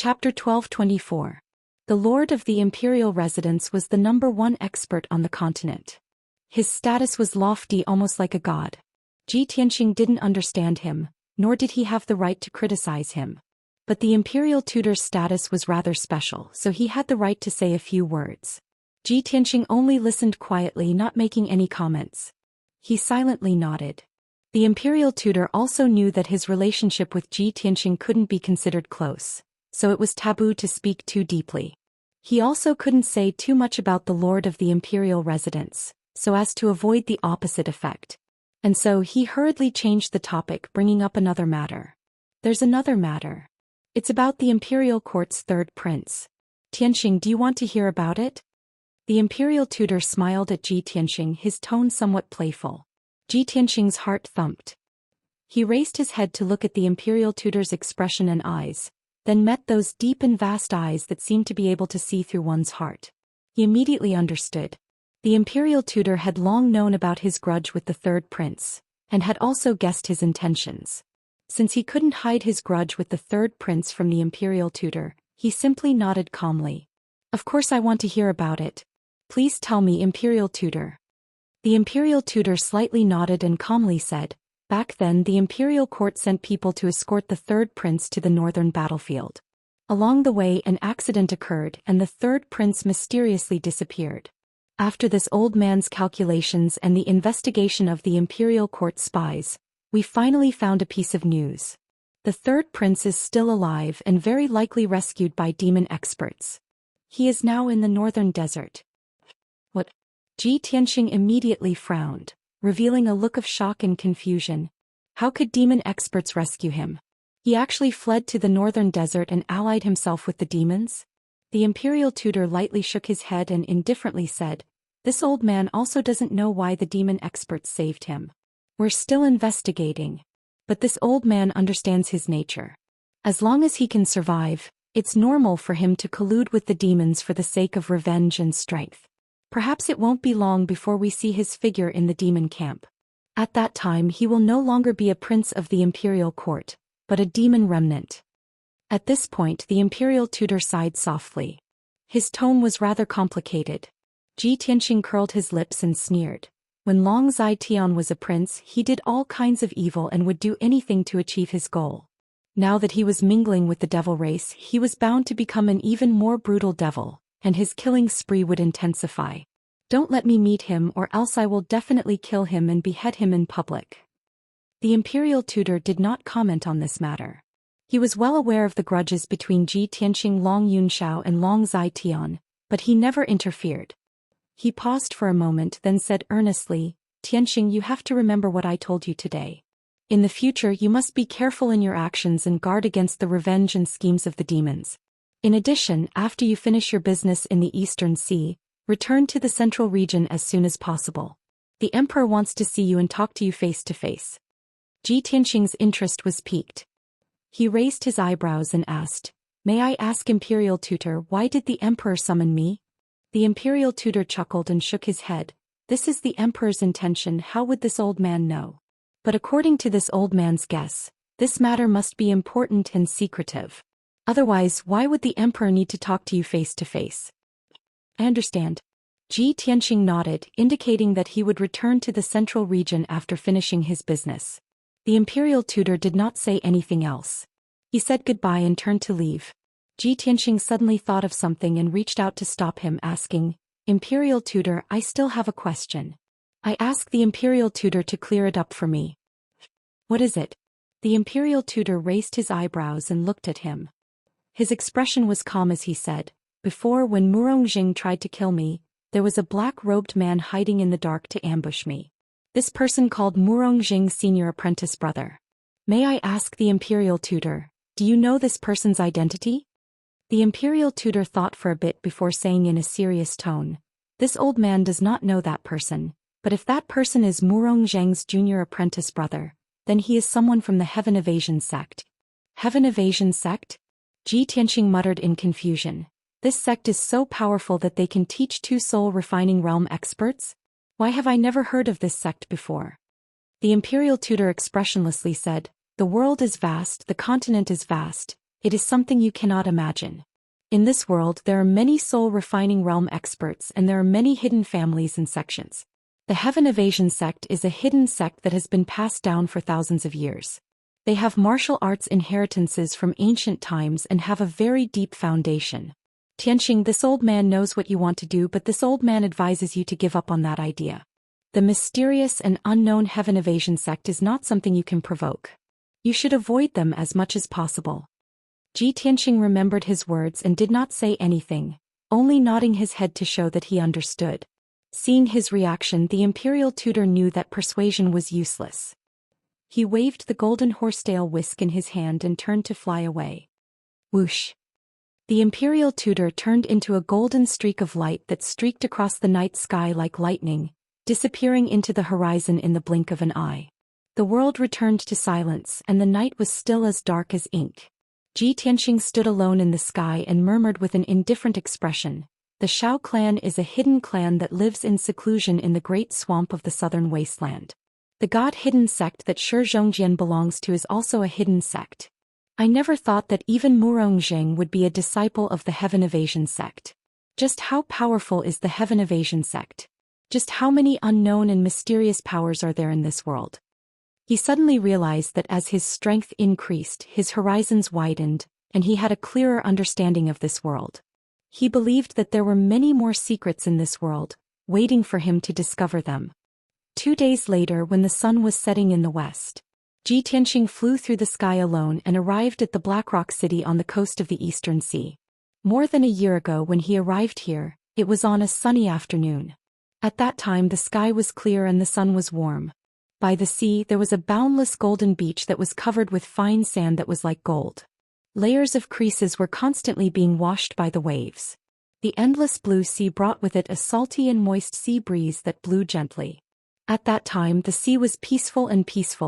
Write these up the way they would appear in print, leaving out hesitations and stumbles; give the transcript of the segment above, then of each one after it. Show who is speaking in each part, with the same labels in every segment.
Speaker 1: Chapter 1224. The Lord of the Imperial Residence was the #1 expert on the continent. His status was lofty, almost like a god. Ji Tianxing didn't understand him, nor did he have the right to criticize him. But the Imperial tutor's status was rather special, so he had the right to say a few words. Ji Tianxing only listened quietly, not making any comments. He silently nodded. The Imperial tutor also knew that his relationship with Ji Tianxing couldn't be considered close, so it was taboo to speak too deeply. He also couldn't say too much about the Lord of the Imperial Residence, so as to avoid the opposite effect. And so he hurriedly changed the topic, bringing up another matter. There's another matter. It's about the Imperial Court's third prince. Tianxing, do you want to hear about it? The Imperial tutor smiled at Ji Tianxing, his tone somewhat playful. Ji Tianxing's heart thumped. He raised his head to look at the Imperial tutor's expression and eyes, then met those deep and vast eyes that seemed to be able to see through one's heart. He immediately understood. The Imperial tutor had long known about his grudge with the third prince, and had also guessed his intentions. Since he couldn't hide his grudge with the third prince from the Imperial tutor, he simply nodded calmly. Of course I want to hear about it. Please tell me, Imperial tutor. The Imperial tutor slightly nodded and calmly said, back then the Imperial court sent people to escort the third prince to the northern battlefield. Along the way an accident occurred and the third prince mysteriously disappeared. After this old man's calculations and the investigation of the Imperial court spies, we finally found a piece of news. The third prince is still alive and very likely rescued by demon experts. He is now in the northern desert. What? Ji Tianxing immediately frowned, revealing a look of shock and confusion. How could demon experts rescue him? He actually fled to the northern desert and allied himself with the demons? The Imperial tutor lightly shook his head and indifferently said, this old man also doesn't know why the demon experts saved him. We're still investigating. But this old man understands his nature. As long as he can survive, it's normal for him to collude with the demons for the sake of revenge and strength. Perhaps it won't be long before we see his figure in the demon camp. At that time he will no longer be a prince of the Imperial court, but a demon remnant. At this point the Imperial tutor sighed softly. His tone was rather complicated. Ji Tianxing curled his lips and sneered. When Long Zai Tian was a prince, he did all kinds of evil and would do anything to achieve his goal. Now that he was mingling with the devil race, he was bound to become an even more brutal devil, and his killing spree would intensify. Don't let me meet him or else I will definitely kill him and behead him in public. The Imperial tutor did not comment on this matter. He was well aware of the grudges between Ji Tianxing, Long Yunxiao and Long Zai Tian, but he never interfered. He paused for a moment, then said earnestly, Tianxing, you have to remember what I told you today. In the future you must be careful in your actions and guard against the revenge and schemes of the demons. In addition, after you finish your business in the Eastern Sea, return to the central region as soon as possible. The Emperor wants to see you and talk to you face to face. Ji Tianxing's interest was piqued. He raised his eyebrows and asked, may I ask, Imperial tutor, why did the Emperor summon me? The Imperial tutor chuckled and shook his head. This is the Emperor's intention, how would this old man know? But according to this old man's guess, this matter must be important and secretive. Otherwise, why would the Emperor need to talk to you face to face? I understand. Ji Tianxing nodded, indicating that he would return to the central region after finishing his business. The Imperial tutor did not say anything else. He said goodbye and turned to leave. Ji Tianxing suddenly thought of something and reached out to stop him, asking, Imperial tutor, I still have a question. I asked the Imperial tutor to clear it up for me. What is it? The Imperial tutor raised his eyebrows and looked at him. His expression was calm as he said, before, when Murong Jing tried to kill me, there was a black-robed man hiding in the dark to ambush me. This person called Murong Jing's senior apprentice brother. May I ask the Imperial tutor, do you know this person's identity? The Imperial tutor thought for a bit before saying in a serious tone, this old man does not know that person, but if that person is Murong Zheng's junior apprentice brother, then he is someone from the Heaven Evasion sect. Heaven Evasion sect? Ji Tianxing muttered in confusion. This sect is so powerful that they can teach two soul-refining realm experts? Why have I never heard of this sect before? The Imperial tutor expressionlessly said, the world is vast, the continent is vast, It is something you cannot imagine. In this world there are many soul-refining realm experts and there are many hidden families and sections. The Heaven Evasion sect is a hidden sect that has been passed down for thousands of years. They have martial arts inheritances from ancient times and have a very deep foundation. Tianxing, this old man knows what you want to do, but this old man advises you to give up on that idea. The mysterious and unknown Heaven Evasion sect is not something you can provoke. You should avoid them as much as possible. Tianxing remembered his words and did not say anything, only nodding his head to show that he understood. Seeing his reaction, the imperial tutor knew that persuasion was useless. He waved the golden horsetail whisk in his hand and turned to fly away. Whoosh! The imperial tutor turned into a golden streak of light that streaked across the night sky like lightning, disappearing into the horizon in the blink of an eye. The world returned to silence and the night was still as dark as ink. Tianxing stood alone in the sky and murmured with an indifferent expression, "The Shao clan is a hidden clan that lives in seclusion in the great swamp of the southern wasteland. The god-hidden sect that Shi Zhongjian belongs to is also a hidden sect. I never thought that even Murongzheng would be a disciple of the Heaven Evasion sect. Just how powerful is the Heaven Evasion sect? Just how many unknown and mysterious powers are there in this world?" He suddenly realized that as his strength increased, his horizons widened, and he had a clearer understanding of this world. He believed that there were many more secrets in this world, waiting for him to discover them. 2 days later, when the sun was setting in the west, Tianxing flew through the sky alone and arrived at the Blackrock city on the coast of the Eastern Sea. More than a year ago when he arrived here, it was on a sunny afternoon. At that time the sky was clear and the sun was warm. By the sea there was a boundless golden beach that was covered with fine sand that was like gold. Layers of creases were constantly being washed by the waves. The endless blue sea brought with it a salty and moist sea breeze that blew gently. At that time the sea was peaceful,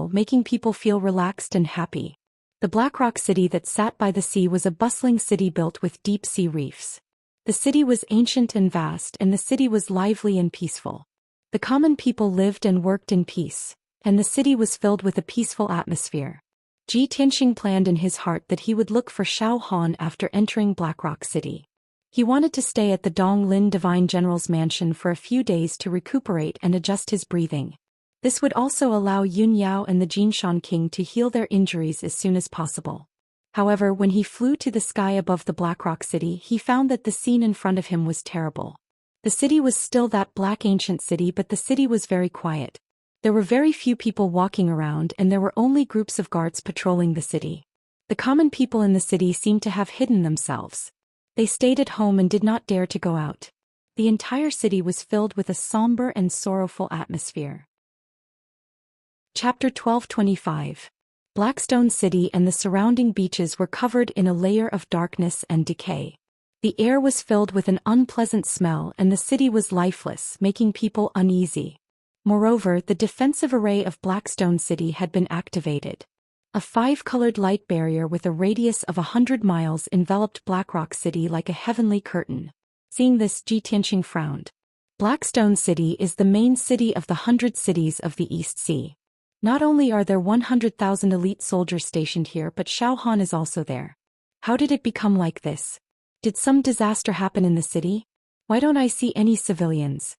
Speaker 1: making people feel relaxed and happy. The Blackrock city that sat by the sea was a bustling city built with deep sea reefs. The city was ancient and vast, and the city was lively and peaceful. The common people lived and worked in peace, and the city was filled with a peaceful atmosphere. Tianxing planned in his heart that he would look for Xiao Han after entering Blackrock City. He wanted to stay at the Donglin Divine General's mansion for a few days to recuperate and adjust his breathing. This would also allow Yun Yao and the Jinshan King to heal their injuries as soon as possible. However, when he flew to the sky above the Blackrock City, he found that the scene in front of him was terrible. The city was still that black ancient city, but the city was very quiet. There were very few people walking around and there were only groups of guards patrolling the city. The common people in the city seemed to have hidden themselves. They stayed at home and did not dare to go out. The entire city was filled with a somber and sorrowful atmosphere. Chapter 1225. Blackstone City and the surrounding beaches were covered in a layer of darkness and decay. The air was filled with an unpleasant smell and the city was lifeless, making people uneasy. Moreover, the defensive array of Blackstone City had been activated. A 5-colored light barrier with a radius of 100 miles enveloped Blackrock City like a heavenly curtain. Seeing this, Tianxing frowned. Blackstone City is the main city of the 100 cities of the East Sea. Not only are there 100,000 elite soldiers stationed here, but Xiao Han is also there. How did it become like this? Did some disaster happen in the city? Why don't I see any civilians?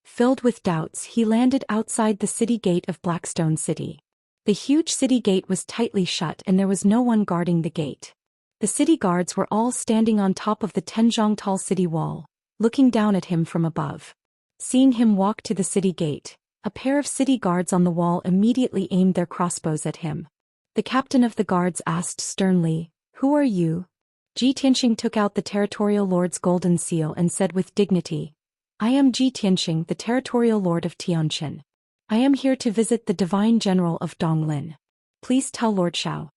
Speaker 1: Filled with doubts, he landed outside the city gate of Blackstone City. The huge city gate was tightly shut and there was no one guarding the gate. The city guards were all standing on top of the Tenzhongtal city wall, looking down at him from above. Seeing him walk to the city gate, a pair of city guards on the wall immediately aimed their crossbows at him. The captain of the guards asked sternly, "Who are you?" Tianxing took out the territorial lord's golden seal and said with dignity, "I am Tianxing, the territorial lord of Tianqin. I am here to visit the divine general of Donglin. Please tell Lord Xiao."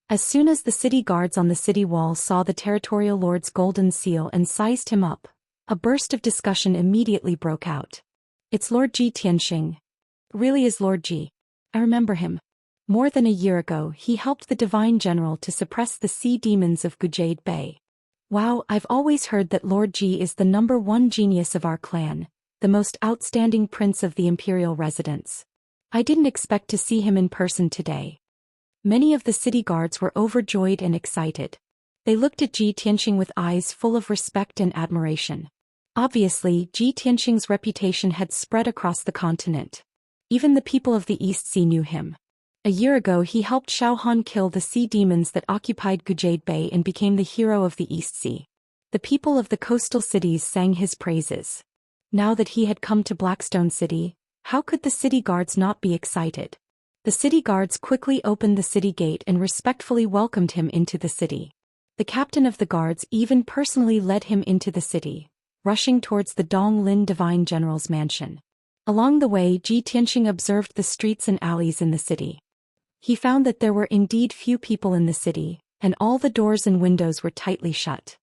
Speaker 1: As soon as the city guards on the city wall saw the territorial lord's golden seal and sized him up, a burst of discussion immediately broke out. "It's Lord Tianxing. Really is Lord Ji. I remember him. More than a year ago he helped the divine general to suppress the sea demons of Gujade Bay. Wow, I've always heard that Lord Ji is the #1 genius of our clan, the most outstanding prince of the imperial residence. I didn't expect to see him in person today." Many of the city guards were overjoyed and excited. They looked at Ji Tianxing with eyes full of respect and admiration. Obviously, Ji Tianxing's reputation had spread across the continent. Even the people of the East Sea knew him. A year ago he helped Xiao Han kill the sea demons that occupied Gujade Bay and became the hero of the East Sea. The people of the coastal cities sang his praises. Now that he had come to Blackstone City, how could the city guards not be excited? The city guards quickly opened the city gate and respectfully welcomed him into the city. The captain of the guards even personally led him into the city, rushing towards the Dong Lin Divine General's mansion. Along the way, Ji Tianxing observed the streets and alleys in the city. He found that there were indeed few people in the city, and all the doors and windows were tightly shut.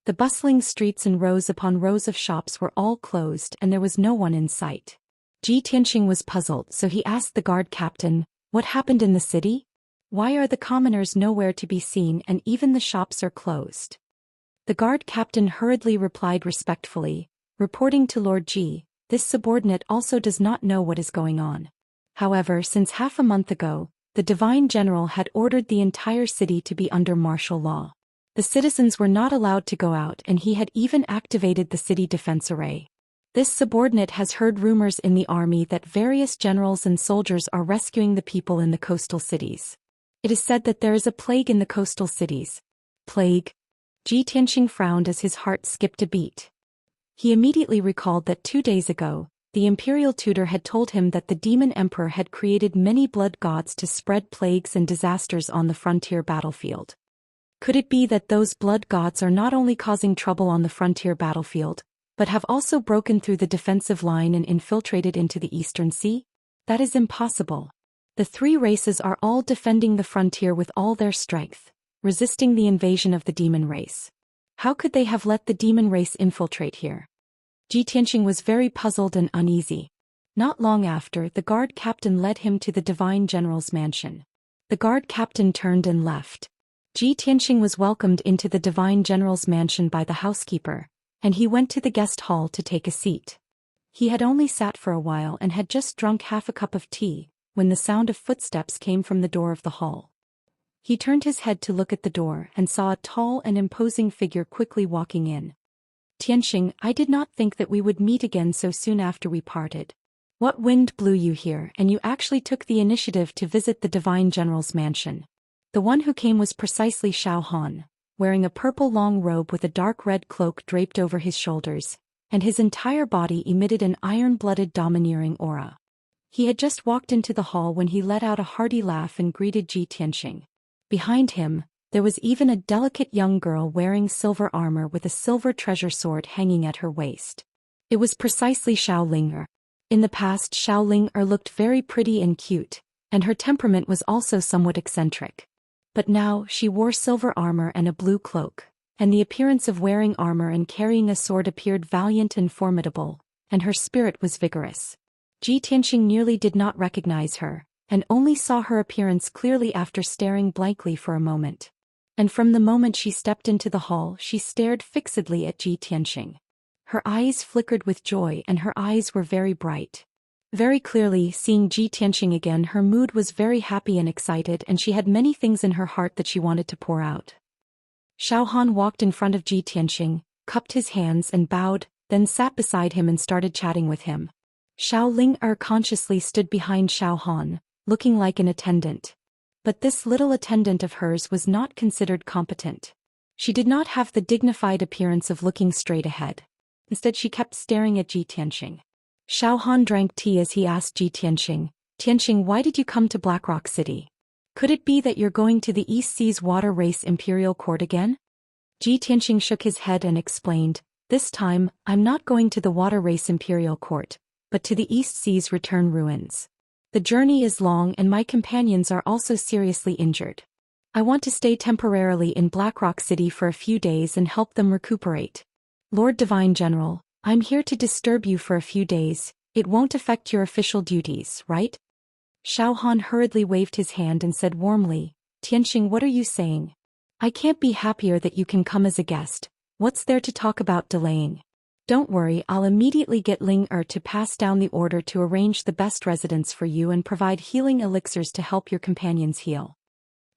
Speaker 1: The bustling streets and rows upon rows of shops were all closed and there was no one in sight. Ji Tianxing was puzzled, so he asked the guard captain, "What happened in the city? Why are the commoners nowhere to be seen and even the shops are closed?" The guard captain hurriedly replied respectfully, "Reporting to Lord Ji, this subordinate also does not know what is going on. However, since half a month ago, the Divine General had ordered the entire city to be under martial law. The citizens were not allowed to go out and he had even activated the city defense array. This subordinate has heard rumors in the army that various generals and soldiers are rescuing the people in the coastal cities. It is said that there is a plague in the coastal cities." Plague? Ji Tianxing frowned as his heart skipped a beat. He immediately recalled that 2 days ago, the imperial tutor had told him that the demon emperor had created many blood gods to spread plagues and disasters on the frontier battlefield. Could it be that those blood gods are not only causing trouble on the frontier battlefield, but have also broken through the defensive line and infiltrated into the Eastern Sea? That is impossible. The three races are all defending the frontier with all their strength, resisting the invasion of the demon race. How could they have let the demon race infiltrate here? Ji Tianxing was very puzzled and uneasy. Not long after, the guard captain led him to the Divine General's mansion. The guard captain turned and left. Ji Tianxing was welcomed into the Divine General's mansion by the housekeeper, and he went to the guest hall to take a seat. He had only sat for a while and had just drunk half a cup of tea, when the sound of footsteps came from the door of the hall. He turned his head to look at the door and saw a tall and imposing figure quickly walking in. "Tianxing, I did not think that we would meet again so soon after we parted. What wind blew you here and you actually took the initiative to visit the Divine General's mansion?" The one who came was precisely Xiao Han, wearing a purple long robe with a dark red cloak draped over his shoulders, and his entire body emitted an iron-blooded domineering aura. He had just walked into the hall when he let out a hearty laugh and greeted Ji Tianxing. Behind him, there was even a delicate young girl wearing silver armor with a silver treasure sword hanging at her waist. It was precisely Xiao Ling'er. In the past, Xiao Ling'er looked very pretty and cute, and her temperament was also somewhat eccentric. But now, she wore silver armor and a blue cloak, and the appearance of wearing armor and carrying a sword appeared valiant and formidable, and her spirit was vigorous. Ji Tianxing nearly did not recognize her, and only saw her appearance clearly after staring blankly for a moment. And from the moment she stepped into the hall, she stared fixedly at Ji Tianxing. Her eyes flickered with joy and her eyes were very bright. Very clearly, seeing Ji Tianxing again, her mood was very happy and excited, and she had many things in her heart that she wanted to pour out. Xiao Han walked in front of Ji Tianxing, cupped his hands and bowed, then sat beside him and started chatting with him. Xiao Ling'er consciously stood behind Xiao Han, looking like an attendant. But this little attendant of hers was not considered competent. She did not have the dignified appearance of looking straight ahead. Instead, she kept staring at Ji Tianxing. Xiao Han drank tea as he asked Ji Tianxing, "Tianxing, why did you come to Blackrock City? Could it be that you're going to the East Seas Water Race Imperial Court again?" Ji Tianxing shook his head and explained, "This time, I'm not going to the Water Race Imperial Court, but to the East Seas Return Ruins. The journey is long and my companions are also seriously injured. I want to stay temporarily in Blackrock City for a few days and help them recuperate. Lord Divine General, I'm here to disturb you for a few days. It won't affect your official duties, right?" Xiao Han hurriedly waved his hand and said warmly, "Tianxing, what are you saying? I can't be happier that you can come as a guest. What's there to talk about delaying? Don't worry, I'll immediately get Ling'er to pass down the order to arrange the best residence for you and provide healing elixirs to help your companions heal."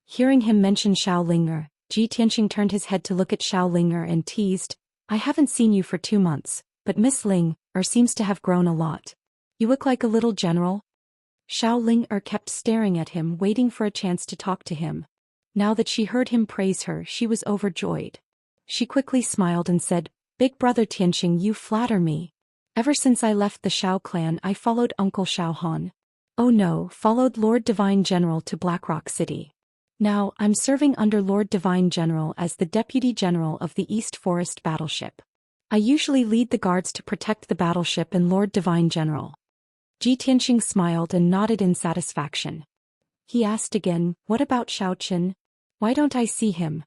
Speaker 1: Hearing him mention Xiao Ling'er, Ji Tianxing turned his head to look at Xiao Ling and teased, I haven't seen you for 2 months, but Miss Ling seems to have grown a lot. You look like a little general. Xiao Ling kept staring at him, waiting for a chance to talk to him. Now that she heard him praise her, she was overjoyed. She quickly smiled and said, Big brother Tianxing, you flatter me. Ever since I left the Xiao clan, I followed Uncle Xiao Han. Oh no, followed Lord Divine General to Blackrock City. Now, I'm serving under Lord Divine General as the Deputy General of the East Forest Battleship. I usually lead the guards to protect the battleship and Lord Divine General. Ji Tianxing smiled and nodded in satisfaction. He asked again, what about Xiao Qin? Why don't I see him?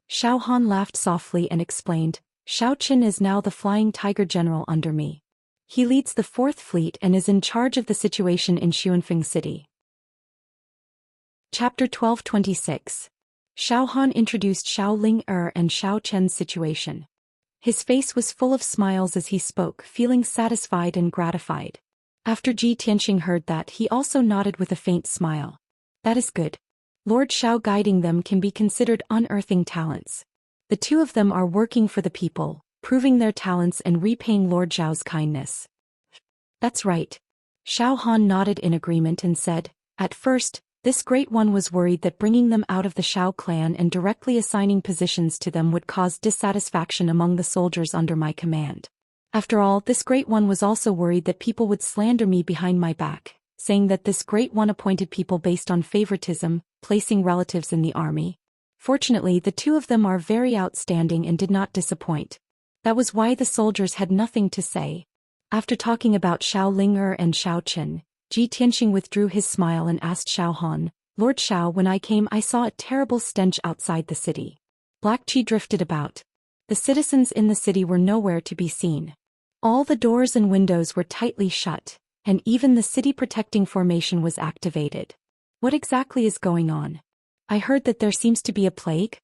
Speaker 1: Xiao Han laughed softly and explained, Xiao Qin is now the Flying Tiger General under me. He leads the 4th Fleet and is in charge of the situation in Xuanfeng City. Chapter 1226. Xiao Han introduced Xiao Ling and Xiao Chen's situation. His face was full of smiles as he spoke, feeling satisfied and gratified. After Ji Tianxing heard that, he also nodded with a faint smile. That is good. Lord Xiao guiding them can be considered unearthing talents. The two of them are working for the people, proving their talents and repaying Lord Xiao's kindness. That's right. Xiao Han nodded in agreement and said, at first, this great one was worried that bringing them out of the Xiao clan and directly assigning positions to them would cause dissatisfaction among the soldiers under my command. After all, this great one was also worried that people would slander me behind my back, saying that this great one appointed people based on favoritism, placing relatives in the army. Fortunately, the two of them are very outstanding and did not disappoint. That was why the soldiers had nothing to say. After talking about Xiao Ling and Xiao Qin, Ji Tianxing withdrew his smile and asked Xiao Han, Lord Xiao, when I came I saw a terrible stench outside the city. Black qi drifted about. The citizens in the city were nowhere to be seen. All the doors and windows were tightly shut, and even the city protecting formation was activated. What exactly is going on? I heard that there seems to be a plague?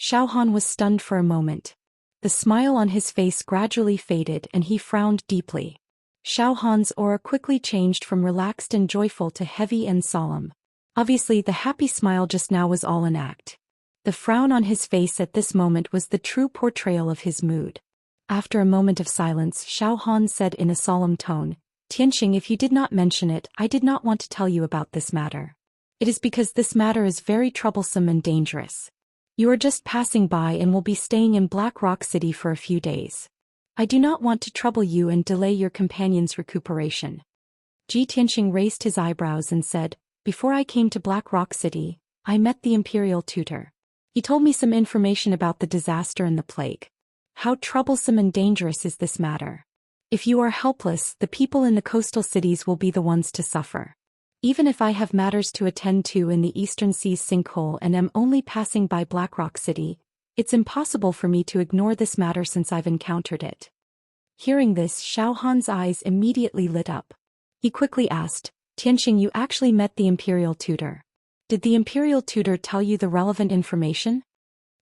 Speaker 1: Xiao Han was stunned for a moment. The smile on his face gradually faded and he frowned deeply. Xiao Han's aura quickly changed from relaxed and joyful to heavy and solemn. Obviously, the happy smile just now was all an act. The frown on his face at this moment was the true portrayal of his mood. After a moment of silence, Xiao Han said in a solemn tone, Tianxing, if you did not mention it, I did not want to tell you about this matter. It is because this matter is very troublesome and dangerous. You are just passing by and will be staying in Black Rock City for a few days. I do not want to trouble you and delay your companion's recuperation. Ji Tianxing raised his eyebrows and said, Before I came to Black Rock City, I met the imperial tutor. He told me some information about the disaster and the plague. How troublesome and dangerous is this matter? If you are helpless, the people in the coastal cities will be the ones to suffer. Even if I have matters to attend to in the Eastern Sea's sinkhole and am only passing by Blackrock City, it's impossible for me to ignore this matter since I've encountered it. Hearing this, Xiao Han's eyes immediately lit up. He quickly asked, Tianxing, you actually met the imperial tutor. Did the imperial tutor tell you the relevant information?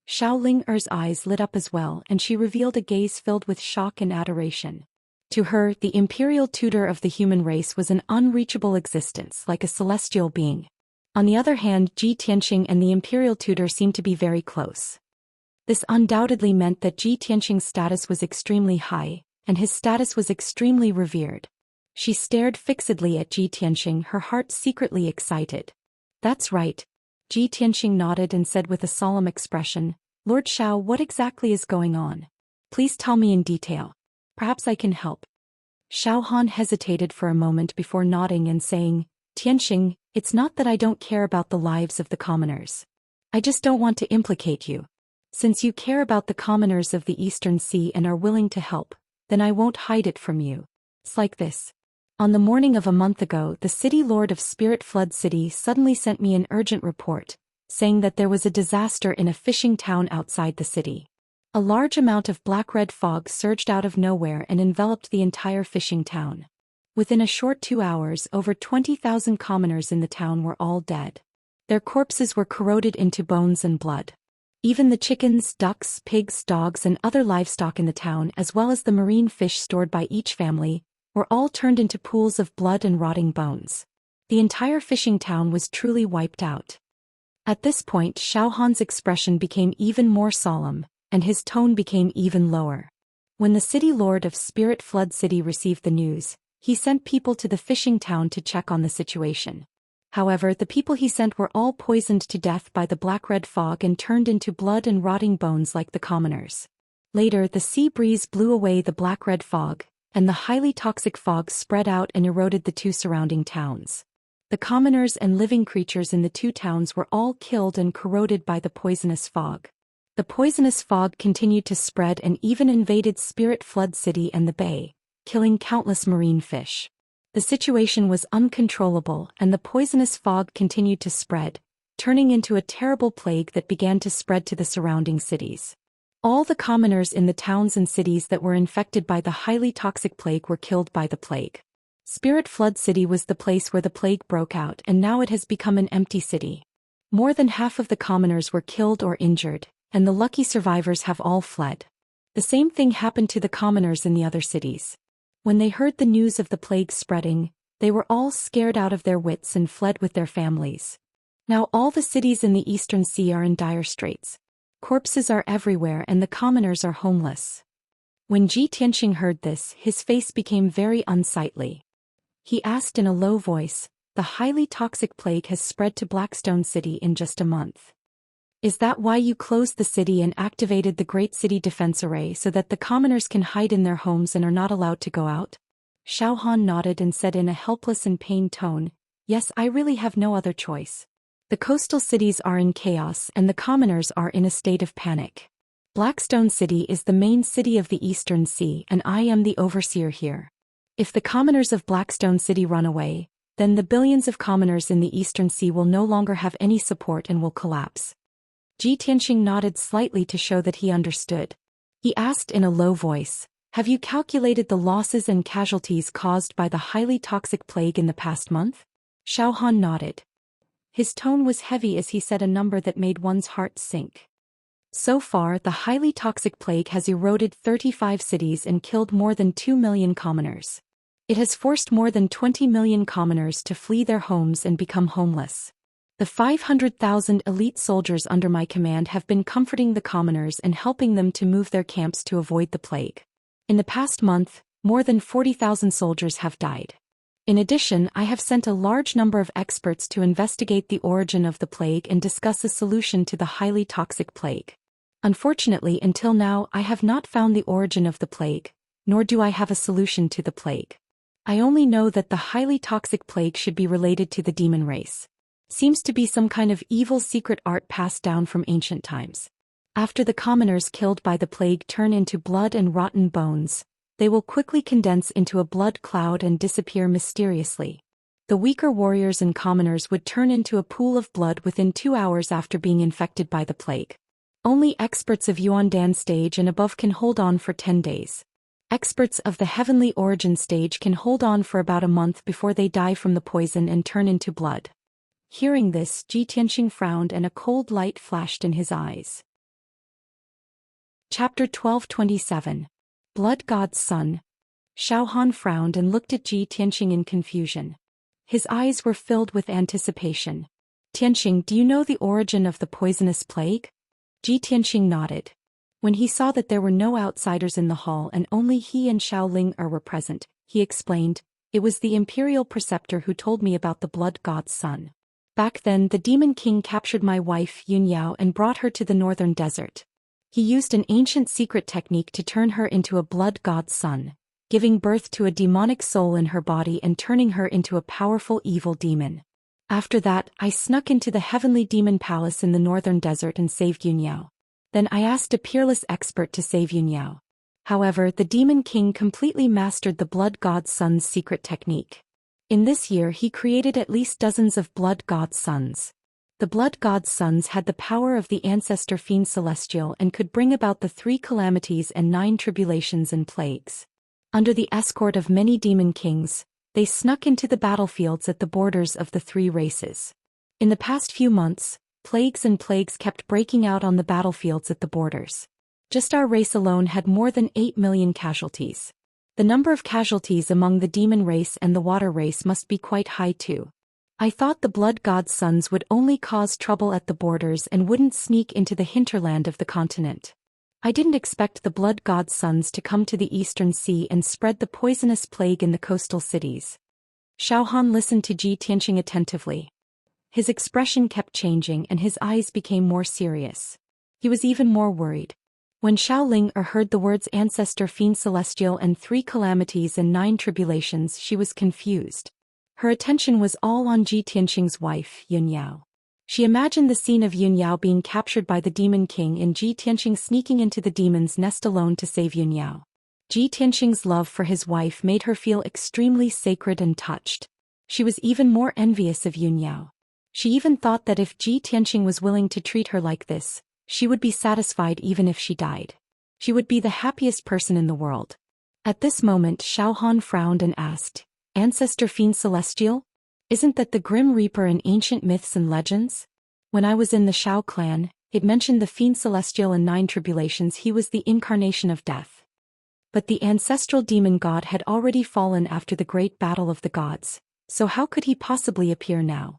Speaker 1: Xiao Ling's eyes lit up as well, and she revealed a gaze filled with shock and adoration. To her, the imperial tutor of the human race was an unreachable existence, like a celestial being. On the other hand, Ji Tianxing and the imperial tutor seemed to be very close. This undoubtedly meant that Ji Tianxing's status was extremely high, and his status was extremely revered. She stared fixedly at Ji Tianxing, her heart secretly excited. That's right. Ji Tianxing nodded and said with a solemn expression, Lord Xiao, what exactly is going on? Please tell me in detail. Perhaps I can help. Xiao Han hesitated for a moment before nodding and saying, Tianxing, it's not that I don't care about the lives of the commoners. I just don't want to implicate you. Since you care about the commoners of the Eastern Sea and are willing to help, then I won't hide it from you. It's like this. On the morning of a month ago, the city lord of Spirit Flood City suddenly sent me an urgent report, saying that there was a disaster in a fishing town outside the city. A large amount of black-red fog surged out of nowhere and enveloped the entire fishing town. Within a short 2 hours, over 20,000 commoners in the town were all dead. Their corpses were corroded into bones and blood. Even the chickens, ducks, pigs, dogs and other livestock in the town, as well as the marine fish stored by each family, were all turned into pools of blood and rotting bones. The entire fishing town was truly wiped out. At this point Xiao Han's expression became even more solemn, and his tone became even lower. When the city lord of Spirit Flood City received the news, he sent people to the fishing town to check on the situation. However, the people he sent were all poisoned to death by the black-red fog and turned into blood and rotting bones like the commoners. Later, the sea breeze blew away the black-red fog, and the highly toxic fog spread out and eroded the two surrounding towns. The commoners and living creatures in the two towns were all killed and corroded by the poisonous fog. The poisonous fog continued to spread and even invaded Spirit Flood City and the bay, killing countless marine fish. The situation was uncontrollable and the poisonous fog continued to spread, turning into a terrible plague that began to spread to the surrounding cities. All the commoners in the towns and cities that were infected by the highly toxic plague were killed by the plague. Spirit Flood City was the place where the plague broke out, and now it has become an empty city. More than half of the commoners were killed or injured, and the lucky survivors have all fled. The same thing happened to the commoners in the other cities. When they heard the news of the plague spreading, they were all scared out of their wits and fled with their families. Now all the cities in the Eastern Sea are in dire straits. Corpses are everywhere and the commoners are homeless. When Ji Tianxing heard this, his face became very unsightly. He asked in a low voice, "The highly toxic plague has spread to Blackstone City in just a month. Is that why you closed the city and activated the Great City Defense Array so that the commoners can hide in their homes and are not allowed to go out?" Xiao Han nodded and said in a helpless and pained tone, "Yes, I really have no other choice. The coastal cities are in chaos and the commoners are in a state of panic. Blackstone City is the main city of the Eastern Sea and I am the overseer here. If the commoners of Blackstone City run away, then the billions of commoners in the Eastern Sea will no longer have any support and will collapse." Ji Tianxing nodded slightly to show that he understood. He asked in a low voice, "Have you calculated the losses and casualties caused by the highly toxic plague in the past month?" Xiao Han nodded. His tone was heavy as he said a number that made one's heart sink. So far, the highly toxic plague has eroded 35 cities and killed more than 2 million commoners. It has forced more than 20 million commoners to flee their homes and become homeless. The 500,000 elite soldiers under my command have been comforting the commoners and helping them to move their camps to avoid the plague. In the past month, more than 40,000 soldiers have died. In addition, I have sent a large number of experts to investigate the origin of the plague and discuss a solution to the highly toxic plague. Unfortunately, until now, I have not found the origin of the plague, nor do I have a solution to the plague. I only know that the highly toxic plague should be related to the demon race. Seems to be some kind of evil secret art passed down from ancient times. After the commoners killed by the plague turn into blood and rotten bones, they will quickly condense into a blood cloud and disappear mysteriously. The weaker warriors and commoners would turn into a pool of blood within 2 hours after being infected by the plague. Only experts of Yuandan stage and above can hold on for 10 days. Experts of the heavenly origin stage can hold on for about a month before they die from the poison and turn into blood. Hearing this, Ji Tianxing frowned and a cold light flashed in his eyes. Chapter 12:27. Blood God's Son. Xiao Han frowned and looked at Ji Tianxing in confusion. His eyes were filled with anticipation. "Tianxing, do you know the origin of the poisonous plague?" Ji Tianxing nodded. When he saw that there were no outsiders in the hall and only he and Xiao Ling were present, he explained, "It was the imperial preceptor who told me about the blood god's son. Back then the demon king captured my wife Yunyao and brought her to the northern desert. He used an ancient secret technique to turn her into a blood god's son, giving birth to a demonic soul in her body and turning her into a powerful evil demon. After that, I snuck into the heavenly demon palace in the northern desert and saved Yunyao. Then I asked a peerless expert to save Yunyao. However, the demon king completely mastered the blood god's son's secret technique. In this year he created at least dozens of blood god's sons. The blood god's sons had the power of the ancestor fiend celestial and could bring about the 3 calamities and 9 tribulations and plagues. Under the escort of many demon kings, they snuck into the battlefields at the borders of the 3 races. In the past few months, plagues and plagues kept breaking out on the battlefields at the borders. Just our race alone had more than 8 million casualties. The number of casualties among the demon race and the water race must be quite high too. I thought the blood god's sons would only cause trouble at the borders and wouldn't sneak into the hinterland of the continent. I didn't expect the blood god's sons to come to the eastern sea and spread the poisonous plague in the coastal cities. Xiao Han listened to Ji Tianxing attentively. His expression kept changing and his eyes became more serious. He was even more worried. When Xiao Ling heard the words Ancestor Fiend Celestial and 3 calamities and 9 tribulations, she was confused. Her attention was all on Ji Tianxing's wife, Yun Yao. She imagined the scene of Yun Yao being captured by the Demon King and Ji Tianxing sneaking into the demon's nest alone to save Yun Yao. Ji Tianxing's love for his wife made her feel extremely sacred and touched. She was even more envious of Yun Yao. She even thought that if Ji Tianxing was willing to treat her like this, she would be satisfied even if she died. She would be the happiest person in the world. At this moment Xiao Han frowned and asked, Ancestor Fiend Celestial? Isn't that the Grim Reaper in ancient myths and legends? When I was in the Xiao clan, it mentioned the Fiend Celestial in 9 tribulations. He was the incarnation of death. But the ancestral demon god had already fallen after the great battle of the gods, so how could he possibly appear now?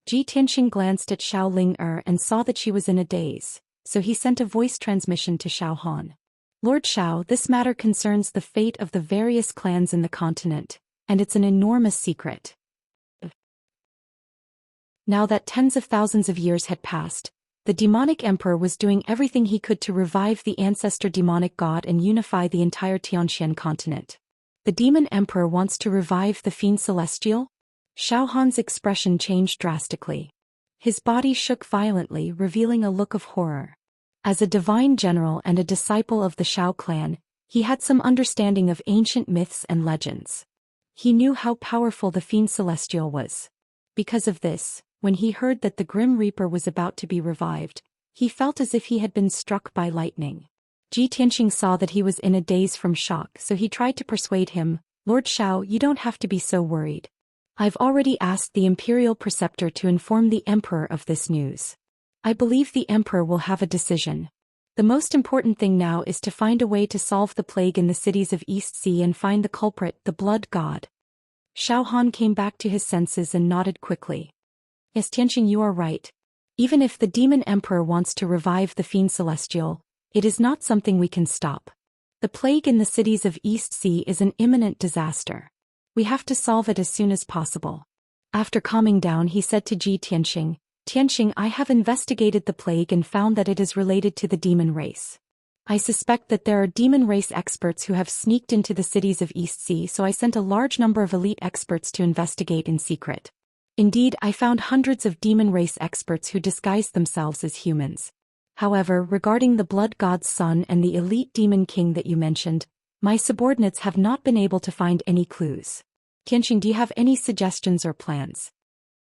Speaker 1: Ji Tianxing glanced at Xiao Ling and saw that she was in a daze, so he sent a voice transmission to Xiao Han. Lord Xiao, this matter concerns the fate of the various clans in the continent, and it's an enormous secret. Now that tens of thousands of years had passed, the demonic emperor was doing everything he could to revive the ancestor demonic god and unify the entire Xianxia continent. The demon emperor wants to revive the fiend celestial? Xiao Han's expression changed drastically. His body shook violently, revealing a look of horror. As a divine general and a disciple of the Xiao clan, he had some understanding of ancient myths and legends. He knew how powerful the Fiend Celestial was. Because of this, when he heard that the Grim Reaper was about to be revived, he felt as if he had been struck by lightning. Ji Tianxing saw that he was in a daze from shock, so he tried to persuade him, Lord Xiao, you don't have to be so worried. I've already asked the Imperial Preceptor to inform the Emperor of this news. I believe the Emperor will have a decision. The most important thing now is to find a way to solve the plague in the cities of East Sea and find the culprit, the blood god. Xiao Han came back to his senses and nodded quickly. Yes, Tianxing, you are right. Even if the Demon Emperor wants to revive the Fiend Celestial, it is not something we can stop. The plague in the cities of East Sea is an imminent disaster. We have to solve it as soon as possible. After calming down, he said to Ji Tianxing, Tianxing, I have investigated the plague and found that it is related to the demon race. I suspect that there are demon race experts who have sneaked into the cities of East Sea, so I sent a large number of elite experts to investigate in secret. Indeed, I found hundreds of demon race experts who disguised themselves as humans. However, regarding the blood god's son and the elite demon king that you mentioned, my subordinates have not been able to find any clues. Tianxing, do you have any suggestions or plans?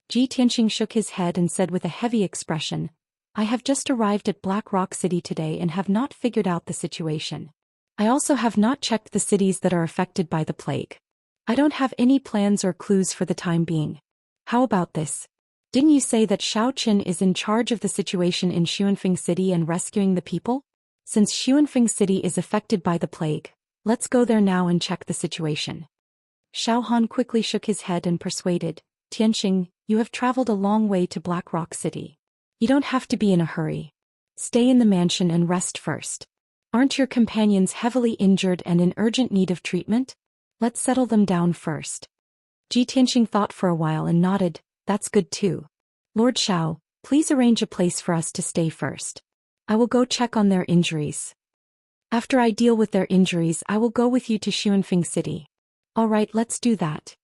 Speaker 1: Ji Tianxing shook his head and said with a heavy expression, I have just arrived at Black Rock City today and have not figured out the situation. I also have not checked the cities that are affected by the plague. I don't have any plans or clues for the time being. How about this? Didn't you say that Xiao Qin is in charge of the situation in Xuanfeng City and rescuing the people? Since Xuanfeng City is affected by the plague, let's go there now and check the situation. Xiao Han quickly shook his head and persuaded, Tianxing, you have traveled a long way to Black Rock City. You don't have to be in a hurry. Stay in the mansion and rest first. Aren't your companions heavily injured and in urgent need of treatment? Let's settle them down first. Ji Tianxing thought for a while and nodded, that's good too. Lord Xiao, please arrange a place for us to stay first. I will go check on their injuries. After I deal with their injuries, I will go with you to Xuanfeng City. All right, let's do that.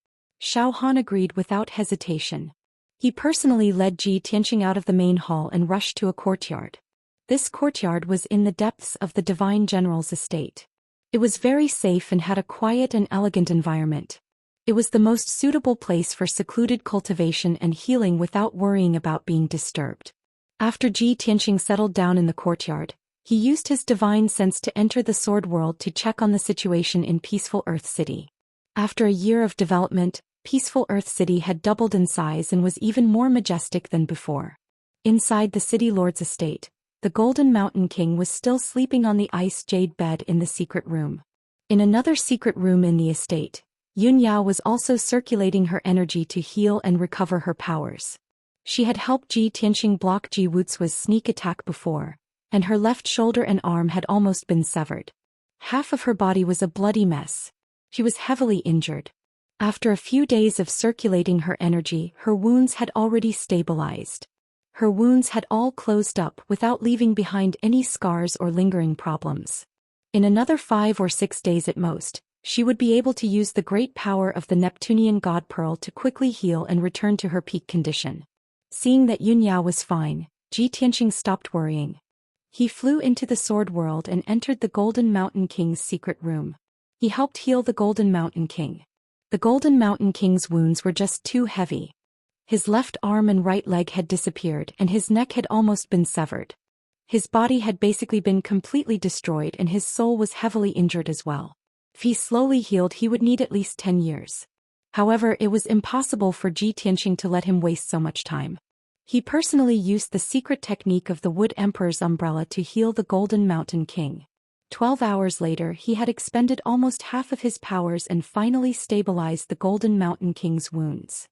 Speaker 1: Xiao Han agreed without hesitation. He personally led Ji Tianxing out of the main hall and rushed to a courtyard. This courtyard was in the depths of the Divine General's estate. It was very safe and had a quiet and elegant environment. It was the most suitable place for secluded cultivation and healing without worrying about being disturbed. After Ji Tianxing settled down in the courtyard, he used his divine sense to enter the sword world to check on the situation in Peaceful Earth City. After a year of development, Peaceful Earth City had doubled in size and was even more majestic than before. Inside the city lord's estate, the Golden Mountain King was still sleeping on the ice jade bed in the secret room. In another secret room in the estate, Yunyao was also circulating her energy to heal and recover her powers. She had helped Ji Tianxing block Ji Wuxia's sneak attack before, and her left shoulder and arm had almost been severed. Half of her body was a bloody mess. She was heavily injured. After a few days of circulating her energy, her wounds had already stabilized. Her wounds had all closed up without leaving behind any scars or lingering problems. In another 5 or 6 days at most, she would be able to use the great power of the Neptunian God Pearl to quickly heal and return to her peak condition. Seeing that Yunyao was fine, Ji Tianxing stopped worrying. He flew into the Sword World and entered the Golden Mountain King's secret room. He helped heal the Golden Mountain King. The Golden Mountain King's wounds were just too heavy. His left arm and right leg had disappeared and his neck had almost been severed. His body had basically been completely destroyed and his soul was heavily injured as well. If he slowly healed, he would need at least 10 years. However, it was impossible for Ji Tianxing to let him waste so much time. He personally used the secret technique of the Wood Emperor's umbrella to heal the Golden Mountain King. 12 hours later, he had expended almost half of his powers and finally stabilized the Golden Mountain King's wounds.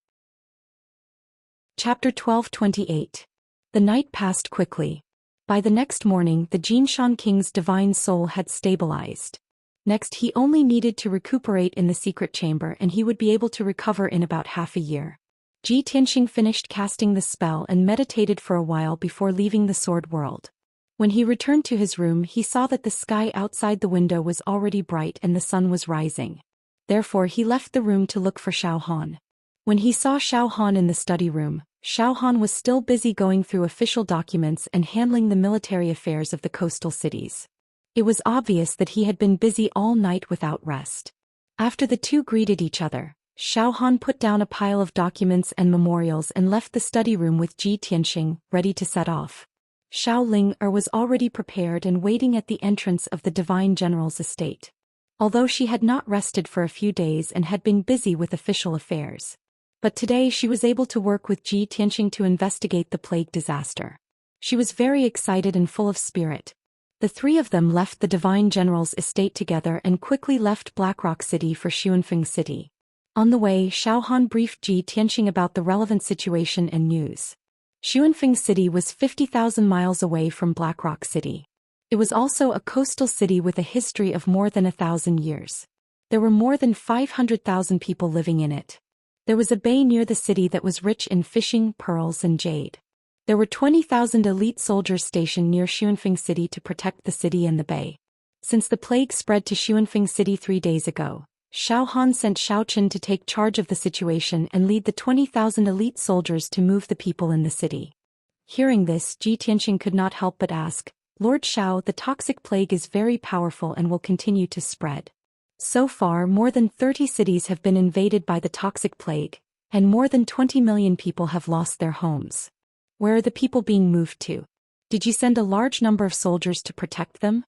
Speaker 1: Chapter 12:28. The night passed quickly. By the next morning, the Jinshan King's divine soul had stabilized. Next, he only needed to recuperate in the secret chamber and he would be able to recover in about half a year. Ji Tianxing finished casting the spell and meditated for a while before leaving the Sword World. When he returned to his room, he saw that the sky outside the window was already bright and the sun was rising. Therefore, he left the room to look for Xiao Han. When he saw Xiao Han in the study room, Xiao Han was still busy going through official documents and handling the military affairs of the coastal cities. It was obvious that he had been busy all night without rest. After the two greeted each other, Xiao Han put down a pile of documents and memorials and left the study room with Ji Tianxing, ready to set off. Xiao Ling was already prepared and waiting at the entrance of the Divine General's estate. Although she had not rested for a few days and had been busy with official affairs. But today she was able to work with Ji Tianxing to investigate the plague disaster. She was very excited and full of spirit. The three of them left the Divine General's estate together and quickly left Blackrock City for Xuanfeng City. On the way, Xiao Han briefed Ji Tianxing about the relevant situation and news. Xuanfeng City was 50,000 miles away from Blackrock City. It was also a coastal city with a history of more than 1,000 years. There were more than 500,000 people living in it. There was a bay near the city that was rich in fishing, pearls and jade. There were 20,000 elite soldiers stationed near Xuanfeng City to protect the city and the bay. Since the plague spread to Xuanfeng City 3 days ago, Xiao Han sent Xiao Chen to take charge of the situation and lead the 20,000 elite soldiers to move the people in the city. Hearing this, Ji Tianxing could not help but ask, "Lord Xiao, the toxic plague is very powerful and will continue to spread. So far, more than 30 cities have been invaded by the toxic plague, and more than 20 million people have lost their homes. Where are the people being moved to? Did you send a large number of soldiers to protect them?"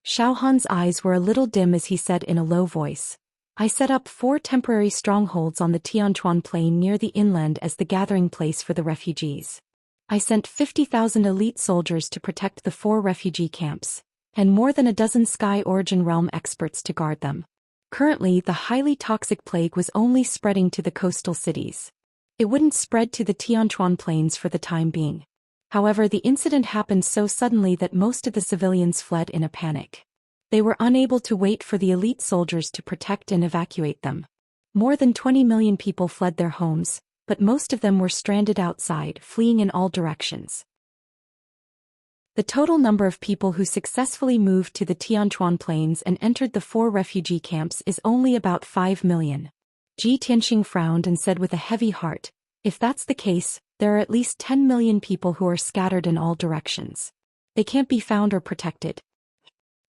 Speaker 1: Xiao Han's eyes were a little dim as he said in a low voice, "I set up 4 temporary strongholds on the Tianchuan Plain near the inland as the gathering place for the refugees. I sent 50,000 elite soldiers to protect the 4 refugee camps, and more than a dozen Sky Origin Realm experts to guard them. Currently, the highly toxic plague was only spreading to the coastal cities. It wouldn't spread to the Tianchuan Plains for the time being. However, the incident happened so suddenly that most of the civilians fled in a panic. They were unable to wait for the elite soldiers to protect and evacuate them. More than 20 million people fled their homes, but most of them were stranded outside, fleeing in all directions. The total number of people who successfully moved to the Tianchuan Plains and entered the 4 refugee camps is only about 5 million. Ji Tianxing frowned and said with a heavy heart, "If that's the case, there are at least 10 million people who are scattered in all directions. They can't be found or protected."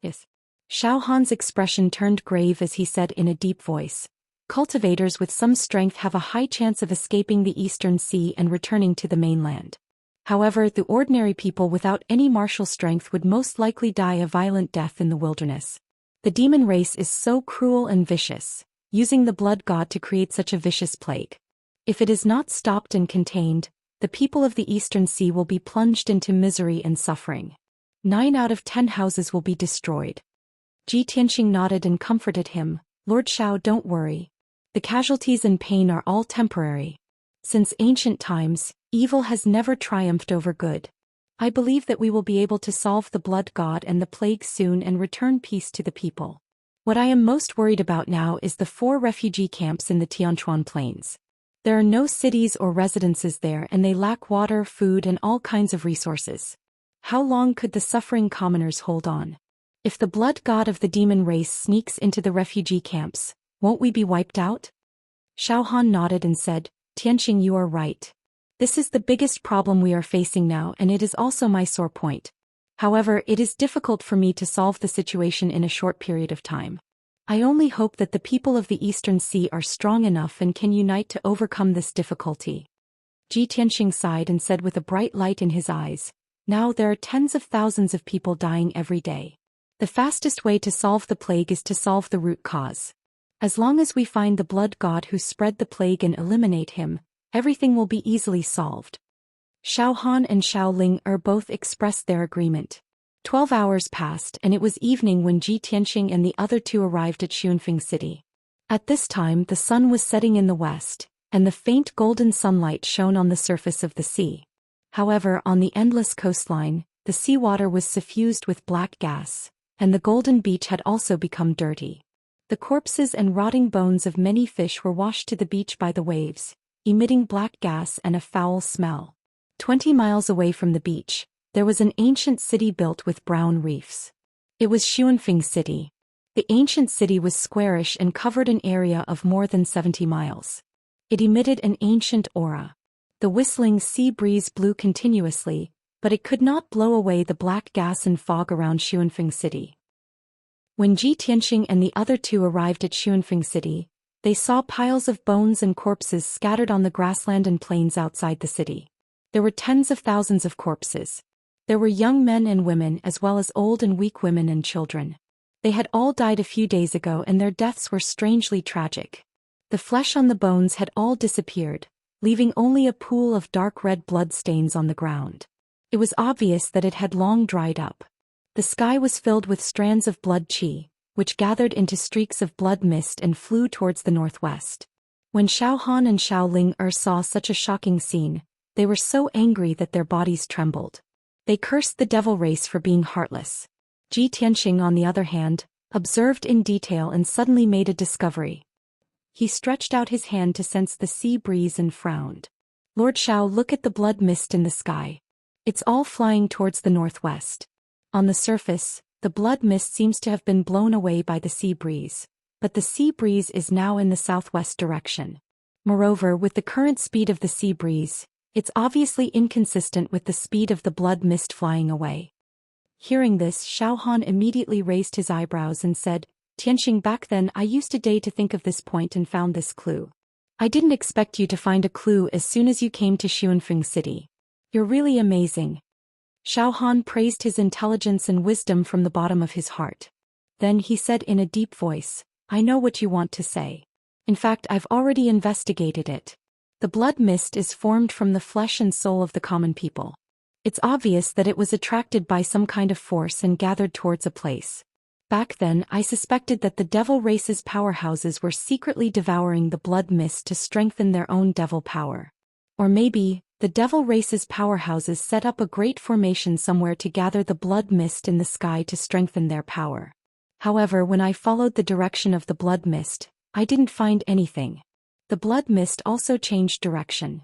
Speaker 1: Yes. Xiao Han's expression turned grave as he said in a deep voice, "Cultivators with some strength have a high chance of escaping the Eastern Sea and returning to the mainland. However, the ordinary people without any martial strength would most likely die a violent death in the wilderness. The demon race is so cruel and vicious, using the blood god to create such a vicious plague. If it is not stopped and contained, the people of the Eastern Sea will be plunged into misery and suffering. 9 out of 10 houses will be destroyed." Ji Tianxing nodded and comforted him, "Lord Xiao, don't worry. The casualties and pain are all temporary. Since ancient times, evil has never triumphed over good. I believe that we will be able to solve the blood god and the plague soon and return peace to the people. What I am most worried about now is the 4 refugee camps in the Tianchuan Plains. There are no cities or residences there and they lack water, food and all kinds of resources. How long could the suffering commoners hold on? If the blood god of the demon race sneaks into the refugee camps, won't we be wiped out? Xiaohan nodded and said, Tianxing, you are right. This is the biggest problem we are facing now and it is also my sore point. However, it is difficult for me to solve the situation in a short period of time. I only hope that the people of the Eastern Sea are strong enough and can unite to overcome this difficulty. Tianxing sighed and said with a bright light in his eyes, now there are tens of thousands of people dying every day. The fastest way to solve the plague is to solve the root cause. As long as we find the blood god who spread the plague and eliminate him, everything will be easily solved. Xiaohan and Xiaoling both expressed their agreement. 12 hours passed and it was evening when Tianxing and the other 2 arrived at Xianxia City. At this time the sun was setting in the west, and the faint golden sunlight shone on the surface of the sea. However, on the endless coastline, the seawater was suffused with black gas, and the golden beach had also become dirty. The corpses and rotting bones of many fish were washed to the beach by the waves, emitting black gas and a foul smell. 20 miles away from the beach, there was an ancient city built with brown reefs. It was Xianxia City. The ancient city was squarish and covered an area of more than 70 miles. It emitted an ancient aura. The whistling sea breeze blew continuously, but it could not blow away the black gas and fog around Xianxia City. When Tianxing and the other 2 arrived at Xianxia City, they saw piles of bones and corpses scattered on the grassland and plains outside the city. There were tens of thousands of corpses. There were young men and women as well as old and weak women and children. They had all died a few days ago and their deaths were strangely tragic. The flesh on the bones had all disappeared, leaving only a pool of dark red blood stains on the ground. It was obvious that it had long dried up. The sky was filled with strands of blood qi, which gathered into streaks of blood mist and flew towards the northwest. When Xiaohan and Xiaoling saw such a shocking scene, they were so angry that their bodies trembled. They cursed the devil race for being heartless. Tianxing, on the other hand, observed in detail and suddenly made a discovery. He stretched out his hand to sense the sea breeze and frowned. Lord Xiao, look at the blood mist in the sky. It's all flying towards the northwest. On the surface, the blood mist seems to have been blown away by the sea breeze, but the sea breeze is now in the southwest direction. Moreover, with the current speed of the sea breeze, it's obviously inconsistent with the speed of the blood mist flying away. Hearing this, Xiaohan immediately raised his eyebrows and said, Tianxing, back then I used a day to think of this point and found this clue. I didn't expect you to find a clue as soon as you came to Xianxia City. You're really amazing. Xiaohan praised his intelligence and wisdom from the bottom of his heart. Then he said in a deep voice, I know what you want to say. In fact, I've already investigated it. The blood mist is formed from the flesh and soul of the common people. It's obvious that it was attracted by some kind of force and gathered towards a place. Back then, I suspected that the devil race's powerhouses were secretly devouring the blood mist to strengthen their own devil power. Or maybe, the devil race's powerhouses set up a great formation somewhere to gather the blood mist in the sky to strengthen their power. However, when I followed the direction of the blood mist, I didn't find anything. The blood mist also changed direction.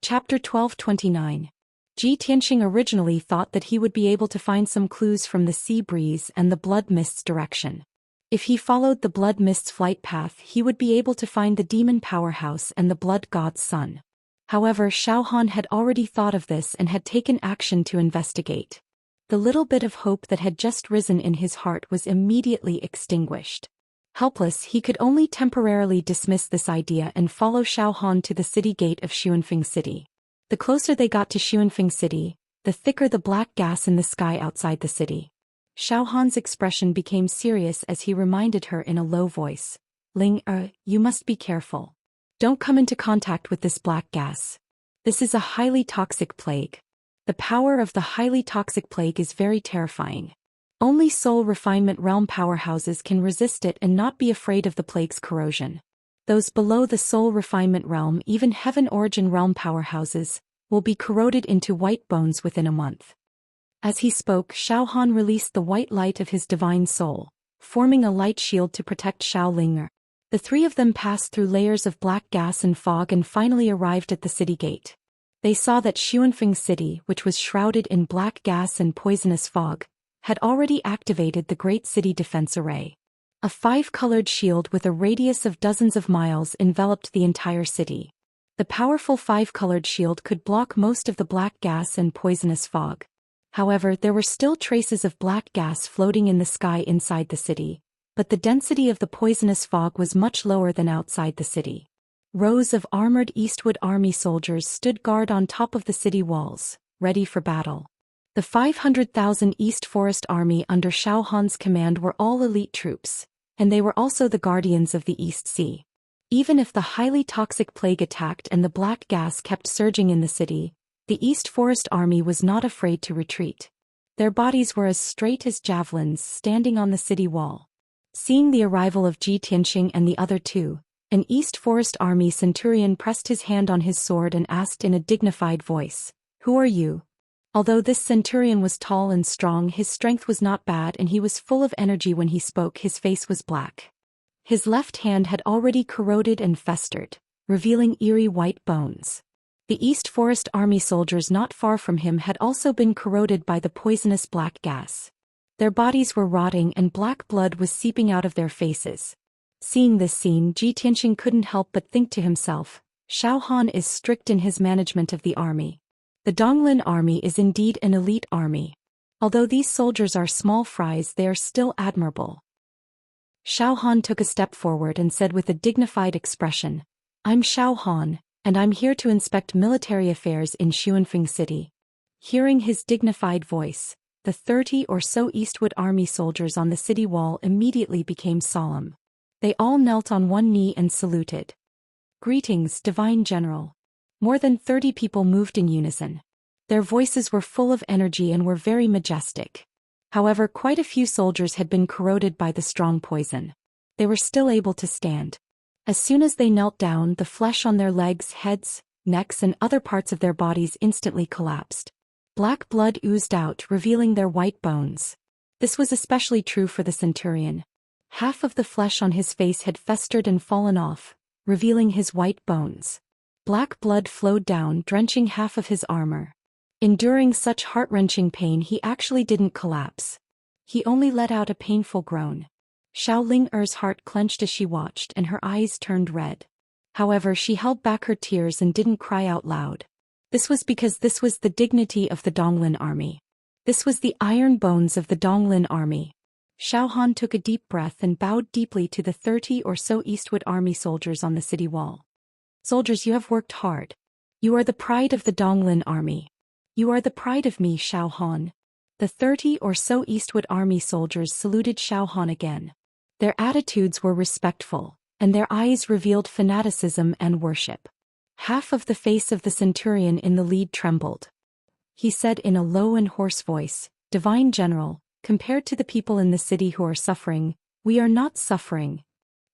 Speaker 1: Chapter 12:29. Tianxing originally thought that he would be able to find some clues from the sea breeze and the blood mist's direction. If he followed the blood mist's flight path, he would be able to find the demon powerhouse and the blood god's son. However, Xiaohan had already thought of this and had taken action to investigate. The little bit of hope that had just risen in his heart was immediately extinguished. Helpless, he could only temporarily dismiss this idea and follow Xiaohan to the city gate of Xianxia City. The closer they got to Xianxia City, the thicker the black gas in the sky outside the city. Xiaohan's expression became serious as he reminded her in a low voice, Ling, you must be careful. Don't come into contact with this black gas. This is a highly toxic plague. The power of the highly toxic plague is very terrifying. Only soul refinement realm powerhouses can resist it and not be afraid of the plague's corrosion. Those below the soul refinement realm, even heaven origin realm powerhouses, will be corroded into white bones within a month. As he spoke, Xiao Han released the white light of his divine soul, forming a light shield to protect Xiao Ling. The three of them passed through layers of black gas and fog and finally arrived at the city gate. They saw that Xuanfeng City, which was shrouded in black gas and poisonous fog, had already activated the Great City Defense Array. A five-colored shield with a radius of dozens of miles enveloped the entire city. The powerful five-colored shield could block most of the black gas and poisonous fog. However, there were still traces of black gas floating in the sky inside the city, but the density of the poisonous fog was much lower than outside the city. Rows of armored Eastwood Army soldiers stood guard on top of the city walls, ready for battle. The 500,000 East Forest Army under Xiao Han's command were all elite troops, and they were also the guardians of the East Sea. Even if the highly toxic plague attacked and the black gas kept surging in the city, the East Forest Army was not afraid to retreat. Their bodies were as straight as javelins standing on the city wall. Seeing the arrival of Ji Tianxing and the other two, an East Forest Army centurion pressed his hand on his sword and asked in a dignified voice, "Who are you?" Although this centurion was tall and strong, his strength was not bad and he was full of energy. When he spoke, his face was black. His left hand had already corroded and festered, revealing eerie white bones. The East Forest Army soldiers not far from him had also been corroded by the poisonous black gas. Their bodies were rotting and black blood was seeping out of their faces. Seeing this scene, Ji Tianxing couldn't help but think to himself, Xiao Han is strict in his management of the army. The Donglin army is indeed an elite army. Although these soldiers are small fries, they are still admirable. Xiao Han took a step forward and said with a dignified expression, "I'm Xiao Han, and I'm here to inspect military affairs in Xuanfeng City." Hearing his dignified voice, the 30 or so Eastwood Army soldiers on the city wall immediately became solemn. They all knelt on one knee and saluted. "Greetings, Divine General." More than 30 people moved in unison. Their voices were full of energy and were very majestic. However, quite a few soldiers had been corroded by the strong poison. They were still able to stand. As soon as they knelt down, the flesh on their legs, heads, necks and other parts of their bodies instantly collapsed. Black blood oozed out, revealing their white bones. This was especially true for the centurion. Half of the flesh on his face had festered and fallen off, revealing his white bones. Black blood flowed down, drenching half of his armor. Enduring such heart-wrenching pain, he actually didn't collapse. He only let out a painful groan. Xiao Ling-er's heart clenched as she watched and her eyes turned red. However, she held back her tears and didn't cry out loud. This was because this was the dignity of the Donglin army. This was the iron bones of the Donglin army. Xiao Han took a deep breath and bowed deeply to the 30 or so Eastwood Army soldiers on the city wall. "Soldiers, you have worked hard. You are the pride of the Donglin army. You are the pride of me, Xiao Han." The 30 or so Eastwood Army soldiers saluted Xiao Han again. Their attitudes were respectful, and their eyes revealed fanaticism and worship. Half of the face of the centurion in the lead trembled. He said in a low and hoarse voice, "Divine General, compared to the people in the city who are suffering, we are not suffering."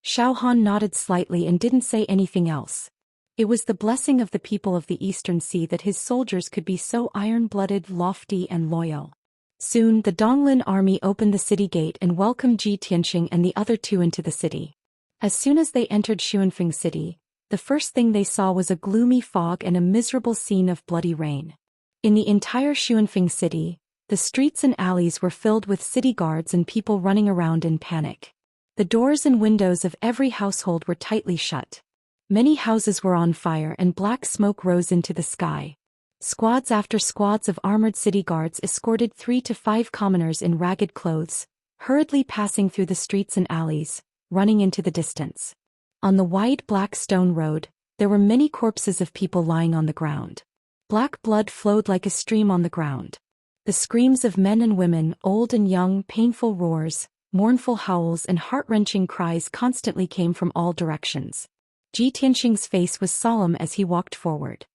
Speaker 1: Xiao Han nodded slightly and didn't say anything else. It was the blessing of the people of the Eastern Sea that his soldiers could be so iron-blooded, lofty and loyal. Soon, the Donglin army opened the city gate and welcomed Ji Tianxing and the other two into the city. As soon as they entered Xuanfeng City, the first thing they saw was a gloomy fog and a miserable scene of bloody rain. In the entire Xuanfeng City, the streets and alleys were filled with city guards and people running around in panic. The doors and windows of every household were tightly shut. Many houses were on fire and black smoke rose into the sky. Squads after squads of armored city guards escorted 3 to 5 commoners in ragged clothes, hurriedly passing through the streets and alleys, running into the distance. On the wide black stone road, there were many corpses of people lying on the ground. Black blood flowed like a stream on the ground. The screams of men and women, old and young, painful roars, mournful howls and heart-wrenching cries constantly came from all directions. Ji Tianxing's face was solemn as he walked forward.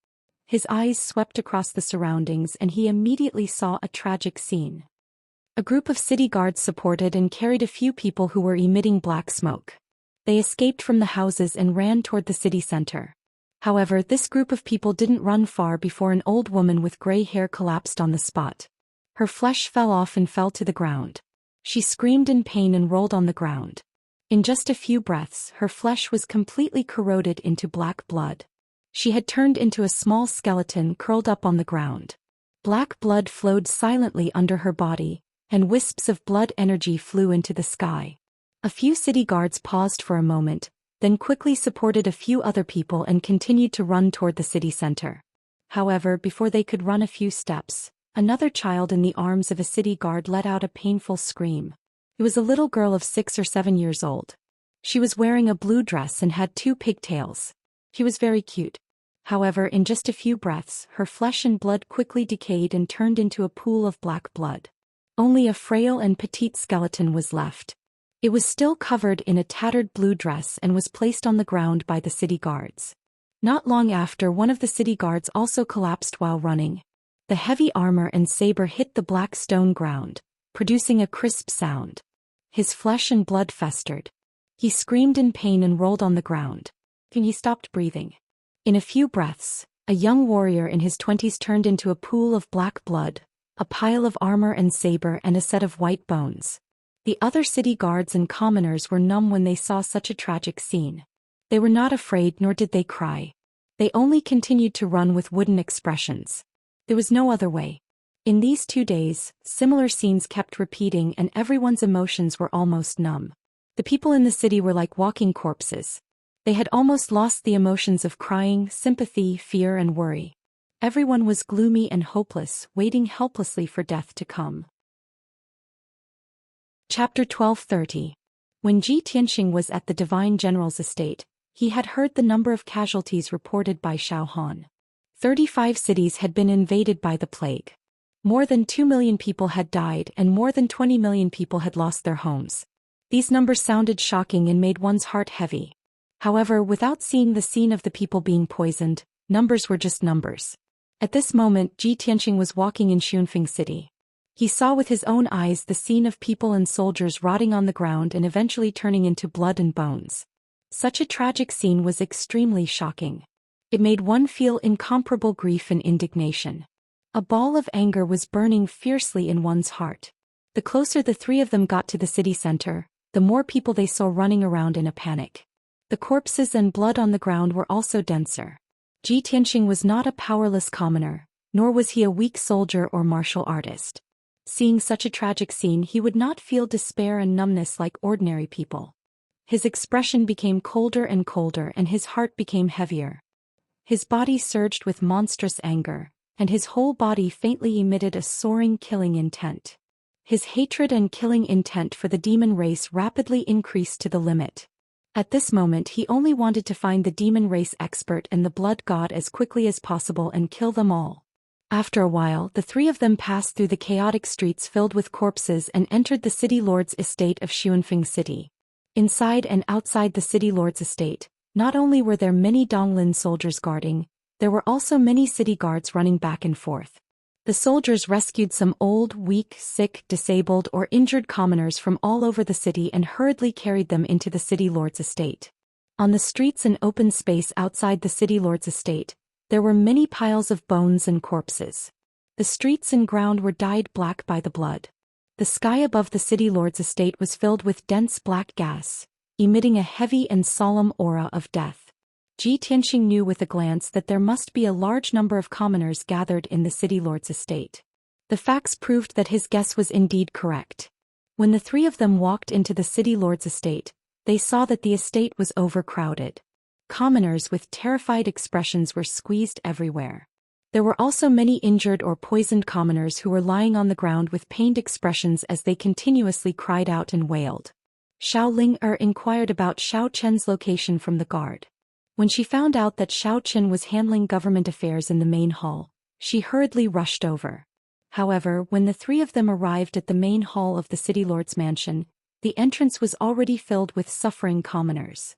Speaker 1: His eyes swept across the surroundings and he immediately saw a tragic scene. A group of city guards supported and carried a few people who were emitting black smoke. They escaped from the houses and ran toward the city center. However, this group of people didn't run far before an old woman with gray hair collapsed on the spot. Her flesh fell off and fell to the ground. She screamed in pain and rolled on the ground. In just a few breaths, her flesh was completely corroded into black blood. She had turned into a small skeleton curled up on the ground. Black blood flowed silently under her body, and wisps of blood energy flew into the sky. A few city guards paused for a moment, then quickly supported a few other people and continued to run toward the city center. However, before they could run a few steps, another child in the arms of a city guard let out a painful scream. It was a little girl of 6 or 7 years old. She was wearing a blue dress and had 2 pigtails. She was very cute. However, in just a few breaths, her flesh and blood quickly decayed and turned into a pool of black blood. Only a frail and petite skeleton was left. It was still covered in a tattered blue dress and was placed on the ground by the city guards. Not long after, one of the city guards also collapsed while running. The heavy armor and saber hit the black stone ground, producing a crisp sound. His flesh and blood festered. He screamed in pain and rolled on the ground. Then he stopped breathing. In a few breaths, a young warrior in his 20s turned into a pool of black blood, a pile of armor and saber and a set of white bones. The other city guards and commoners were numb when they saw such a tragic scene. They were not afraid nor did they cry. They only continued to run with wooden expressions. There was no other way. In these 2 days, similar scenes kept repeating and everyone's emotions were almost numb. The people in the city were like walking corpses. They had almost lost the emotions of crying, sympathy, fear, and worry. Everyone was gloomy and hopeless, waiting helplessly for death to come. Chapter 12:30. When Zhi Tianxing was at the Divine General's estate, he had heard the number of casualties reported by Xiao Han. 35 cities had been invaded by the plague. More than 2 million people had died and more than 20 million people had lost their homes. These numbers sounded shocking and made one's heart heavy. However, without seeing the scene of the people being poisoned, numbers were just numbers. At this moment, Zhi Tianxing was walking in Xianxia City. He saw with his own eyes the scene of people and soldiers rotting on the ground and eventually turning into blood and bones. Such a tragic scene was extremely shocking. It made one feel incomparable grief and indignation. A ball of anger was burning fiercely in one's heart. The closer the 3 of them got to the city center, the more people they saw running around in a panic. The corpses and blood on the ground were also denser. Zhi Tianxing was not a powerless commoner, nor was he a weak soldier or martial artist. Seeing such a tragic scene, he would not feel despair and numbness like ordinary people. His expression became colder and colder and his heart became heavier. His body surged with monstrous anger, and his whole body faintly emitted a soaring killing intent. His hatred and killing intent for the demon race rapidly increased to the limit. At this moment he only wanted to find the demon race expert and the blood god as quickly as possible and kill them all. After a while, the 3 of them passed through the chaotic streets filled with corpses and entered the city lord's estate of Xianxia City. Inside and outside the city lord's estate, not only were there many Donglin soldiers guarding, there were also many city guards running back and forth. The soldiers rescued some old, weak, sick, disabled, or injured commoners from all over the city and hurriedly carried them into the city lord's estate. On the streets and open space outside the city lord's estate, there were many piles of bones and corpses. The streets and ground were dyed black by the blood. The sky above the city lord's estate was filled with dense black gas, emitting a heavy and solemn aura of death. Zhi Tianxing knew with a glance that there must be a large number of commoners gathered in the city lord's estate. The facts proved that his guess was indeed correct. When the 3 of them walked into the city lord's estate, they saw that the estate was overcrowded. Commoners with terrified expressions were squeezed everywhere. There were also many injured or poisoned commoners who were lying on the ground with pained expressions as they continuously cried out and wailed. Xiao Ling inquired about Xiao Chen's location from the guard. When she found out that Xiao Chen was handling government affairs in the main hall, she hurriedly rushed over. However, when the 3 of them arrived at the main hall of the city lord's mansion, the entrance was already filled with suffering commoners.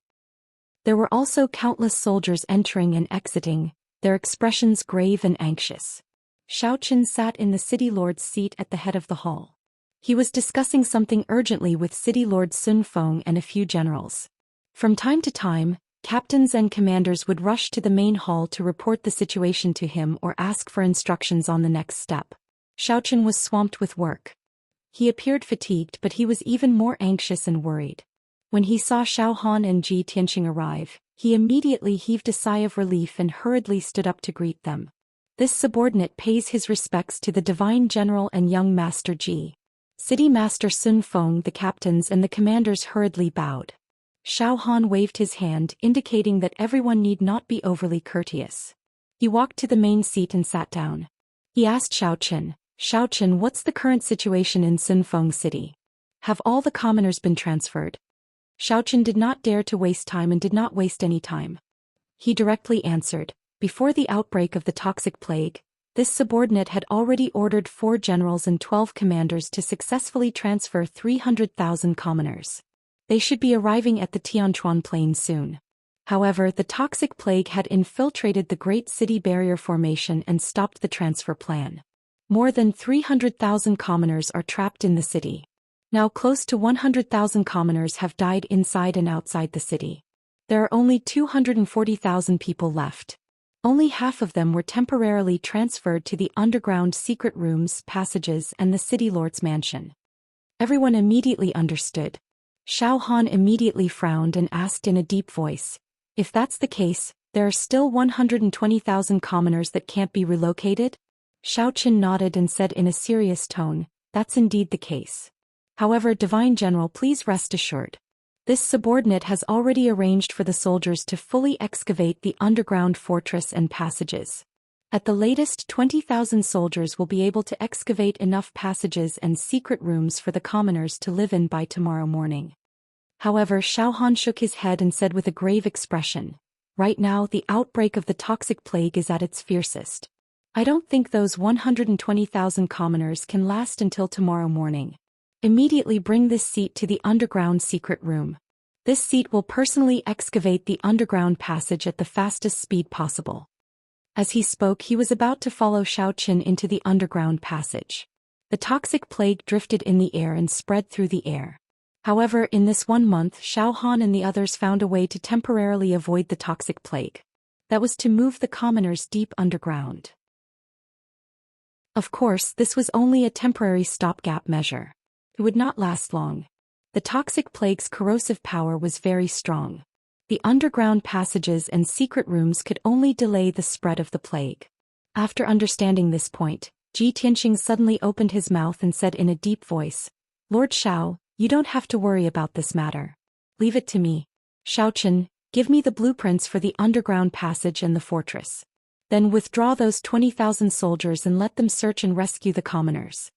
Speaker 1: There were also countless soldiers entering and exiting, their expressions grave and anxious. Xiao Chen sat in the city lord's seat at the head of the hall. He was discussing something urgently with City Lord Sun Feng and a few generals. From time to time, captains and commanders would rush to the main hall to report the situation to him or ask for instructions on the next step. Xiao Qian was swamped with work. He appeared fatigued, but he was even more anxious and worried. When he saw Xiao Han and Ji Tianxing arrive, he immediately heaved a sigh of relief and hurriedly stood up to greet them. This subordinate pays his respects to the Divine General and young Master Ji. City Master Sun Feng, the captains and the commanders hurriedly bowed. Xiao Han waved his hand, indicating that everyone need not be overly courteous. He walked to the main seat and sat down. He asked Xiao Qian, what's the current situation in Sun Feng City? Have all the commoners been transferred? Xiao Qian did not dare to waste time and did not waste any time. He directly answered, before the outbreak of the toxic plague, this subordinate had already ordered 4 generals and 12 commanders to successfully transfer 300,000 commoners. They should be arriving at the Tianchuan Plain soon. However, the toxic plague had infiltrated the Great City Barrier Formation and stopped the transfer plan. More than 300,000 commoners are trapped in the city. Now close to 100,000 commoners have died inside and outside the city. There are only 240,000 people left. Only half of them were temporarily transferred to the underground secret rooms, passages, and the city lord's mansion. Everyone immediately understood. Xiao Han immediately frowned and asked in a deep voice, if that's the case, there are still 120,000 commoners that can't be relocated? Xiao Qian nodded and said in a serious tone, that's indeed the case. However, Divine General, please rest assured. This subordinate has already arranged for the soldiers to fully excavate the underground fortress and passages. At the latest, 20,000 soldiers will be able to excavate enough passages and secret rooms for the commoners to live in by tomorrow morning. However, Xiao Han shook his head and said with a grave expression, right now the outbreak of the toxic plague is at its fiercest. I don't think those 120,000 commoners can last until tomorrow morning. Immediately bring this seat to the underground secret room. This seat will personally excavate the underground passage at the fastest speed possible. As he spoke, he was about to follow Xiao Qian into the underground passage. The toxic plague drifted in the air and spread through the air. However, in this 1 month, Xiao Han and the others found a way to temporarily avoid the toxic plague. That was to move the commoners deep underground. Of course, this was only a temporary stopgap measure. It would not last long. The toxic plague's corrosive power was very strong. The underground passages and secret rooms could only delay the spread of the plague. After understanding this point, Ji Tianxing suddenly opened his mouth and said in a deep voice, Lord Xiao, you don't have to worry about this matter. Leave it to me. Xiao Qian, give me the blueprints for the underground passage and the fortress. Then withdraw those 20,000 soldiers and let them search and rescue the commoners.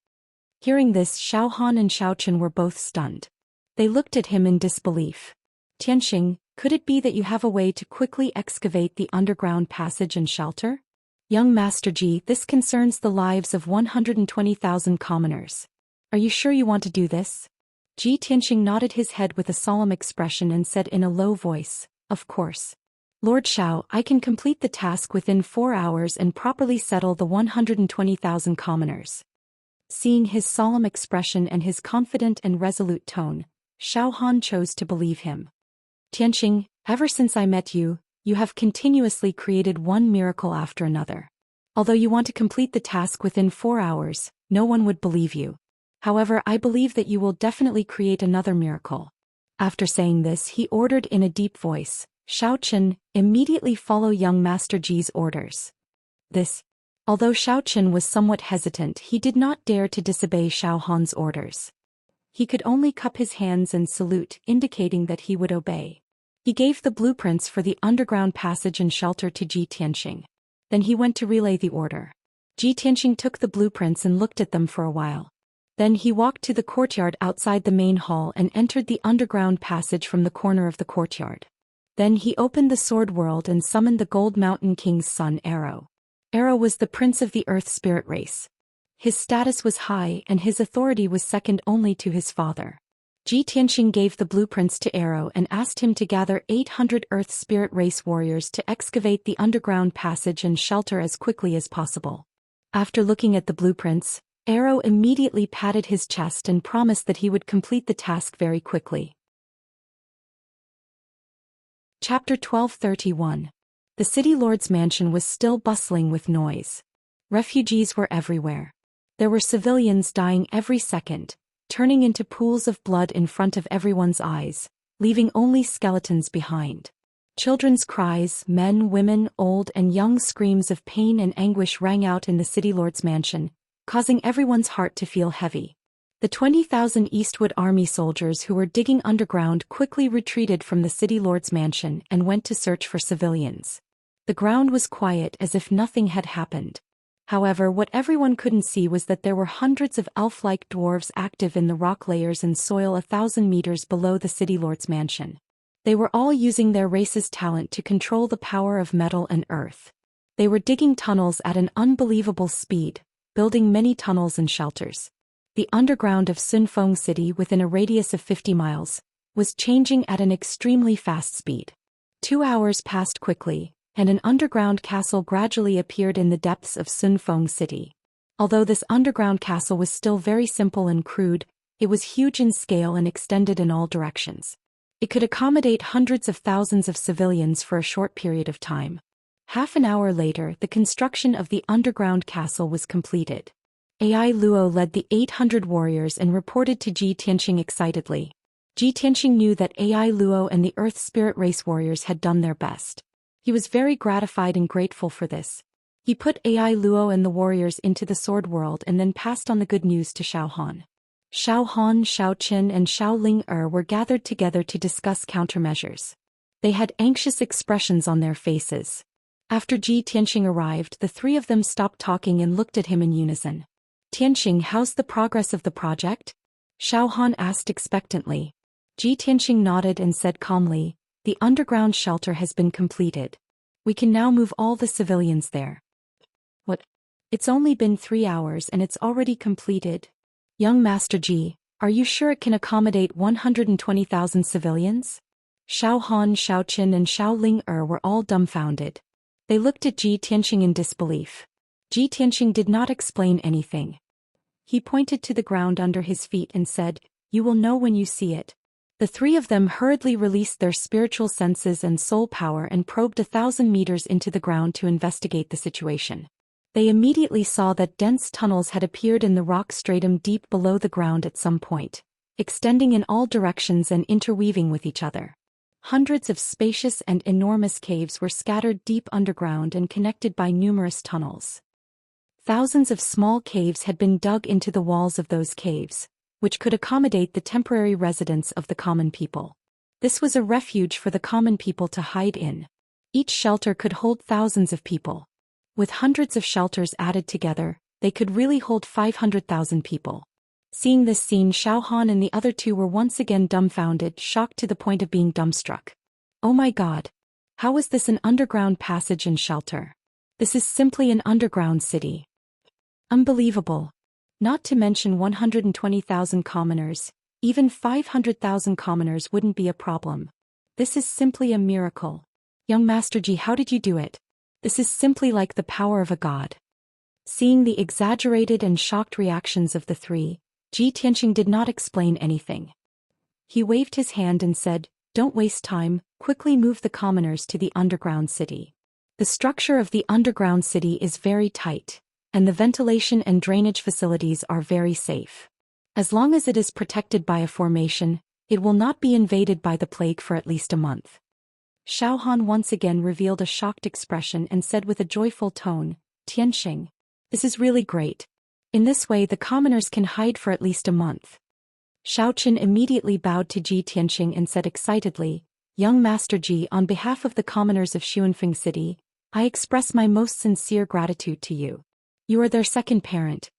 Speaker 1: Hearing this, Xiao Han and Xiao Qian were both stunned. They looked at him in disbelief. Tianxing, could it be that you have a way to quickly excavate the underground passage and shelter? Young Master Ji, this concerns the lives of 120,000 commoners. Are you sure you want to do this? Ji Tianxing nodded his head with a solemn expression and said in a low voice, of course. Lord Xiao, I can complete the task within 4 hours and properly settle the 120,000 commoners. Seeing his solemn expression and his confident and resolute tone, Xiao Han chose to believe him. Tianxing, ever since I met you, you have continuously created one miracle after another. Although you want to complete the task within 4 hours, no one would believe you. However, I believe that you will definitely create another miracle. After saying this, he ordered in a deep voice, Xiao Qian, immediately follow young Master Ji's orders. Although Xiao Qian was somewhat hesitant, he did not dare to disobey Xiao Han's orders. He could only cup his hands and salute, indicating that he would obey. He gave the blueprints for the underground passage and shelter to Ji Tianxing. Then he went to relay the order. Ji Tianxing took the blueprints and looked at them for a while. Then he walked to the courtyard outside the main hall and entered the underground passage from the corner of the courtyard. Then he opened the sword world and summoned the Gold Mountain King's son Arrow. Arrow was the prince of the Earth Spirit race. His status was high and his authority was second only to his father. Ji Tianxing gave the blueprints to Arrow and asked him to gather 800 Earth Spirit race warriors to excavate the underground passage and shelter as quickly as possible. After looking at the blueprints, Arrow immediately patted his chest and promised that he would complete the task very quickly. Chapter 1231. The city lord's mansion was still bustling with noise. Refugees were everywhere. There were civilians dying every second, turning into pools of blood in front of everyone's eyes, leaving only skeletons behind. Children's cries, men, women, old and young screams of pain and anguish rang out in the city lord's mansion, causing everyone's heart to feel heavy. The 20,000 Eastwood Army soldiers who were digging underground quickly retreated from the city lord's mansion and went to search for civilians. The ground was quiet as if nothing had happened. However, what everyone couldn't see was that there were hundreds of elf-like dwarves active in the rock layers and soil 1,000 meters below the city lord's mansion. They were all using their race's talent to control the power of metal and earth. They were digging tunnels at an unbelievable speed, building many tunnels and shelters. The underground of Sunfeng City, within a radius of 50 miles, was changing at an extremely fast speed. 2 hours passed quickly, and an underground castle gradually appeared in the depths of Sunfeng City. Although this underground castle was still very simple and crude, it was huge in scale and extended in all directions. It could accommodate hundreds of thousands of civilians for a short period of time. Half an hour later, the construction of the underground castle was completed. Ai Luo led the 800 warriors and reported to Ji Tianxing excitedly. Ji Tianxing knew that Ai Luo and the Earth Spirit Race warriors had done their best. He was very gratified and grateful for this. He put Ai Luo and the warriors into the sword world and then passed on the good news to Xiao Han. Xiao Han, Xiao Qin and Xiao Ling were gathered together to discuss countermeasures. They had anxious expressions on their faces. After Ji Tianxing arrived, the three of them stopped talking and looked at him in unison. Tianxing, how's the progress of the project? Xiao Han asked expectantly. Ji Tianxing nodded and said calmly, the underground shelter has been completed. We can now move all the civilians there. What? It's only been 3 hours and it's already completed. Young Master Ji, are you sure it can accommodate 120,000 civilians? Xiao Han, Xiao Qin and Xiao Ling were all dumbfounded. They looked at Ji Tianxing in disbelief. Ji Tianxing did not explain anything. He pointed to the ground under his feet and said, you will know when you see it. The three of them hurriedly released their spiritual senses and soul power and probed 1,000 meters into the ground to investigate the situation. They immediately saw that dense tunnels had appeared in the rock stratum deep below the ground at some point, extending in all directions and interweaving with each other. Hundreds of spacious and enormous caves were scattered deep underground and connected by numerous tunnels. Thousands of small caves had been dug into the walls of those caves, which could accommodate the temporary residence of the common people. This was a refuge for the common people to hide in. Each shelter could hold thousands of people. With hundreds of shelters added together, they could really hold 500,000 people. Seeing this scene, Xiao Han and the other two were once again dumbfounded, shocked to the point of being dumbstruck. Oh my God! How was this an underground passage and shelter? This is simply an underground city. Unbelievable. Not to mention 120,000 commoners, even 500,000 commoners wouldn't be a problem. This is simply a miracle. Young Master Ji, how did you do it? This is simply like the power of a god. Seeing the exaggerated and shocked reactions of the three, Ji Tianxing did not explain anything. He waved his hand and said, don't waste time, quickly move the commoners to the underground city. The structure of the underground city is very tight, and the ventilation and drainage facilities are very safe. As long as it is protected by a formation, it will not be invaded by the plague for at least a month. Xiao Han once again revealed a shocked expression and said with a joyful tone, Tianxing, this is really great. In this way the commoners can hide for at least a month. Xiao Qin immediately bowed to Ji Tianxing and said excitedly, Young Master Ji, on behalf of the commoners of Xuanfeng City, I express my most sincere gratitude to you. You are their second parent.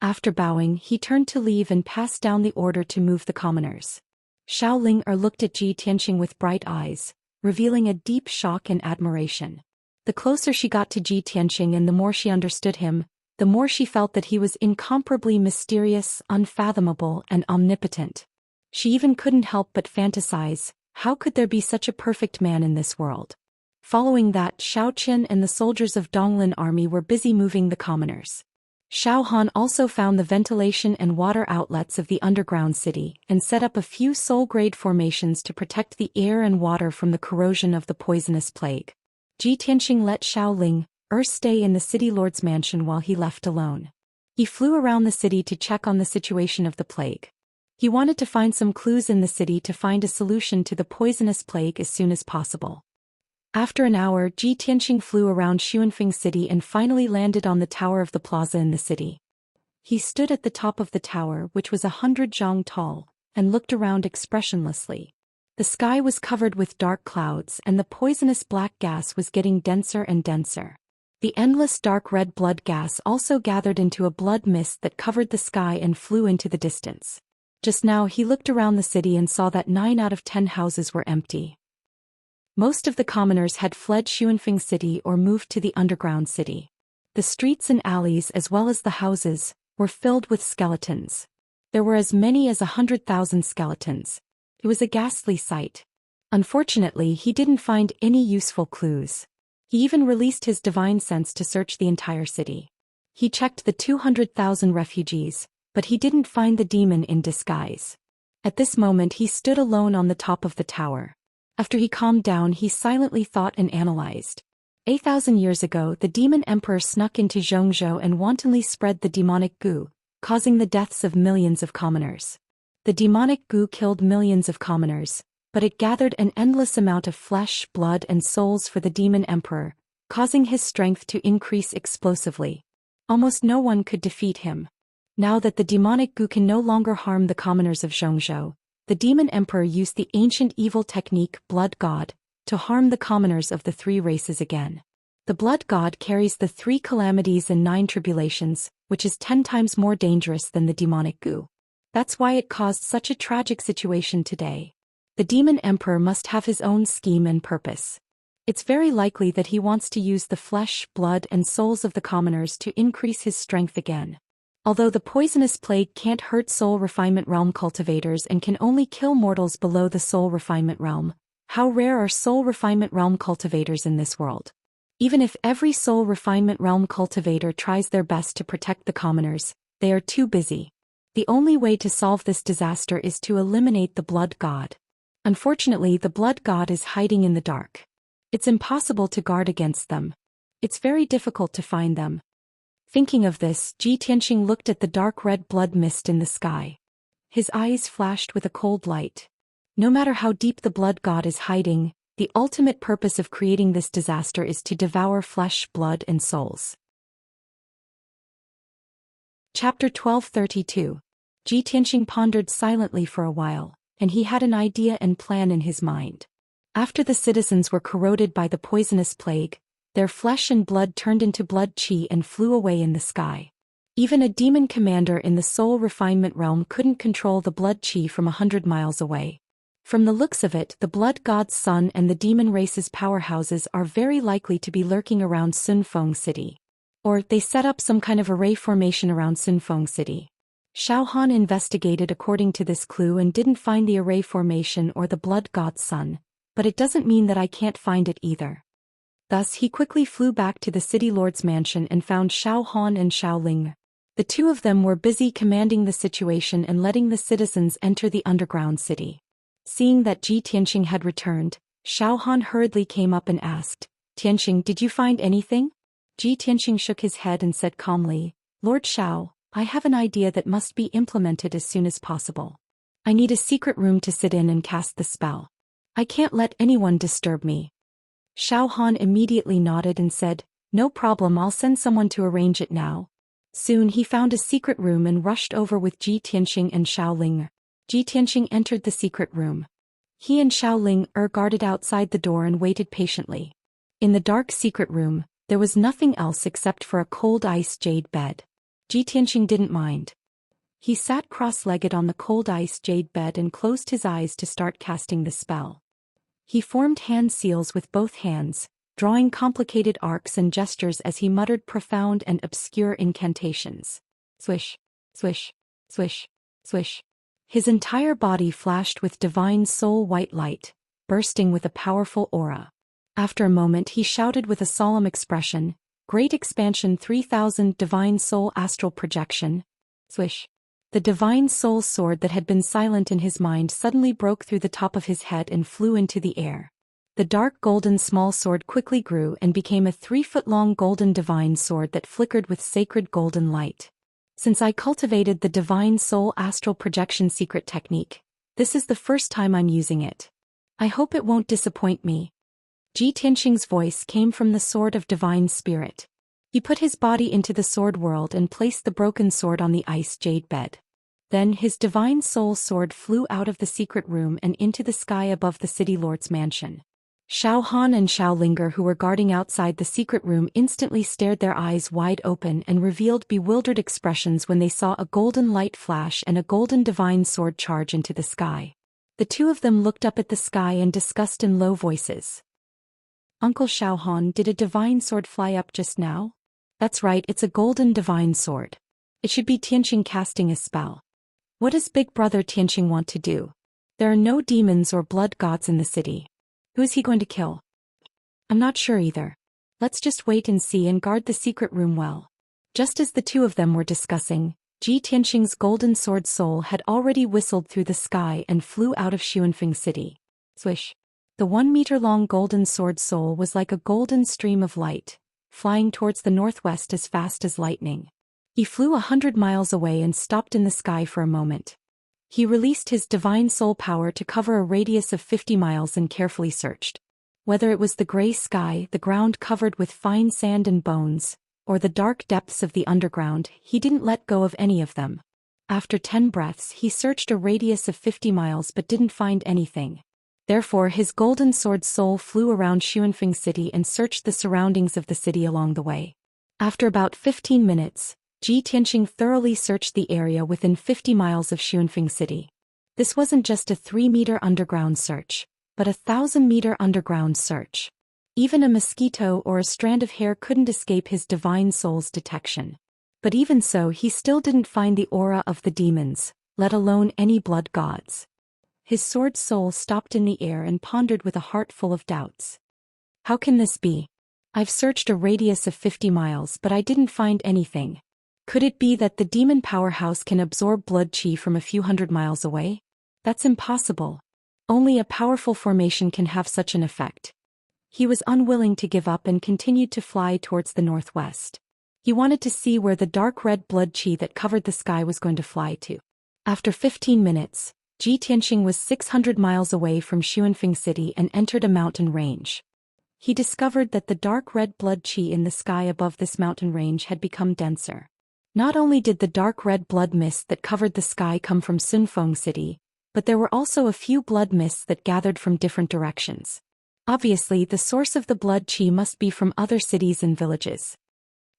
Speaker 1: After bowing, he turned to leave and passed down the order to move the commoners. Xiao Ling looked at Ji Tianxing with bright eyes, revealing a deep shock and admiration. The closer she got to Ji Tianxing and the more she understood him, the more she felt that he was incomparably mysterious, unfathomable, and omnipotent. She even couldn't help but fantasize, how could there be such a perfect man in this world? Following that, Xiao Qin and the soldiers of Donglin army were busy moving the commoners. Zhou Xian also found the ventilation and water outlets of the underground city and set up a few soul-grade formations to protect the air and water from the corrosion of the poisonous plague. Tianxing let Xiaoling stay in the city lord's mansion while he left alone. He flew around the city to check on the situation of the plague. He wanted to find some clues in the city to find a solution to the poisonous plague as soon as possible. After an hour, Tianxing flew around Xuanfeng City and finally landed on the tower of the plaza in the city. He stood at the top of the tower, which was 100 zhang tall, and looked around expressionlessly. The sky was covered with dark clouds and the poisonous black gas was getting denser and denser. The endless dark red blood gas also gathered into a blood mist that covered the sky and flew into the distance. Just now he looked around the city and saw that 9 out of 10 houses were empty. Most of the commoners had fled Xuanfeng City or moved to the underground city. The streets and alleys as well as the houses were filled with skeletons. There were as many as 100,000 skeletons. It was a ghastly sight. Unfortunately, he didn't find any useful clues. He even released his divine sense to search the entire city. He checked the 200,000 refugees, but he didn't find the demon in disguise. At this moment he stood alone on the top of the tower. After he calmed down, he silently thought and analyzed. 8,000 years ago, the demon emperor snuck into Zhongzhou and wantonly spread the demonic goo, causing the deaths of millions of commoners. The demonic goo killed millions of commoners, but it gathered an endless amount of flesh, blood, and souls for the demon emperor, causing his strength to increase explosively. Almost no one could defeat him. Now that the demonic goo can no longer harm the commoners of Zhongzhou, the demon emperor used the ancient evil technique Blood God to harm the commoners of the 3 races again. The Blood God carries the 3 calamities and 9 tribulations, which is 10 times more dangerous than the demonic goo. That's why it caused such a tragic situation today. The demon emperor must have his own scheme and purpose. It's very likely that he wants to use the flesh, blood, and souls of the commoners to increase his strength again. Although the poisonous plague can't hurt soul refinement realm cultivators and can only kill mortals below the soul refinement realm, how rare are soul refinement realm cultivators in this world? Even if every soul refinement realm cultivator tries their best to protect the commoners, they are too busy. The only way to solve this disaster is to eliminate the Blood God. Unfortunately, the Blood God is hiding in the dark. It's impossible to guard against them. It's very difficult to find them. Thinking of this, Tianxing looked at the dark red blood mist in the sky. His eyes flashed with a cold light. No matter how deep the Blood God is hiding, the ultimate purpose of creating this disaster is to devour flesh, blood, and souls. Chapter 1232. Tianxing pondered silently for a while, and he had an idea and plan in his mind. After the citizens were corroded by the poisonous plague, their flesh and blood turned into blood qi and flew away in the sky. Even a demon commander in the soul refinement realm couldn't control the blood qi from 100 miles away. From the looks of it, the Blood God's son and the demon race's powerhouses are very likely to be lurking around Sunfeng City. Or they set up some kind of array formation around Sunfeng City. Zhou Xian investigated according to this clue and didn't find the array formation or the Blood God's son, but it doesn't mean that I can't find it either. Thus he quickly flew back to the city lord's mansion and found Zhou Xian and Xiaoling. The 2 of them were busy commanding the situation and letting the citizens enter the underground city. Seeing that Tianxing had returned, Zhou Xian hurriedly came up and asked, "Tianxing, did you find anything?" Tianxing shook his head and said calmly, "Lord Xiao, I have an idea that must be implemented as soon as possible. I need a secret room to sit in and cast the spell. I can't let anyone disturb me." Zhou Xian immediately nodded and said, "No problem, I'll send someone to arrange it now." Soon he found a secret room and rushed over with Tianxing and Xiaoling. Tianxing entered the secret room. He and Xiaoling guarded outside the door and waited patiently. In the dark secret room, there was nothing else except for a cold ice jade bed. Tianxing didn't mind. He sat cross-legged on the cold ice jade bed and closed his eyes to start casting the spell. He formed hand seals with both hands, drawing complicated arcs and gestures as he muttered profound and obscure incantations. Swish, swish, swish, swish. His entire body flashed with divine soul white light, bursting with a powerful aura. After a moment he shouted with a solemn expression, Great Expansion 3000 Divine Soul Astral Projection. Swish. The Divine Soul sword that had been silent in his mind suddenly broke through the top of his head and flew into the air. The dark golden small sword quickly grew and became a 3-foot-long golden divine sword that flickered with sacred golden light. Since I cultivated the Divine Soul Astral Projection secret technique, this is the first time I'm using it. I hope it won't disappoint me. Ji Tianxing's voice came from the Sword of Divine Spirit. He put his body into the sword world and placed the broken sword on the ice jade bed. Then his divine soul sword flew out of the secret room and into the sky above the city lord's mansion. Xiao Han and Xiao Linger, who were guarding outside the secret room, instantly stared, their eyes wide open, and revealed bewildered expressions when they saw a golden light flash and a golden divine sword charge into the sky. The two of them looked up at the sky and discussed in low voices. Uncle Xiao Han, did a divine sword fly up just now? That's right, it's a golden divine sword. It should be Tianxing casting a spell. What does Big Brother Tianxing want to do? There are no demons or blood gods in the city. Who is he going to kill? I'm not sure either. Let's just wait and see and guard the secret room well. Just as the two of them were discussing, Ji Tianxing's golden sword soul had already whistled through the sky and flew out of Xuanfeng City. Swish. The 1-meter-long golden sword soul was like a golden stream of light, flying towards the northwest as fast as lightning. He flew 100 miles away and stopped in the sky for a moment. He released his divine soul power to cover a radius of 50 miles and carefully searched. Whether it was the gray sky, the ground covered with fine sand and bones, or the dark depths of the underground, he didn't let go of any of them. After 10 breaths, he searched a radius of 50 miles but didn't find anything. Therefore, his golden sword soul flew around Xuanfeng City and searched the surroundings of the city along the way. After about 15 minutes, Ji Tianxing thoroughly searched the area within 50 miles of Xuanfeng City. This wasn't just a 3-meter underground search, but a 1,000-meter underground search. Even a mosquito or a strand of hair couldn't escape his divine soul's detection. But even so, he still didn't find the aura of the demons, let alone any blood gods. His sword soul stopped in the air and pondered with a heart full of doubts. How can this be? I've searched a radius of 50 miles but I didn't find anything. Could it be that the demon powerhouse can absorb blood qi from a few hundred miles away? That's impossible. Only a powerful formation can have such an effect. He was unwilling to give up and continued to fly towards the northwest. He wanted to see where the dark red blood qi that covered the sky was going to fly to. After 15 minutes, Ji Tianxing was 600 miles away from Xuanfeng City and entered a mountain range. He discovered that the dark red blood qi in the sky above this mountain range had become denser. Not only did the dark red blood mist that covered the sky come from Sunfeng City, but there were also a few blood mists that gathered from different directions. Obviously, the source of the blood qi must be from other cities and villages.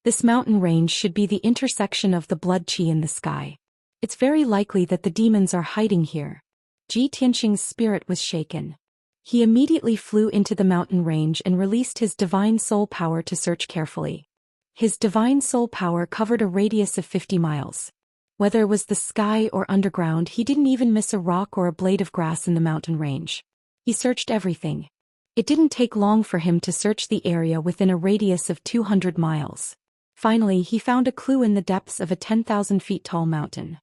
Speaker 1: This mountain range should be the intersection of the blood qi in the sky. It's very likely that the demons are hiding here. Ji Tianxing's spirit was shaken. He immediately flew into the mountain range and released his divine soul power to search carefully. His divine soul power covered a radius of 50 miles. Whether it was the sky or underground, he didn't even miss a rock or a blade of grass in the mountain range. He searched everything. It didn't take long for him to search the area within a radius of 200 miles. Finally, he found a clue in the depths of a 10,000 feet tall mountain.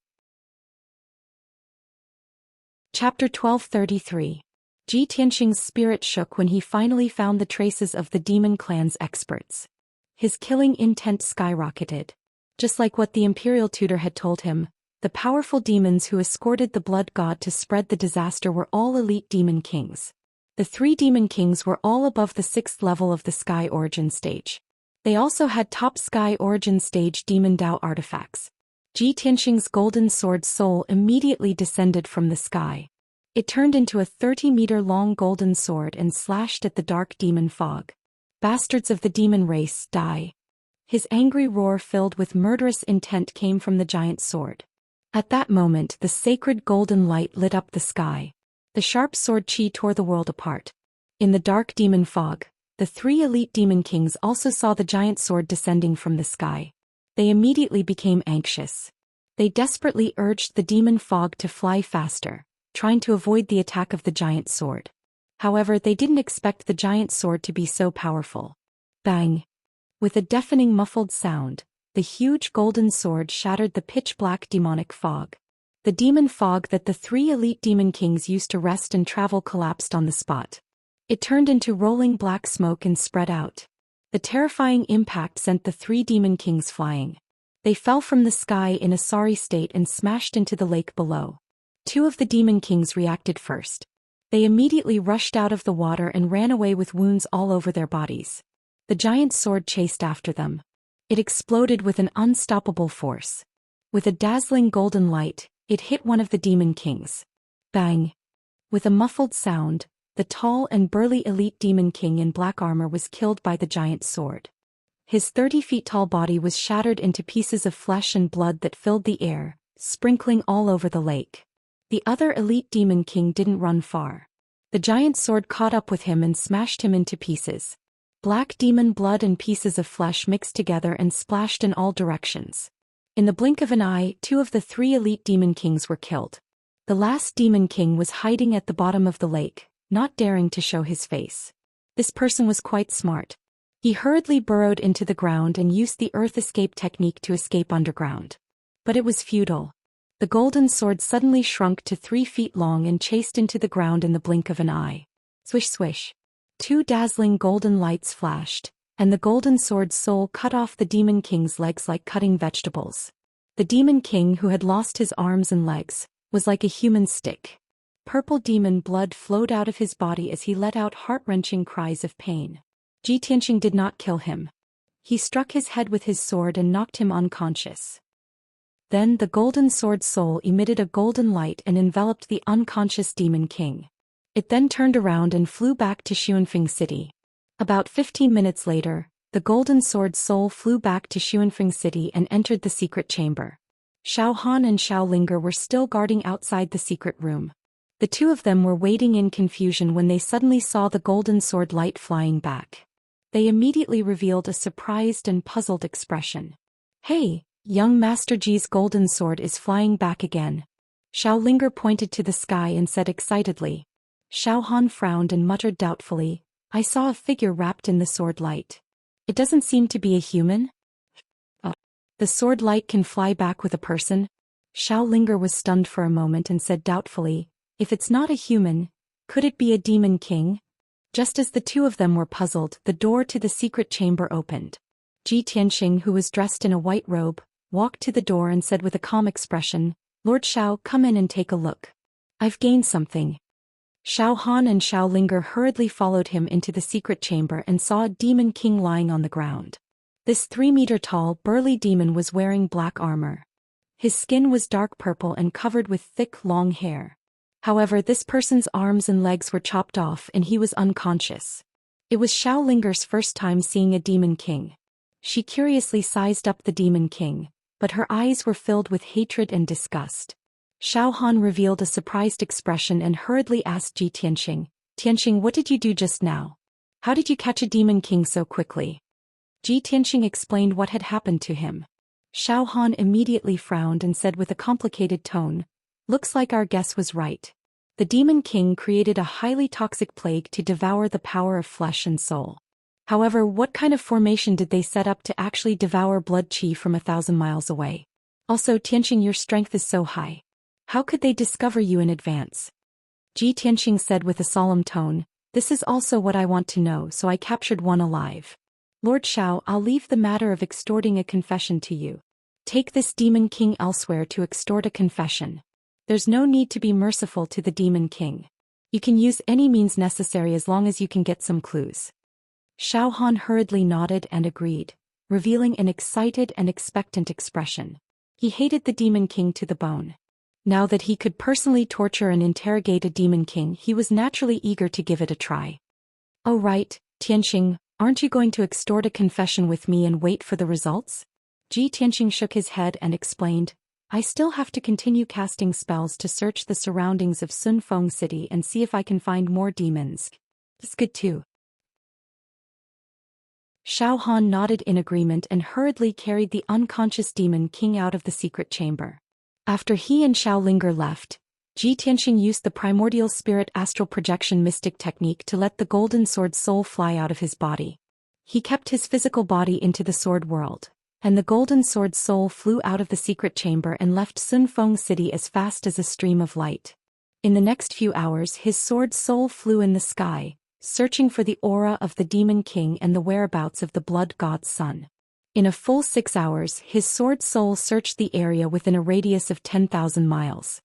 Speaker 1: Chapter 1233. Ji Tianxing's spirit shook when he finally found the traces of the demon clan's experts. His killing intent skyrocketed. Just like what the imperial tutor had told him, the powerful demons who escorted the blood god to spread the disaster were all elite demon kings. The 3 demon kings were all above the 6th level of the sky origin stage. They also had top sky origin stage demon Dao artifacts. Ji Tianxing's golden sword soul immediately descended from the sky. It turned into a 30-meter-long golden sword and slashed at the dark demon fog. Bastards of the demon race, die. His angry roar filled with murderous intent came from the giant sword. At that moment, the sacred golden light lit up the sky. The sharp sword qi tore the world apart. In the dark demon fog, the 3 elite demon kings also saw the giant sword descending from the sky. They immediately became anxious. They desperately urged the demon fog to fly faster, trying to avoid the attack of the giant sword. However, they didn't expect the giant sword to be so powerful. Bang! With a deafening muffled sound, the huge golden sword shattered the pitch-black demonic fog. The demon fog that the 3 elite demon kings used to rest and travel collapsed on the spot. It turned into rolling black smoke and spread out. The terrifying impact sent the 3 demon kings flying. They fell from the sky in a sorry state and smashed into the lake below. 2 of the demon kings reacted first. They immediately rushed out of the water and ran away with wounds all over their bodies. The giant sword chased after them. It exploded with an unstoppable force. With a dazzling golden light, it hit one of the demon kings. Bang! With a muffled sound, the tall and burly elite demon king in black armor was killed by the giant sword. His 30-feet-tall body was shattered into pieces of flesh and blood that filled the air, sprinkling all over the lake. The other elite demon king didn't run far. The giant sword caught up with him and smashed him into pieces. Black demon blood and pieces of flesh mixed together and splashed in all directions. In the blink of an eye, 2 of the 3 elite demon kings were killed. The last demon king was hiding at the bottom of the lake, not daring to show his face. This person was quite smart. He hurriedly burrowed into the ground and used the earth escape technique to escape underground. But it was futile. The golden sword suddenly shrunk to 3 feet long and chased into the ground in the blink of an eye. Swish swish. 2 dazzling golden lights flashed, and the golden sword's soul cut off the demon king's legs like cutting vegetables. The demon king, who had lost his arms and legs, was like a human stick. Purple demon blood flowed out of his body as he let out heart-wrenching cries of pain. Xianxia did not kill him. He struck his head with his sword and knocked him unconscious. Then the golden sword's soul emitted a golden light and enveloped the unconscious demon king. It then turned around and flew back to Xianxia City. About 15 minutes later, the golden sword's soul flew back to Xianxia City and entered the secret chamber. Xiao Han and Xiao Linger were still guarding outside the secret room. The 2 of them were waiting in confusion when they suddenly saw the golden sword light flying back. They immediately revealed a surprised and puzzled expression. "Hey, young Master Ji's golden sword is flying back again." Xiao Linger pointed to the sky and said excitedly. Xiao Han frowned and muttered doubtfully, "I saw a figure wrapped in the sword light. It doesn't seem to be a human." The sword light can fly back with a person? Xiao Linger was stunned for a moment and said doubtfully, "If it's not a human, could it be a demon king?" Just as the 2 of them were puzzled, the door to the secret chamber opened. Xianxia, who was dressed in a white robe, walked to the door and said with a calm expression, "Lord Xiao, come in and take a look. I've gained something." Xiao Han and Xiao Linger hurriedly followed him into the secret chamber and saw a demon king lying on the ground. This 3-meter-tall, burly demon was wearing black armor. His skin was dark purple and covered with thick, long hair. However, this person's arms and legs were chopped off and he was unconscious. It was Xiao Linger's first time seeing a demon king. She curiously sized up the demon king, but her eyes were filled with hatred and disgust. Xiao Han revealed a surprised expression and hurriedly asked Xianxia, "Tianxing, what did you do just now? How did you catch a demon king so quickly?" Xianxia explained what had happened to him. Xiao Han immediately frowned and said with a complicated tone, "Looks like our guess was right. The demon king created a highly toxic plague to devour the power of flesh and soul. However, what kind of formation did they set up to actually devour blood chi from 1,000 miles away? Also, Tianxing, your strength is so high. How could they discover you in advance?" Xianxia said with a solemn tone, "This is also what I want to know, so I captured one alive. Lord Xiao, I'll leave the matter of extorting a confession to you. Take this demon king elsewhere to extort a confession. There's no need to be merciful to the demon king. You can use any means necessary as long as you can get some clues." Xiao Han hurriedly nodded and agreed, revealing an excited and expectant expression. He hated the demon king to the bone. Now that he could personally torture and interrogate a demon king, he was naturally eager to give it a try. "Oh right, Tianxing, aren't you going to extort a confession with me and wait for the results?" Tianxing shook his head and explained, "I still have to continue casting spells to search the surroundings of Sun Feng City and see if I can find more demons. It's good too." Xiao Han nodded in agreement and hurriedly carried the unconscious demon king out of the secret chamber. After he and Xiao Linger left, Xianxia used the primordial spirit astral projection mystic technique to let the golden sword soul fly out of his body. He kept his physical body into the sword world, and the golden sword soul flew out of the secret chamber and left Sun Feng City as fast as a stream of light. In the next few hours his sword soul flew in the sky, searching for the aura of the Demon King and the whereabouts of the blood god's son. In a full 6 hours his sword soul searched the area within a radius of 10,000 miles.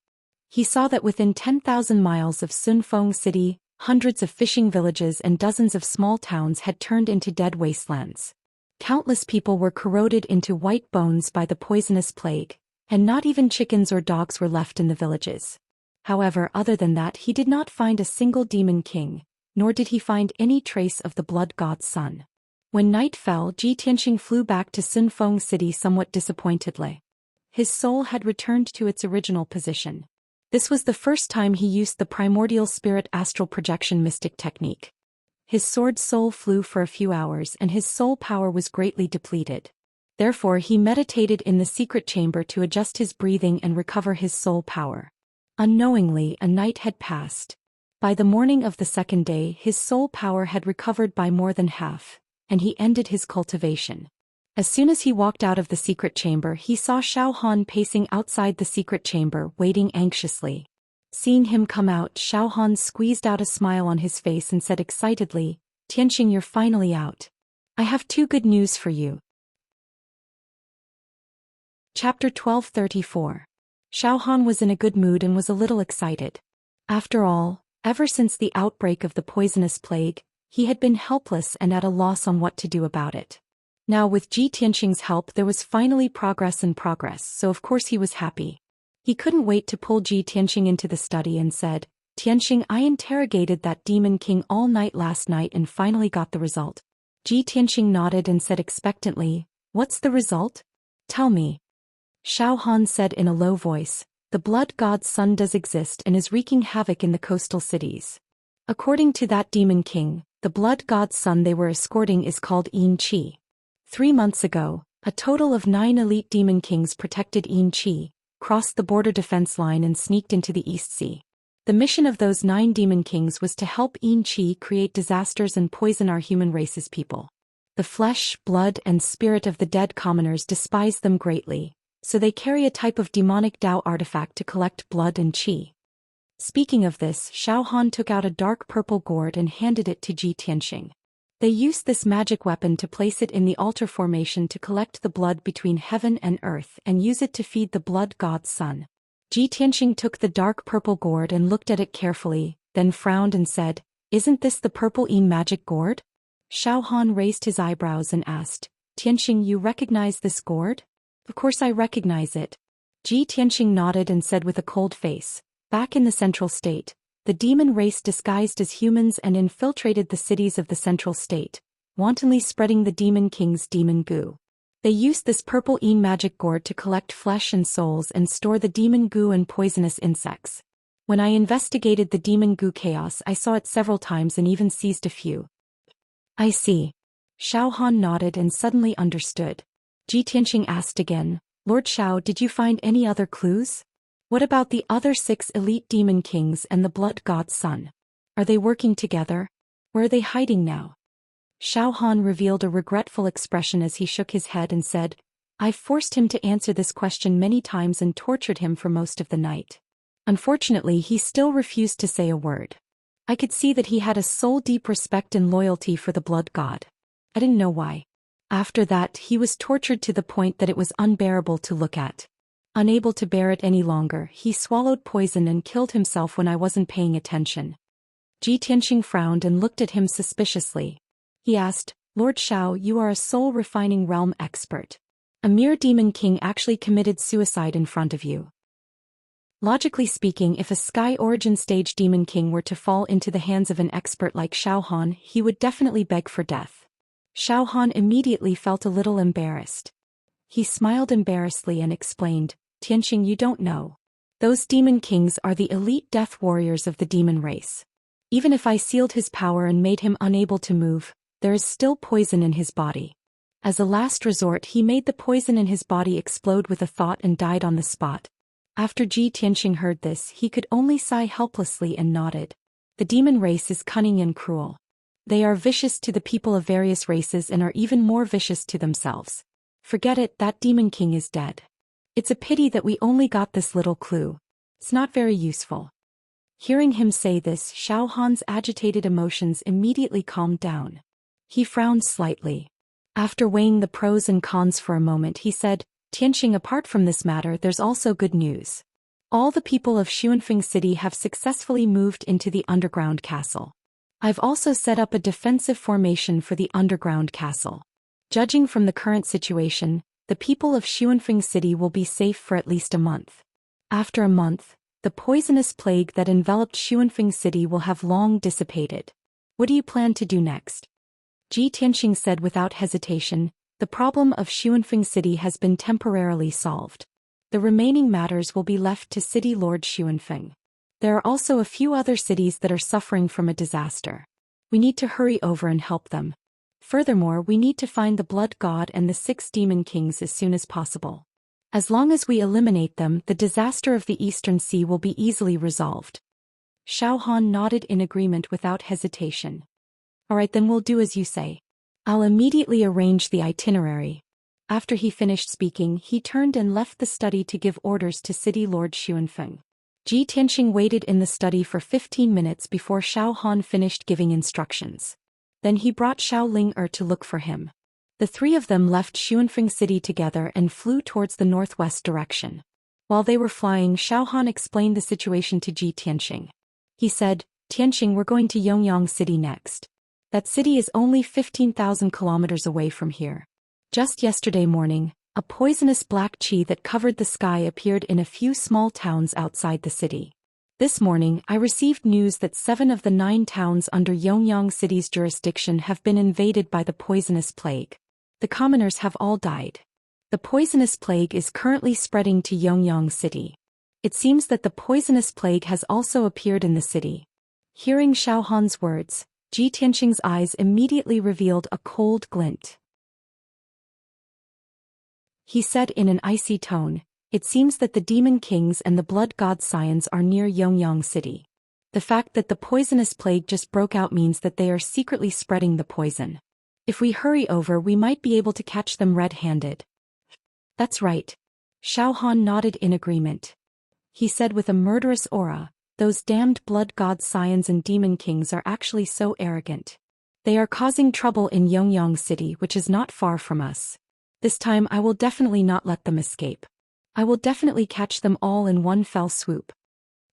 Speaker 1: He saw that within 10,000 miles of Sun Feng City, hundreds of fishing villages and dozens of small towns had turned into dead wastelands. Countless people were corroded into white bones by the poisonous plague, and not even chickens or dogs were left in the villages. However, other than that he did not find a single demon king, nor did he find any trace of the blood god's son. When night fell, Ji Tianxing flew back to Sun Feng City somewhat disappointedly. His soul had returned to its original position. This was the first time he used the primordial spirit astral projection mystic technique. His sword soul flew for a few hours and his soul power was greatly depleted. Therefore he meditated in the secret chamber to adjust his breathing and recover his soul power. Unknowingly, a night had passed. By the morning of the second day his soul power had recovered by more than half, and he ended his cultivation. As soon as he walked out of the secret chamber he saw Xiao Han pacing outside the secret chamber waiting anxiously. Seeing him come out, Xiao Han squeezed out a smile on his face and said excitedly, "Tianxing, you're finally out. I have 2 good news for you." Chapter 1234. Xiao Han was in a good mood and was a little excited. After all, ever since the outbreak of the poisonous plague, he had been helpless and at a loss on what to do about it. Now with Ji Tianxing's help there was finally progress, so of course he was happy. He couldn't wait to pull Ji Tianxing into the study and said, "Tianxing, I interrogated that demon king all night last night and finally got the result." Ji Tianxing nodded and said expectantly, "What's the result? Tell me." Xiao Han said in a low voice, "The blood god's son does exist and is wreaking havoc in the coastal cities. According to that demon king, the blood god's son they were escorting is called Yin Qi. 3 months ago, a total of 9 elite demon kings protected Yin Qi, crossed the border defense line and sneaked into the East Sea. The mission of those 9 demon kings was to help Yin Qi create disasters and poison our human race's people. The flesh, blood, and spirit of the dead commoners despise them greatly, so they carry a type of demonic Dao artifact to collect blood and qi." Speaking of this, Xiao Han took out a dark purple gourd and handed it to Ji Tianxing. They used this magic weapon to place it in the altar formation to collect the blood between heaven and earth and use it to feed the blood god's son. Ji Tianxing took the dark purple gourd and looked at it carefully, then frowned and said, "Isn't this the purple Yin magic gourd?" Xiao Han raised his eyebrows and asked, "Tianxing, you recognize this gourd?" "Of course I recognize it." Ji Tianxing nodded and said with a cold face, "Back in the Central State, the demon race disguised as humans and infiltrated the cities of the Central State, wantonly spreading the demon king's demon goo. They used this purple Yin magic gourd to collect flesh and souls and store the demon goo and poisonous insects. When I investigated the demon goo chaos I saw it several times and even seized a few." "I see." Xiao Han nodded and suddenly understood. Ji Tianxing asked again, "Lord Xiao, did you find any other clues? What about the other 6 elite demon kings and the blood god's son? Are they working together? Where are they hiding now?" Xiao Han revealed a regretful expression as he shook his head and said, "I've forced him to answer this question many times and tortured him for most of the night. Unfortunately, he still refused to say a word. I could see that he had a soul-deep respect and loyalty for the blood god. I didn't know why. After that, he was tortured to the point that it was unbearable to look at. Unable to bear it any longer, he swallowed poison and killed himself when I wasn't paying attention." Ji Tianxing frowned and looked at him suspiciously. He asked, "Lord Xiao, you are a soul-refining realm expert. A mere demon king actually committed suicide in front of you. Logically speaking, if a sky origin stage demon king were to fall into the hands of an expert like Xiao Han, he would definitely beg for death." Xiao Han immediately felt a little embarrassed. He smiled embarrassedly and explained, "Tianxing, you don't know. Those demon kings are the elite death warriors of the demon race. Even if I sealed his power and made him unable to move, there is still poison in his body. As a last resort he made the poison in his body explode with a thought and died on the spot." After Ji Tianxing heard this he could only sigh helplessly and nodded. The demon race is cunning and cruel. They are vicious to the people of various races and are even more vicious to themselves. Forget it, that demon king is dead. It's a pity that we only got this little clue. It's not very useful. Hearing him say this, Xiao Han's agitated emotions immediately calmed down. He frowned slightly. After weighing the pros and cons for a moment, he said, Tianxing, apart from this matter, there's also good news. All the people of Xuanfeng City have successfully moved into the underground castle. I've also set up a defensive formation for the underground castle. Judging from the current situation, the people of Xuanfeng City will be safe for at least a month. After a month, the poisonous plague that enveloped Xuanfeng City will have long dissipated. What do you plan to do next? Tianxing said without hesitation, the problem of Xuanfeng City has been temporarily solved. The remaining matters will be left to City Lord Xuanfeng. There are also a few other cities that are suffering from a disaster. We need to hurry over and help them. Furthermore, we need to find the Blood God and the 6 Demon Kings as soon as possible. As long as we eliminate them, the disaster of the Eastern Sea will be easily resolved. Xiao Han nodded in agreement without hesitation. All right, then we'll do as you say. I'll immediately arrange the itinerary. After he finished speaking, he turned and left the study to give orders to City Lord Xuanfeng. Tianxing waited in the study for 15 minutes before Xiao Han finished giving instructions. Then he brought Xiao Ling to look for him. The three of them left Xuanfeng City together and flew towards the northwest direction. While they were flying, Xiao Han explained the situation to Tianxing. He said, Tianxing, we're going to Yongyang City next. That city is only 15,000 kilometers away from here. Just yesterday morning, a poisonous black qi that covered the sky appeared in a few small towns outside the city. This morning, I received news that 7 of the 9 towns under Yongyang City's jurisdiction have been invaded by the poisonous plague. The commoners have all died. The poisonous plague is currently spreading to Yongyang City. It seems that the poisonous plague has also appeared in the city. Hearing Xiao Han's words, Tianxing's eyes immediately revealed a cold glint. He said in an icy tone, it seems that the Demon Kings and the Blood God Xians are near Yongyang City. The fact that the poisonous plague just broke out means that they are secretly spreading the poison. If we hurry over, we might be able to catch them red-handed. That's right. Xiao Han nodded in agreement. He said with a murderous aura, those damned Blood God Xians and Demon Kings are actually so arrogant. They are causing trouble in Yongyang City, which is not far from us. This time I will definitely not let them escape. I will definitely catch them all in one fell swoop.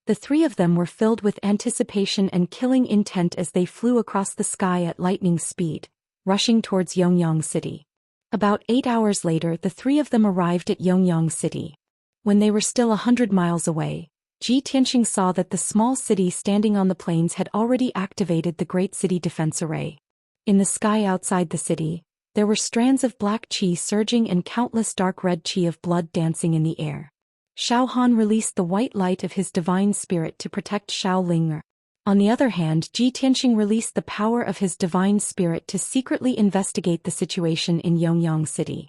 Speaker 1: The three of them were filled with anticipation and killing intent as they flew across the sky at lightning speed, rushing towards Yongyang City. About 8 hours later, the three of them arrived at Yongyang City. When they were still 100 miles away, Tianxing saw that the small city standing on the plains had already activated the Great City Defense Array. In the sky outside the city, there were strands of black qi surging and countless dark red qi of blood dancing in the air. Xiao Han released the white light of his divine spirit to protect Xiao Ling. On the other hand, Tianxing released the power of his divine spirit to secretly investigate the situation in Yongyang City.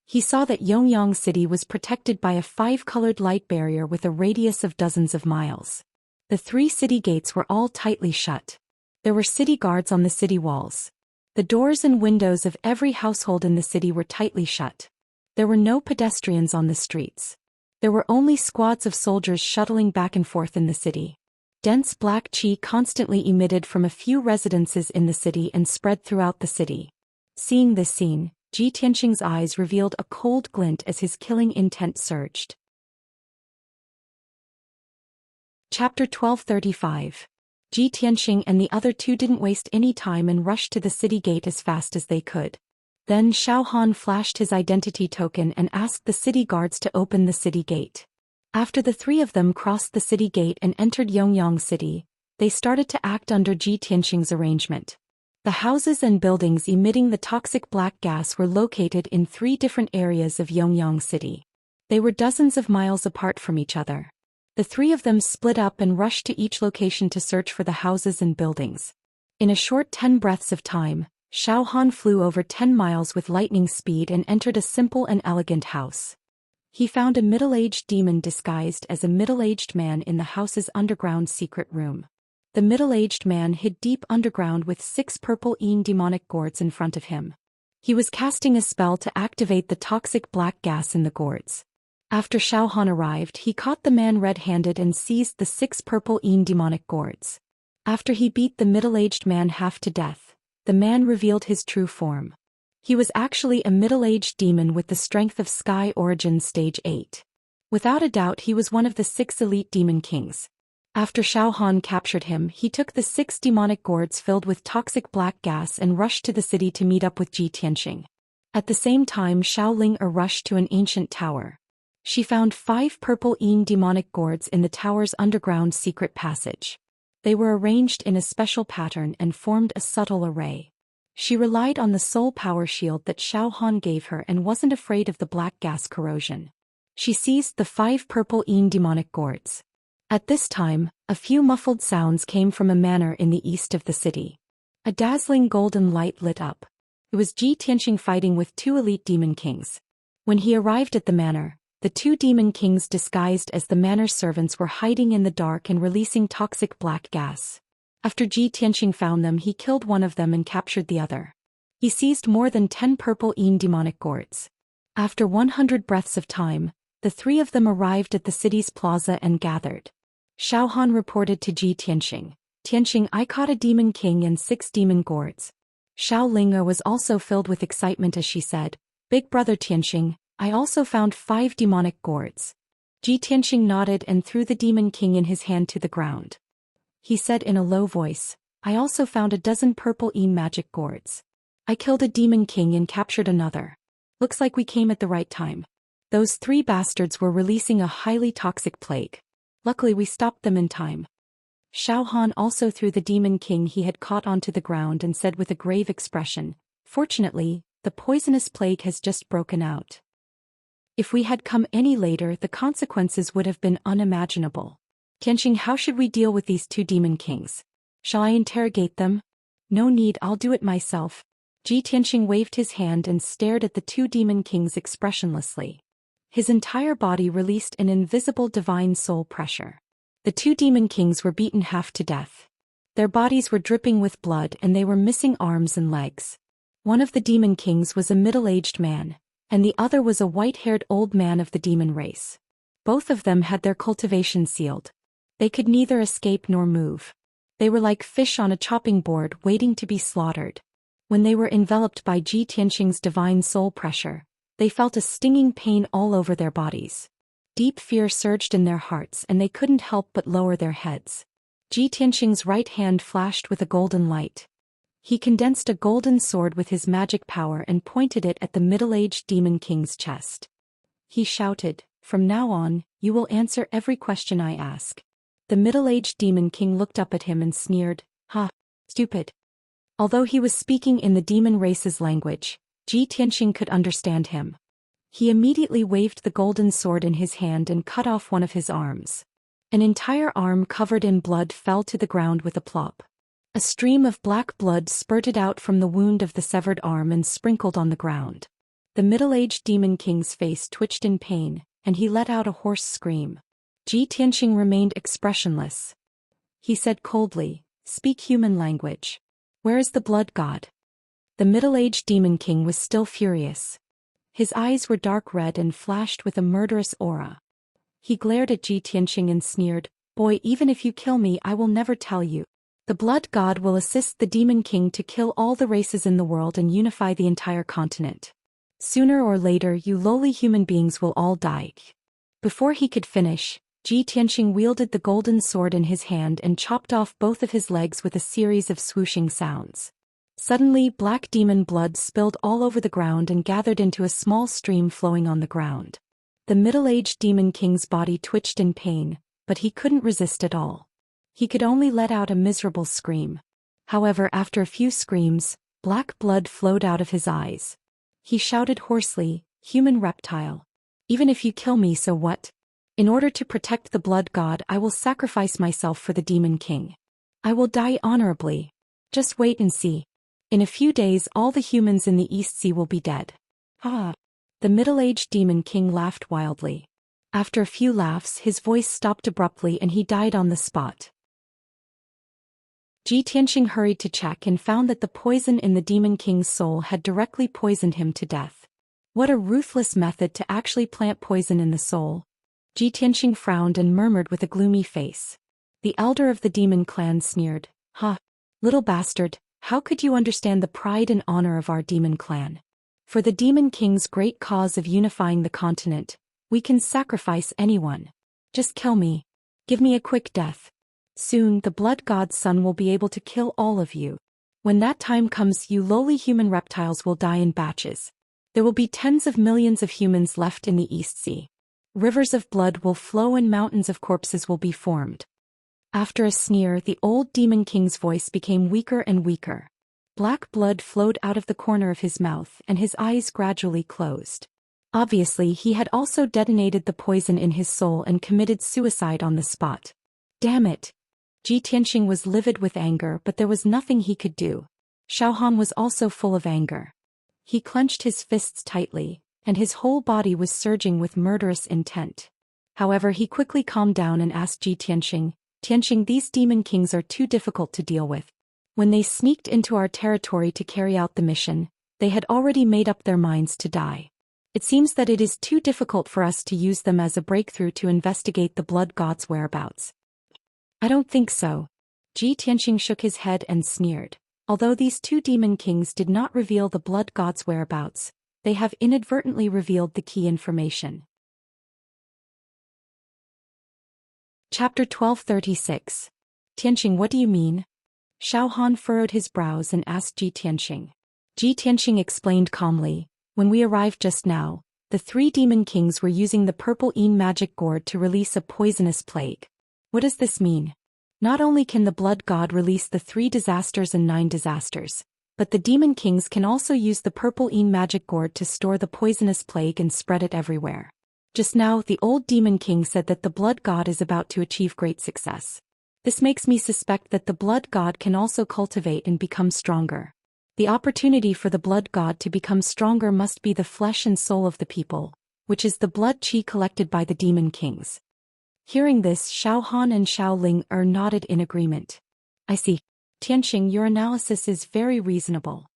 Speaker 1: He saw that Yongyang City was protected by a 5-colored light barrier with a radius of dozens of miles. The 3 city gates were all tightly shut. There were city guards on the city walls. The doors and windows of every household in the city were tightly shut. There were no pedestrians on the streets. There were only squads of soldiers shuttling back and forth in the city. Dense black qi constantly emitted from a few residences in the city and spread throughout the city. Seeing this scene, Tianxing's eyes revealed a cold glint as his killing intent surged. Chapter 1235. Tianxing and the other 2 didn't waste any time and rushed to the city gate as fast as they could. Then Xiao Han flashed his identity token and asked the city guards to open the city gate. After the 3 of them crossed the city gate and entered Yongyang City, they started to act under Tianxing's arrangement. The houses and buildings emitting the toxic black gas were located in 3 different areas of Yongyang City. They were dozens of miles apart from each other. The 3 of them split up and rushed to each location to search for the houses and buildings. In a short 10 breaths of time, Xiao Han flew over 10 miles with lightning speed and entered a simple and elegant house. He found a middle-aged demon disguised as a middle-aged man in the house's underground secret room. The middle-aged man hid deep underground with 6 purple demonic gourds in front of him. He was casting a spell to activate the toxic black gas in the gourds. After Xiao Han arrived, he caught the man red-handed and seized the 6 purple demonic gourds. After he beat the middle-aged man half to death, the man revealed his true form. He was actually a middle-aged demon with the strength of Sky Origin Stage 8. Without a doubt, he was one of the 6 elite demon kings. After Xiao Han captured him, he took the 6 demonic gourds filled with toxic black gas and rushed to the city to meet up with Ji Tianxing. At the same time, Xiao Ling rushed to an ancient tower. She found 5 purple demonic gourds in the tower's underground secret passage. They were arranged in a special pattern and formed a subtle array. She relied on the soul power shield that Xiao Han gave her and wasn't afraid of the black gas corrosion. She seized the 5 purple demonic gourds. At this time, a few muffled sounds came from a manor in the east of the city. A dazzling golden light lit up. It was Ji Tianxing fighting with 2 elite demon kings. When he arrived at the manor, the 2 demon kings disguised as the manor servants were hiding in the dark and releasing toxic black gas. After Ji Tianxing found them, he killed one of them and captured the other. He seized more than 10 purple demonic gourds. After 100 breaths of time, the 3 of them arrived at the city's plaza and gathered. Xiao Han reported to Ji Tianxing, "Tianxing, I caught a demon king and 6 demon gourds." Xiao Ling was also filled with excitement as she said, "Big brother Tianxing, I also found 5 demonic gourds." Ji Tianxing nodded and threw the demon king in his hand to the ground. He said in a low voice, "I also found a dozen purple magic gourds. I killed a demon king and captured another. Looks like we came at the right time. Those 3 bastards were releasing a highly toxic plague. Luckily we stopped them in time." Xiao Han also threw the demon king he had caught onto the ground and said with a grave expression, "Fortunately, the poisonous plague has just broken out. If we had come any later, the consequences would have been unimaginable. Tianxing, how should we deal with these 2 demon kings? Shall I interrogate them?" "No need, I'll do it myself." Ji Tianxing waved his hand and stared at the 2 demon kings expressionlessly. His entire body released an invisible divine soul pressure. The 2 demon kings were beaten half to death. Their bodies were dripping with blood and they were missing arms and legs. One of the demon kings was a middle-aged man, and the other was a white-haired old man of the demon race. Both of them had their cultivation sealed. They could neither escape nor move. They were like fish on a chopping board waiting to be slaughtered. When they were enveloped by Ji Tianxing's divine soul pressure, they felt a stinging pain all over their bodies. Deep fear surged in their hearts and they couldn't help but lower their heads. Ji Tianxing's right hand flashed with a golden light. He condensed a golden sword with his magic power and pointed it at the middle-aged demon king's chest. He shouted, "From now on, you will answer every question I ask." The middle-aged demon king looked up at him and sneered, "Ha, stupid." Although he was speaking in the demon race's language, Ji Tianxing could understand him. He immediately waved the golden sword in his hand and cut off one of his arms. An entire arm covered in blood fell to the ground with a plop. A stream of black blood spurted out from the wound of the severed arm and sprinkled on the ground. The middle-aged demon king's face twitched in pain, and he let out a hoarse scream. Ji Tianxing remained expressionless. He said coldly, "Speak human language. Where is the blood god?" The middle-aged demon king was still furious. His eyes were dark red and flashed with a murderous aura. He glared at Ji Tianxing and sneered, "Boy, even if you kill me, I will never tell you. The blood god will assist the demon king to kill all the races in the world and unify the entire continent. Sooner or later, you lowly human beings will all die." Before he could finish, Ji Tianxing wielded the golden sword in his hand and chopped off both of his legs with a series of swooshing sounds. Suddenly, black demon blood spilled all over the ground and gathered into a small stream flowing on the ground. The middle-aged demon king's body twitched in pain, but he couldn't resist at all. He could only let out a miserable scream. However, after a few screams, black blood flowed out of his eyes. He shouted hoarsely, "Human reptile. Even if you kill me, so what? In order to protect the blood god, I will sacrifice myself for the demon king. I will die honorably. Just wait and see. In a few days all the humans in the East Sea will be dead." "Ah!" The middle-aged demon king laughed wildly. After a few laughs, his voice stopped abruptly and he died on the spot. Ji Tianxing hurried to check and found that the poison in the Demon King's soul had directly poisoned him to death. What a ruthless method to actually plant poison in the soul. Ji Tianxing frowned and murmured with a gloomy face. The elder of the demon clan sneered, "Ha! Little bastard, how could you understand the pride and honor of our demon clan? For the Demon King's great cause of unifying the continent, we can sacrifice anyone. Just kill me. Give me a quick death. Soon the blood god's son will be able to kill all of you. When that time comes, you lowly human reptiles will die in batches. There will be tens of millions of humans left in the East Sea. Rivers of blood will flow and mountains of corpses will be formed." After a sneer, the old Demon King's voice became weaker and weaker. Black blood flowed out of the corner of his mouth and his eyes gradually closed. Obviously, he had also detonated the poison in his soul and committed suicide on the spot. Damn it! Ji Tianxing was livid with anger, but there was nothing he could do. Xiao Han was also full of anger. He clenched his fists tightly, and his whole body was surging with murderous intent. However, he quickly calmed down and asked Ji Tianxing, "Tianxing, these demon kings are too difficult to deal with. When they sneaked into our territory to carry out the mission, they had already made up their minds to die. It seems that it is too difficult for us to use them as a breakthrough to investigate the blood god's whereabouts." "I don't think so." Ji Tianxing shook his head and sneered. Although these two demon kings did not reveal the blood god's whereabouts, they have inadvertently revealed the key information. Chapter 1236. Tianxing, what do you mean? Xiao Han furrowed his brows and asked Ji Tianxing. Ji Tianxing explained calmly, "When we arrived just now, the three demon kings were using the purple Yin magic gourd to release a poisonous plague. What does this mean? Not only can the blood god release the 3 disasters and 9 disasters, but the demon kings can also use the purple Yin magic gourd to store the poisonous plague and spread it everywhere. Just now, the old demon king said that the blood god is about to achieve great success. This makes me suspect that the blood god can also cultivate and become stronger. The opportunity for the blood god to become stronger must be the flesh and soul of the people, which is the blood qi collected by the demon kings." Hearing this, Xiao Han and Xiao Ling nodded in agreement. "I see. Tianxing, your analysis is very reasonable."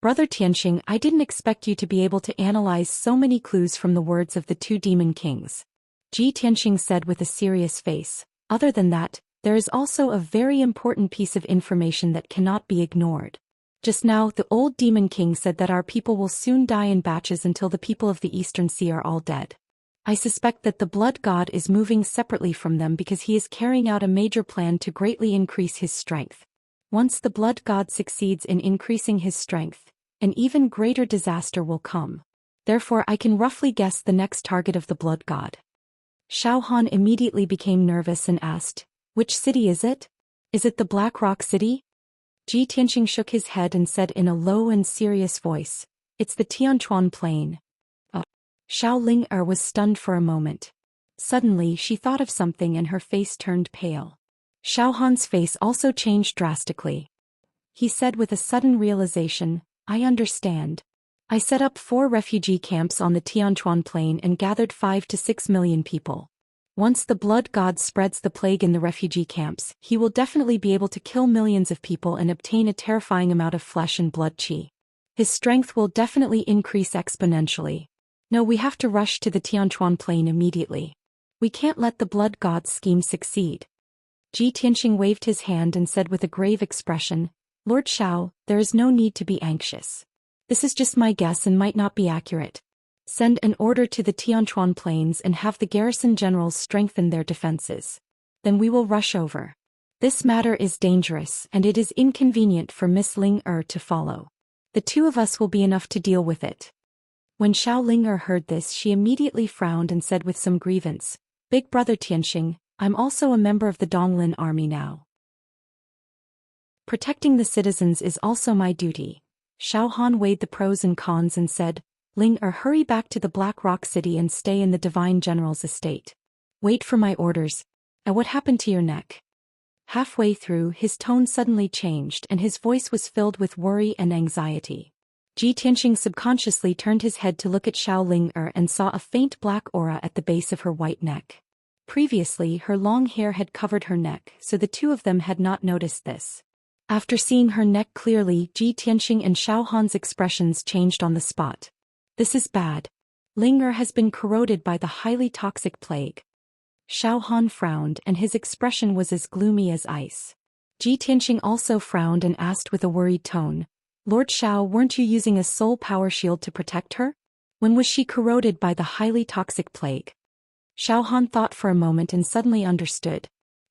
Speaker 1: "Brother Tianxing, I didn't expect you to be able to analyze so many clues from the words of the 2 demon kings," Ji Tianxing said with a serious face. "Other than that, there is also a very important piece of information that cannot be ignored. Just now, the old demon king said that our people will soon die in batches until the people of the Eastern Sea are all dead. I suspect that the blood god is moving separately from them because he is carrying out a major plan to greatly increase his strength. Once the blood god succeeds in increasing his strength, an even greater disaster will come. Therefore, I can roughly guess the next target of the blood god." Xiao Han immediately became nervous and asked, "Which city is it? Is it the Black Rock City?" Ji Tianxing shook his head and said in a low and serious voice, "It's the Tianchuan Plain." Xiao Ling was stunned for a moment. Suddenly, she thought of something and her face turned pale. Xiao Han's face also changed drastically. He said with a sudden realization, "I understand. I set up 4 refugee camps on the Tianchuan Plain and gathered 5 to 6 million people. Once the blood god spreads the plague in the refugee camps, he will definitely be able to kill millions of people and obtain a terrifying amount of flesh and blood qi. His strength will definitely increase exponentially. No, we have to rush to the Tianchuan Plain immediately. We can't let the blood god's scheme succeed." Ji Tianxing waved his hand and said with a grave expression, "Lord Xiao, there is no need to be anxious. This is just my guess and might not be accurate. Send an order to the Tianchuan Plains and have the garrison generals strengthen their defenses. Then we will rush over. This matter is dangerous and it is inconvenient for Miss Ling to follow. The 2 of us will be enough to deal with it." When Xiao Ling heard this, she immediately frowned and said with some grievance, "Big brother Tianxing, I'm also a member of the Donglin army now. Protecting the citizens is also my duty." Xiao Han weighed the pros and cons and said, "Ling hurry back to the Black Rock City and stay in the Divine General's estate. Wait for my orders. What happened to your neck?" Halfway through, his tone suddenly changed and his voice was filled with worry and anxiety. Ji Tianxing subconsciously turned his head to look at Xiao Ling and saw a faint black aura at the base of her white neck. Previously, her long hair had covered her neck, so the two of them had not noticed this. After seeing her neck clearly, Ji Tianxing and Xiao Han's expressions changed on the spot. This is bad. Ling Er has been corroded by the highly toxic plague. Xiao Han frowned and his expression was as gloomy as ice. Ji Tianxing also frowned and asked with a worried tone, Lord Xiao, weren't you using a soul power shield to protect her? When was she corroded by the highly toxic plague? Xiao Han thought for a moment and suddenly understood.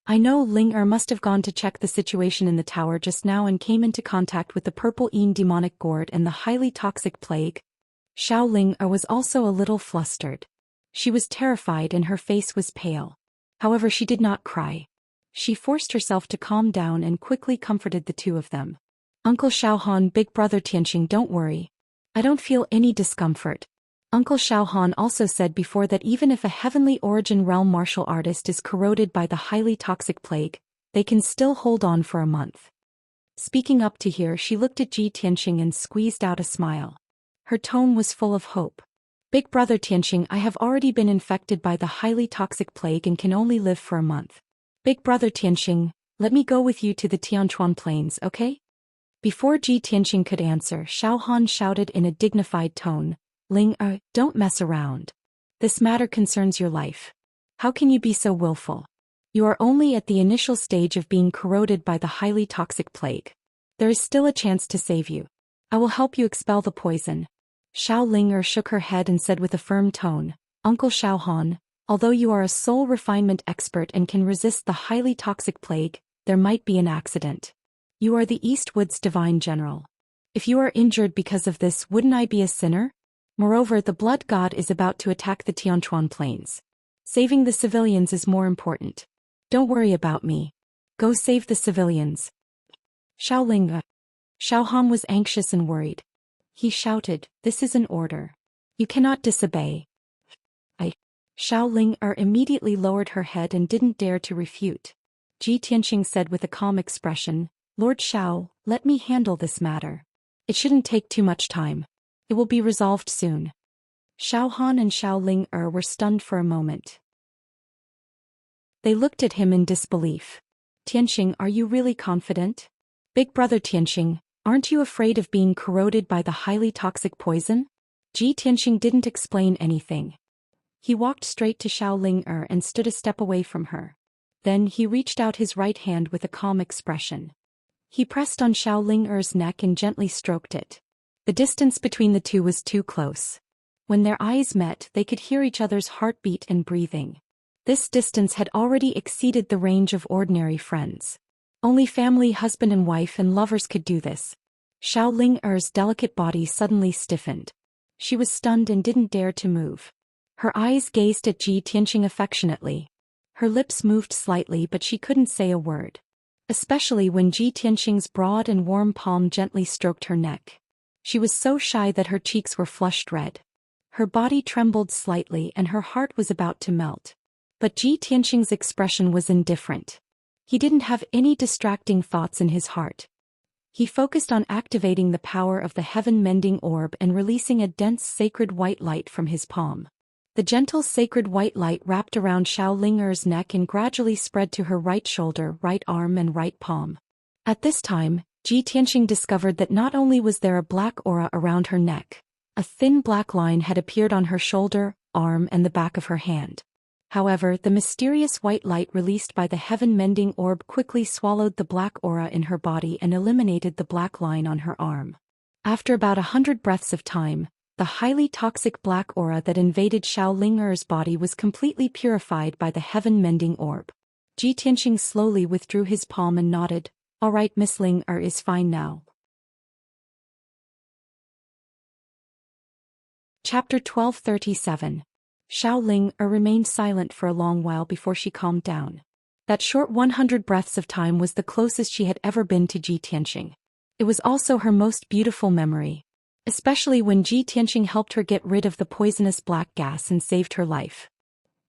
Speaker 1: I know Ling Er must have gone to check the situation in the tower just now and came into contact with the purple Yin demonic gourd and the highly toxic plague. Xiao Ling Er was also a little flustered. She was terrified and her face was pale. However, she did not cry. She forced herself to calm down and quickly comforted the two of them. Uncle Xiao Han, big brother Tianxing, don't worry. I don't feel any discomfort. Uncle Xiao Han also said before that even if a heavenly origin realm martial artist is corroded by the highly toxic plague, they can still hold on for a month. Speaking up to hear, she looked at Ji Tianxing and squeezed out a smile. Her tone was full of hope. Big brother Tianxing, I have already been infected by the highly toxic plague and can only live for a month. Big brother Tianxing, let me go with you to the Tianchuan plains, okay? Before Ji Tianxing could answer, Xiao Han shouted in a dignified tone, Ling Er, don't mess around. This matter concerns your life. How can you be so willful? You are only at the initial stage of being corroded by the highly toxic plague. There is still a chance to save you. I will help you expel the poison. Xiao Ling Er shook her head and said with a firm tone, Uncle Xiao Han, although you are a soul refinement expert and can resist the highly toxic plague, there might be an accident. You are the Eastwood's divine general. If you are injured because of this, wouldn't I be a sinner? Moreover, the blood god is about to attack the Tianchuan plains. Saving the civilians is more important. Don't worry about me. Go save the civilians. Xiao Ling Er. Xiao Han was anxious and worried. He shouted, this is an order. You cannot disobey. Xiao Ling Er immediately lowered her head and didn't dare to refute. Ji Tianxing said with a calm expression, Lord Xiao, let me handle this matter. It shouldn't take too much time. It will be resolved soon. Xiao Han and Xiao Ling Er were stunned for a moment. They looked at him in disbelief. Tianxing, are you really confident? Big brother Tianxing, aren't you afraid of being corroded by the highly toxic poison? Ji Tianxing didn't explain anything. He walked straight to Xiao Ling Er and stood a step away from her. Then he reached out his right hand with a calm expression. He pressed on Xiao Ling Er's neck and gently stroked it. The distance between the two was too close. When their eyes met, they could hear each other's heartbeat and breathing. This distance had already exceeded the range of ordinary friends. Only family, husband and wife and lovers could do this. Xiao Ling Er's delicate body suddenly stiffened. She was stunned and didn't dare to move. Her eyes gazed at Ji Tianxing affectionately. Her lips moved slightly but she couldn't say a word. Especially when Ji Tianxing's broad and warm palm gently stroked her neck. She was so shy that her cheeks were flushed red. Her body trembled slightly and her heart was about to melt. But Ji Tianxing's expression was indifferent. He didn't have any distracting thoughts in his heart. He focused on activating the power of the heaven-mending orb and releasing a dense sacred white light from his palm. The gentle sacred white light wrapped around Xiao Ling Er's neck and gradually spread to her right shoulder, right arm and right palm. At this time, Ji Tianxing discovered that not only was there a black aura around her neck, a thin black line had appeared on her shoulder, arm and the back of her hand. However, the mysterious white light released by the heaven-mending orb quickly swallowed the black aura in her body and eliminated the black line on her arm. After about 100 breaths of time, the highly toxic black aura that invaded Xiao Ling Er's body was completely purified by the heaven-mending orb. Ji Tianxing slowly withdrew his palm and nodded, all right, Miss Ling Er is fine now. Chapter 1237. Xiao Ling Er remained silent for a long while before she calmed down. That short 100 breaths of time was the closest she had ever been to Ji Tianxing. It was also her most beautiful memory. Especially when Ji Tianxing helped her get rid of the poisonous black gas and saved her life.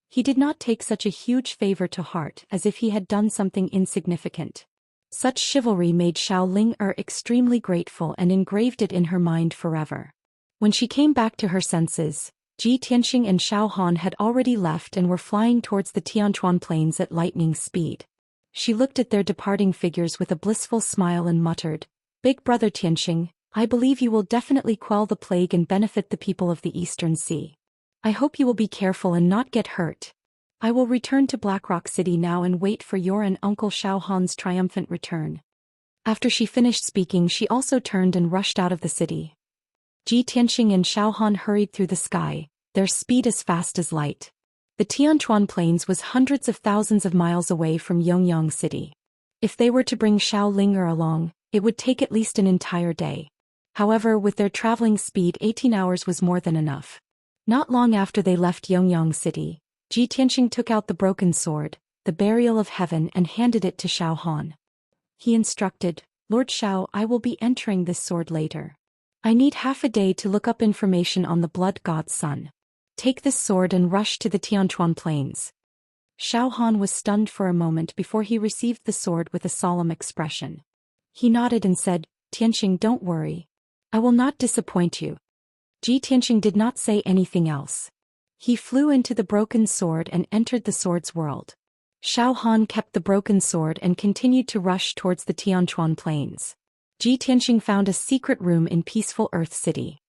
Speaker 1: He did not take such a huge favor to heart as if he had done something insignificant. Such chivalry made Xiao Ling Er extremely grateful and engraved it in her mind forever. When she came back to her senses, Ji Tianxing and Xiao Han had already left and were flying towards the Tianchuan plains at lightning speed. She looked at their departing figures with a blissful smile and muttered, "Big brother Tianxing, I believe you will definitely quell the plague and benefit the people of the Eastern Sea. I hope you will be careful and not get hurt. I will return to Blackrock City now and wait for your and Uncle Xiao Han's triumphant return." After she finished speaking, she also turned and rushed out of the city. Ji Tianxing and Xiao Han hurried through the sky, their speed as fast as light. The Tianchuan Plains was hundreds of thousands of miles away from Yongyang City. If they were to bring Xiao Linger along, it would take at least an entire day. However, with their traveling speed, 18 hours was more than enough. Not long after they left Yongyang City, Ji Tianxing took out the broken sword, the Burial of Heaven, and handed it to Xiao Han. He instructed, "Lord Xiao, I will be entering this sword later. I need half a day to look up information on the blood god's son. Take this sword and rush to the Tianchuan Plains." Xiao Han was stunned for a moment before he received the sword with a solemn expression. He nodded and said, "Tianxing, don't worry. I will not disappoint you." Ji Tianxing did not say anything else. He flew into the broken sword and entered the sword's world. Xiao Han kept the broken sword and continued to rush towards the Tianchuan Plains. Ji Tianxing found a secret room in peaceful Earth City.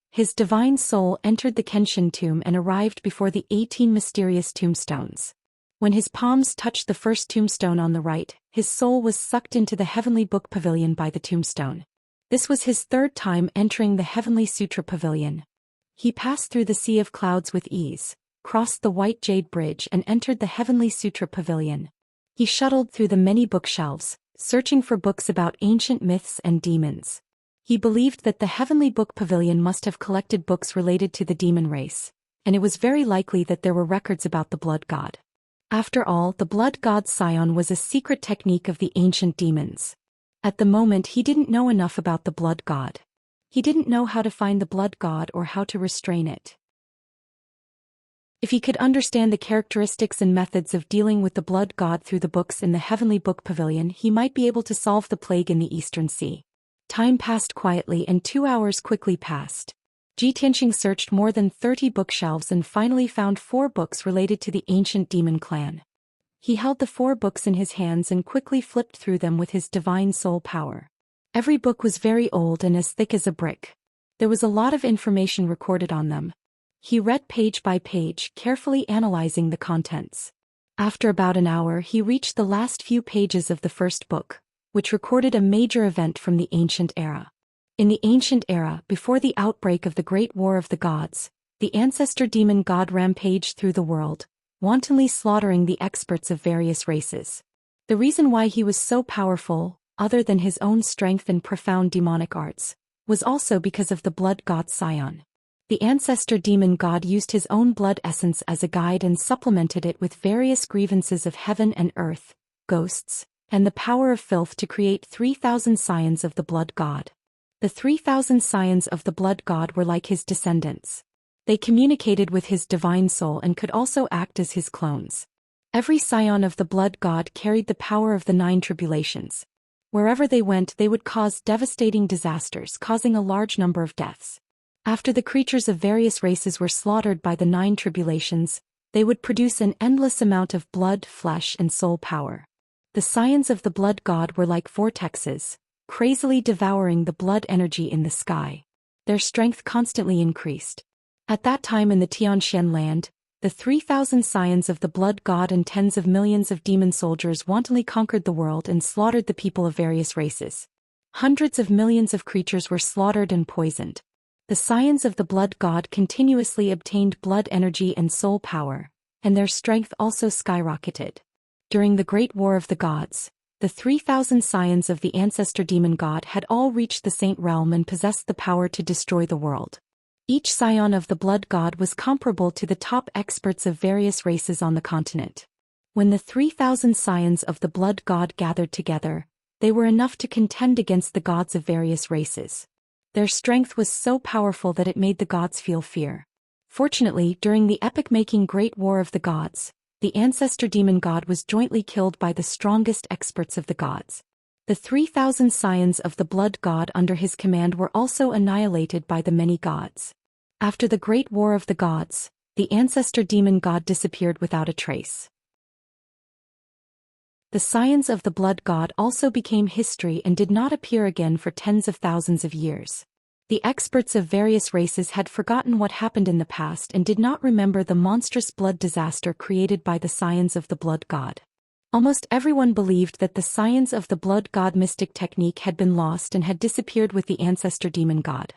Speaker 1: His divine soul entered the Kenshin tomb and arrived before the 18 mysterious tombstones. When his palms touched the first tombstone on the right, his soul was sucked into the Heavenly Book Pavilion by the tombstone. This was his third time entering the Heavenly Sutra Pavilion. He passed through the Sea of Clouds with ease, crossed the White Jade Bridge and entered the Heavenly Sutra Pavilion. He shuttled through the many bookshelves, searching for books about ancient myths and demons. He believed that the Heavenly Book Pavilion must have collected books related to the demon race, and it was very likely that there were records about the blood god. After all, the blood god's scion was a secret technique of the ancient demons. At the moment, he didn't know enough about the blood god. He didn't know how to find the blood god or how to restrain it. If he could understand the characteristics and methods of dealing with the blood god through the books in the Heavenly Book Pavilion, he might be able to solve the plague in the Eastern Sea. Time passed quietly and 2 hours quickly passed. Ji Tianxing searched more than 30 bookshelves and finally found 4 books related to the ancient demon clan. He held the 4 books in his hands and quickly flipped through them with his divine soul power. Every book was very old and as thick as a brick. There was a lot of information recorded on them. He read page by page, carefully analyzing the contents. After about an hour, he reached the last few pages of the first book, which recorded a major event from the ancient era. In the ancient era, before the outbreak of the Great War of the Gods, the ancestor demon god rampaged through the world, wantonly slaughtering the experts of various races. The reason why he was so powerful, other than his own strength and profound demonic arts, was also because of the blood god Xian. The ancestor demon god used his own blood essence as a guide and supplemented it with various grievances of heaven and earth, ghosts, and the power of filth to create 3,000 scions of the blood god. The 3,000 scions of the blood god were like his descendants. They communicated with his divine soul and could also act as his clones. Every scion of the blood god carried the power of the 9 tribulations. Wherever they went, they would cause devastating disasters, causing a large number of deaths. After the creatures of various races were slaughtered by the 9 tribulations, they would produce an endless amount of blood, flesh, and soul power. The scions of the blood god were like vortexes, crazily devouring the blood energy in the sky. Their strength constantly increased. At that time in the Xianxia land, the 3,000 scions of the blood god and tens of millions of demon soldiers wantonly conquered the world and slaughtered the people of various races. Hundreds of millions of creatures were slaughtered and poisoned. The scions of the blood god continuously obtained blood energy and soul power, and their strength also skyrocketed. During the Great War of the Gods, the 3,000 scions of the ancestor demon god had all reached the Saint Realm and possessed the power to destroy the world. Each scion of the blood god was comparable to the top experts of various races on the continent. When the 3,000 scions of the blood god gathered together, they were enough to contend against the gods of various races. Their strength was so powerful that it made the gods feel fear. Fortunately, during the epic-making Great War of the Gods, the ancestor demon god was jointly killed by the strongest experts of the gods. The 3,000 scions of the blood god under his command were also annihilated by the many gods. After the Great War of the Gods, the ancestor demon god disappeared without a trace. The scions of the blood god also became history and did not appear again for tens of thousands of years. The experts of various races had forgotten what happened in the past and did not remember the monstrous blood disaster created by the scions of the blood god. Almost everyone believed that the scions of the blood god mystic technique had been lost and had disappeared with the ancestor demon god.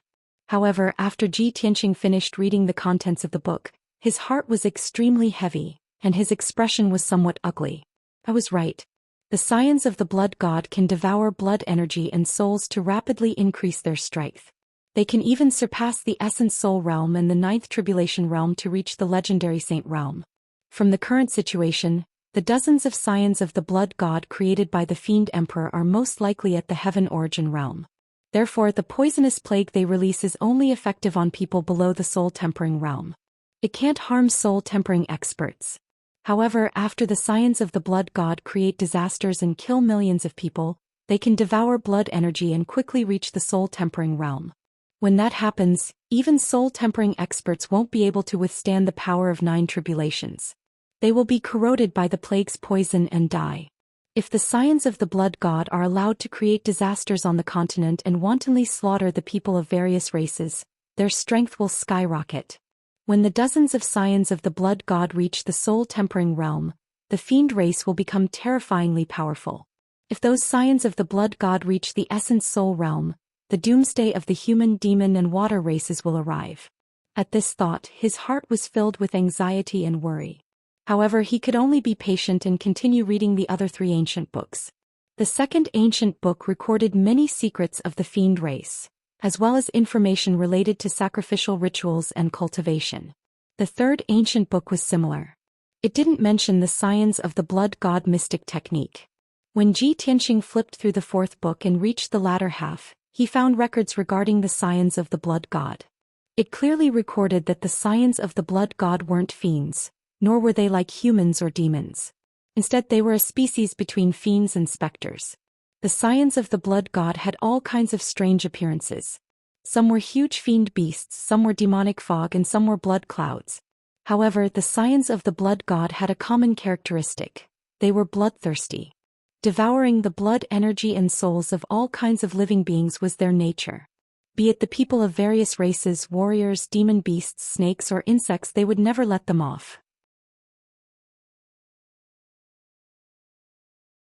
Speaker 1: However, after Ji Tianqing finished reading the contents of the book, his heart was extremely heavy, and his expression was somewhat ugly. I was right. The scions of the blood god can devour blood energy and souls to rapidly increase their strength. They can even surpass the essence soul realm and the ninth tribulation realm to reach the legendary saint realm. From the current situation, the dozens of scions of the blood god created by the fiend emperor are most likely at the heaven origin realm. Therefore, the poisonous plague they release is only effective on people below the soul tempering realm. It can't harm soul tempering experts. However, after the scions of the blood god create disasters and kill millions of people, they can devour blood energy and quickly reach the soul tempering realm. When that happens, even soul-tempering experts won't be able to withstand the power of 9 tribulations. They will be corroded by the plague's poison and die. If the scions of the blood god are allowed to create disasters on the continent and wantonly slaughter the people of various races, their strength will skyrocket. When the dozens of scions of the blood god reach the soul-tempering realm, the fiend race will become terrifyingly powerful. If those scions of the blood god reach the essence soul realm, the doomsday of the human, demon and water races will arrive. At this thought, his heart was filled with anxiety and worry. However, he could only be patient and continue reading the other 3 ancient books. The second ancient book recorded many secrets of the fiend race, as well as information related to sacrificial rituals and cultivation. The third ancient book was similar. It didn't mention the scions of the blood god mystic technique. When Ji Tianqing flipped through the 4th book and reached the latter half, he found records regarding the scions of the blood god. It clearly recorded that the scions of the blood god weren't fiends, nor were they like humans or demons. Instead, they were a species between fiends and specters. The scions of the blood god had all kinds of strange appearances. Some were huge fiend beasts, some were demonic fog, and some were blood clouds. However, the scions of the blood god had a common characteristic. They were bloodthirsty. Devouring the blood energy and souls of all kinds of living beings was their nature. Be it the people of various races, warriors, demon beasts, snakes or insects, they would never let them off.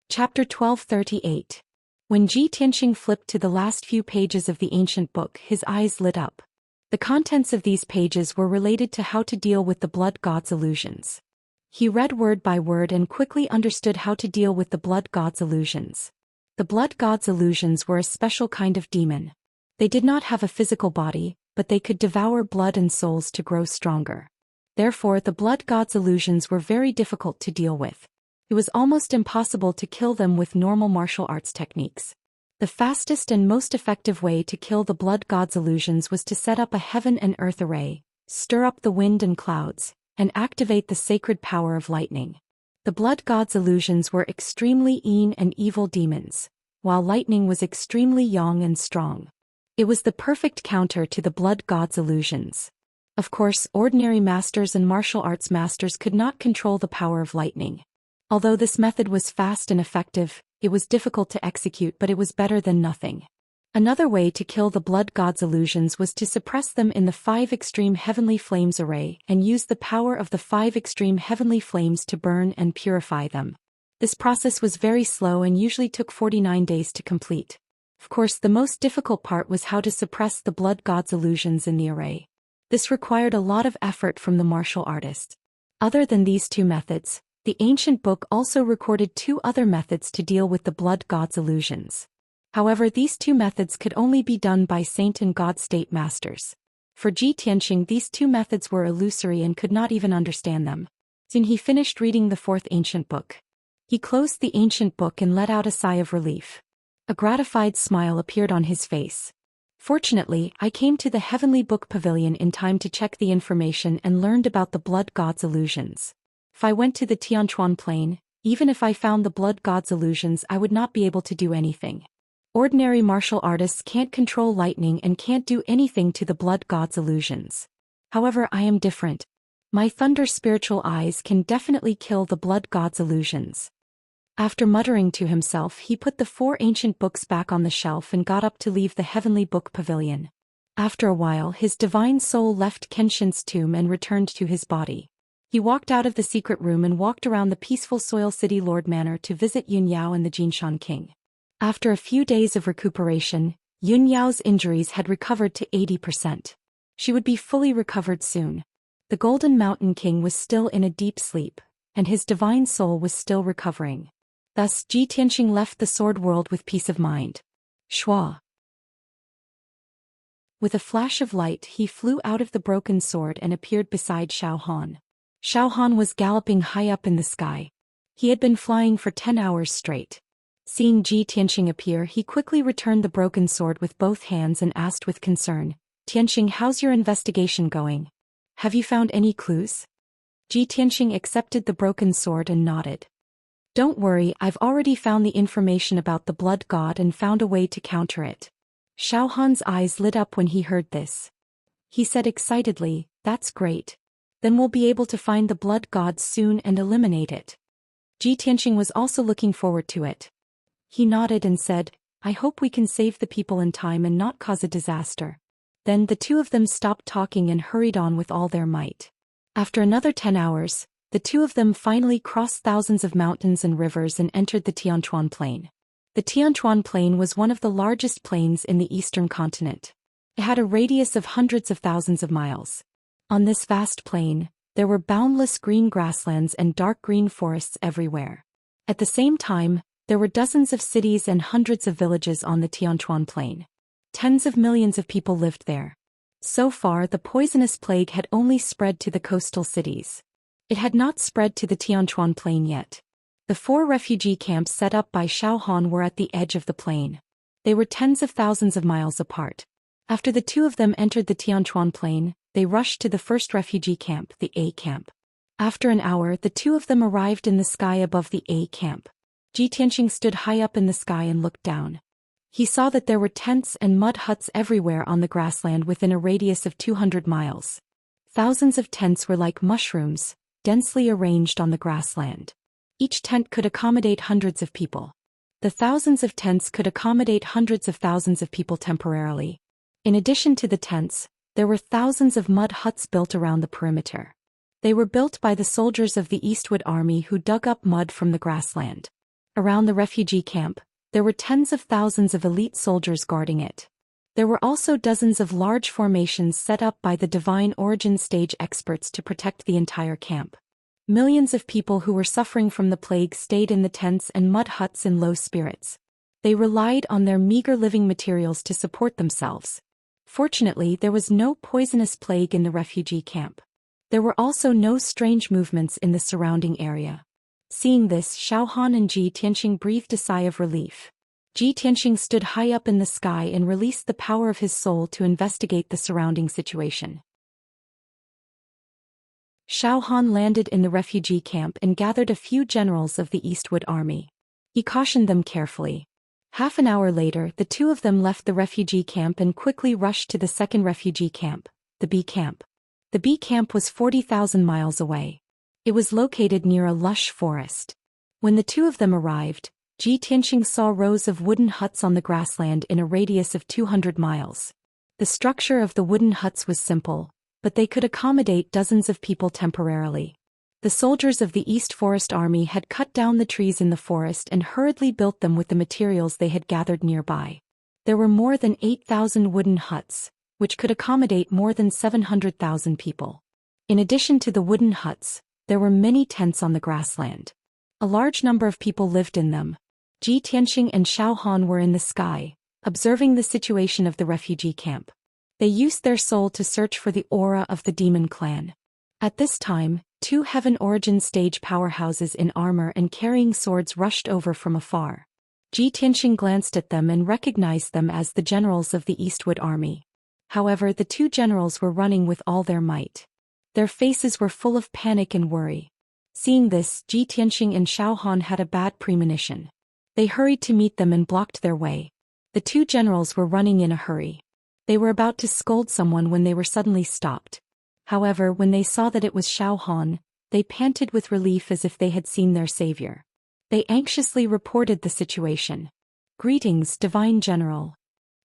Speaker 1: Chapter 1238. When Ji Tianqing flipped to the last few pages of the ancient book, his eyes lit up. The contents of these pages were related to how to deal with the blood god's illusions. He read word by word and quickly understood how to deal with the blood god's illusions. The blood god's illusions were a special kind of demon. They did not have a physical body, but they could devour blood and souls to grow stronger. Therefore, the blood god's illusions were very difficult to deal with. It was almost impossible to kill them with normal martial arts techniques. The fastest and most effective way to kill the blood god's illusions was to set up a heaven and earth array, stir up the wind and clouds, and activate the sacred power of lightning. The blood god's illusions were extremely and evil demons, while lightning was extremely young and strong. It was the perfect counter to the blood god's illusions. Of course, ordinary masters and martial arts masters could not control the power of lightning. Although this method was fast and effective, it was difficult to execute, but it was better than nothing. Another way to kill the blood god's illusions was to suppress them in the 5 extreme heavenly flames array and use the power of the 5 extreme heavenly flames to burn and purify them. This process was very slow and usually took 49 days to complete. Of course, the most difficult part was how to suppress the blood god's illusions in the array. This required a lot of effort from the martial artist. Other than these 2 methods, the ancient book also recorded 2 other methods to deal with the blood god's illusions. However, these 2 methods could only be done by saint and god state masters. For Ji Tianqing, these 2 methods were illusory and could not even understand them. Soon he finished reading the 4th ancient book. He closed the ancient book and let out a sigh of relief. A gratified smile appeared on his face. Fortunately, I came to the Heavenly Book Pavilion in time to check the information and learned about the blood god's illusions. If I went to the Tianchuan plain, even if I found the blood god's illusions, I would not be able to do anything. Ordinary martial artists can't control lightning and can't do anything to the blood god's illusions. However, I am different. My thunder spiritual eyes can definitely kill the blood god's illusions. After muttering to himself, he put the 4 ancient books back on the shelf and got up to leave the heavenly book pavilion. After a while, his divine soul left Kenshin's tomb and returned to his body. He walked out of the secret room and walked around the peaceful Soil City Lord Manor to visit Yun Yao and the Jinshan King. After a few days of recuperation, Yun Yao's injuries had recovered to 80%. She would be fully recovered soon. The Golden Mountain King was still in a deep sleep, and his divine soul was still recovering. Thus, Ji Tianxing left the sword world with peace of mind. Shua. With a flash of light, he flew out of the broken sword and appeared beside Xiao Han. Xiao Han was galloping high up in the sky. He had been flying for 10 hours straight. Seeing Ji Tianxing appear, he quickly returned the broken sword with both hands and asked with concern, "Tianxing, how's your investigation going? Have you found any clues?" Ji Tianxing accepted the broken sword and nodded. "Don't worry, I've already found the information about the blood god and found a way to counter it." Xiao Han's eyes lit up when he heard this. He said excitedly, "That's great. Then we'll be able to find the blood god soon and eliminate it." Ji Tianxing was also looking forward to it. He nodded and said, "I hope we can save the people in time and not cause a disaster." Then the two of them stopped talking and hurried on with all their might. After another 10 hours, the two of them finally crossed thousands of mountains and rivers and entered the Tianchuan Plain. The Tianchuan Plain was one of the largest plains in the eastern continent. It had a radius of hundreds of thousands of miles. On this vast plain, there were boundless green grasslands and dark green forests everywhere. At the same time, there were dozens of cities and hundreds of villages on the Tianchuan Plain. Tens of millions of people lived there. So far, the poisonous plague had only spread to the coastal cities. It had not spread to the Tianchuan Plain yet. The 4 refugee camps set up by Xiao Han were at the edge of the plain. They were tens of thousands of miles apart. After the two of them entered the Tianchuan Plain, they rushed to the first refugee camp, the A camp. After an hour, the two of them arrived in the sky above the A camp. Ji Tianxing stood high up in the sky and looked down. He saw that there were tents and mud huts everywhere on the grassland within a radius of 200 miles. Thousands of tents were like mushrooms, densely arranged on the grassland. Each tent could accommodate hundreds of people. The thousands of tents could accommodate hundreds of thousands of people temporarily. In addition to the tents, there were thousands of mud huts built around the perimeter. They were built by the soldiers of the Eastwood Army who dug up mud from the grassland. Around the refugee camp, there were tens of thousands of elite soldiers guarding it. There were also dozens of large formations set up by the Divine Origin stage experts to protect the entire camp. Millions of people who were suffering from the plague stayed in the tents and mud huts in low spirits. They relied on their meager living materials to support themselves. Fortunately, there was no poisonous plague in the refugee camp. There were also no strange movements in the surrounding area. Seeing this, Xiao Han and Ji Tianxing breathed a sigh of relief. Ji Tianxing stood high up in the sky and released the power of his soul to investigate the surrounding situation. Xiao Han landed in the refugee camp and gathered a few generals of the Eastwood Army. He cautioned them carefully. Half an hour later, the two of them left the refugee camp and quickly rushed to the second refugee camp, the B camp. The B camp was 40,000 miles away. It was located near a lush forest. When the two of them arrived, Ji Tianxing saw rows of wooden huts on the grassland in a radius of 200 miles. The structure of the wooden huts was simple, but they could accommodate dozens of people temporarily. The soldiers of the East Forest Army had cut down the trees in the forest and hurriedly built them with the materials they had gathered nearby. There were more than 8,000 wooden huts, which could accommodate more than 700,000 people. In addition to the wooden huts, there were many tents on the grassland. A large number of people lived in them. Ji Tianxing and Xiao Han were in the sky, observing the situation of the refugee camp. They used their soul to search for the aura of the demon clan. At this time, 2 Heaven Origin stage powerhouses in armor and carrying swords rushed over from afar. Ji Tianxing glanced at them and recognized them as the generals of the Eastwood Army. However, the 2 generals were running with all their might. Their faces were full of panic and worry. Seeing this, Ji Tianxing and Xiao Han had a bad premonition. They hurried to meet them and blocked their way. The 2 generals were running in a hurry. They were about to scold someone when they were suddenly stopped. However, when they saw that it was Xiao Han, they panted with relief as if they had seen their savior. They anxiously reported the situation. "Greetings, Divine General.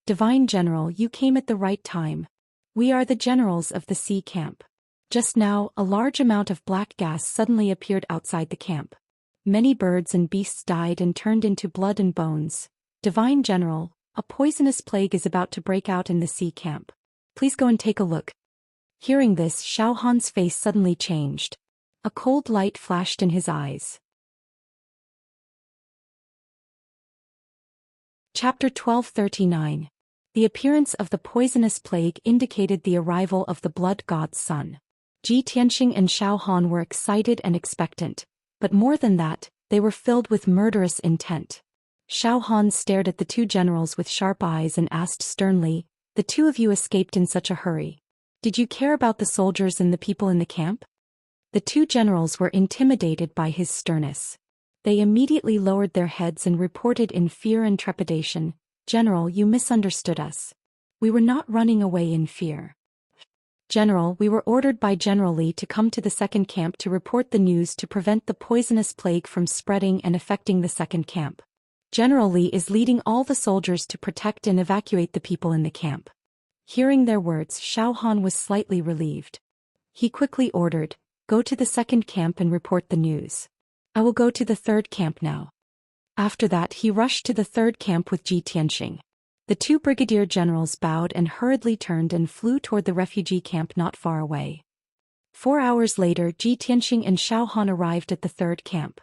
Speaker 1: Divine General, you came at the right time. We are the generals of the sea camp. Just now, a large amount of black gas suddenly appeared outside the camp. Many birds and beasts died and turned into blood and bones. Divine General, a poisonous plague is about to break out in the sea camp. Please go and take a look." Hearing this, Xiao Han's face suddenly changed. A cold light flashed in his eyes. Chapter 1239. The appearance of the poisonous plague indicated the arrival of the blood god's son. Tianxia and Xiao Han were excited and expectant, but more than that, they were filled with murderous intent. Xiao Han stared at the two generals with sharp eyes and asked sternly, "The two of you escaped in such a hurry. Did you care about the soldiers and the people in the camp?" The two generals were intimidated by his sternness. They immediately lowered their heads and reported in fear and trepidation, "General, you misunderstood us. We were not running away in fear. General, we were ordered by General Li to come to the second camp to report the news to prevent the poisonous plague from spreading and affecting the second camp. General Li is leading all the soldiers to protect and evacuate the people in the camp." Hearing their words, Xiao Han was slightly relieved. He quickly ordered, "Go to the second camp and report the news. I will go to the third camp now." After that, he rushed to the third camp with Tianxia. The two brigadier generals bowed and hurriedly turned and flew toward the refugee camp not far away. 4 hours later, Tianxia and Xiao Han arrived at the third camp.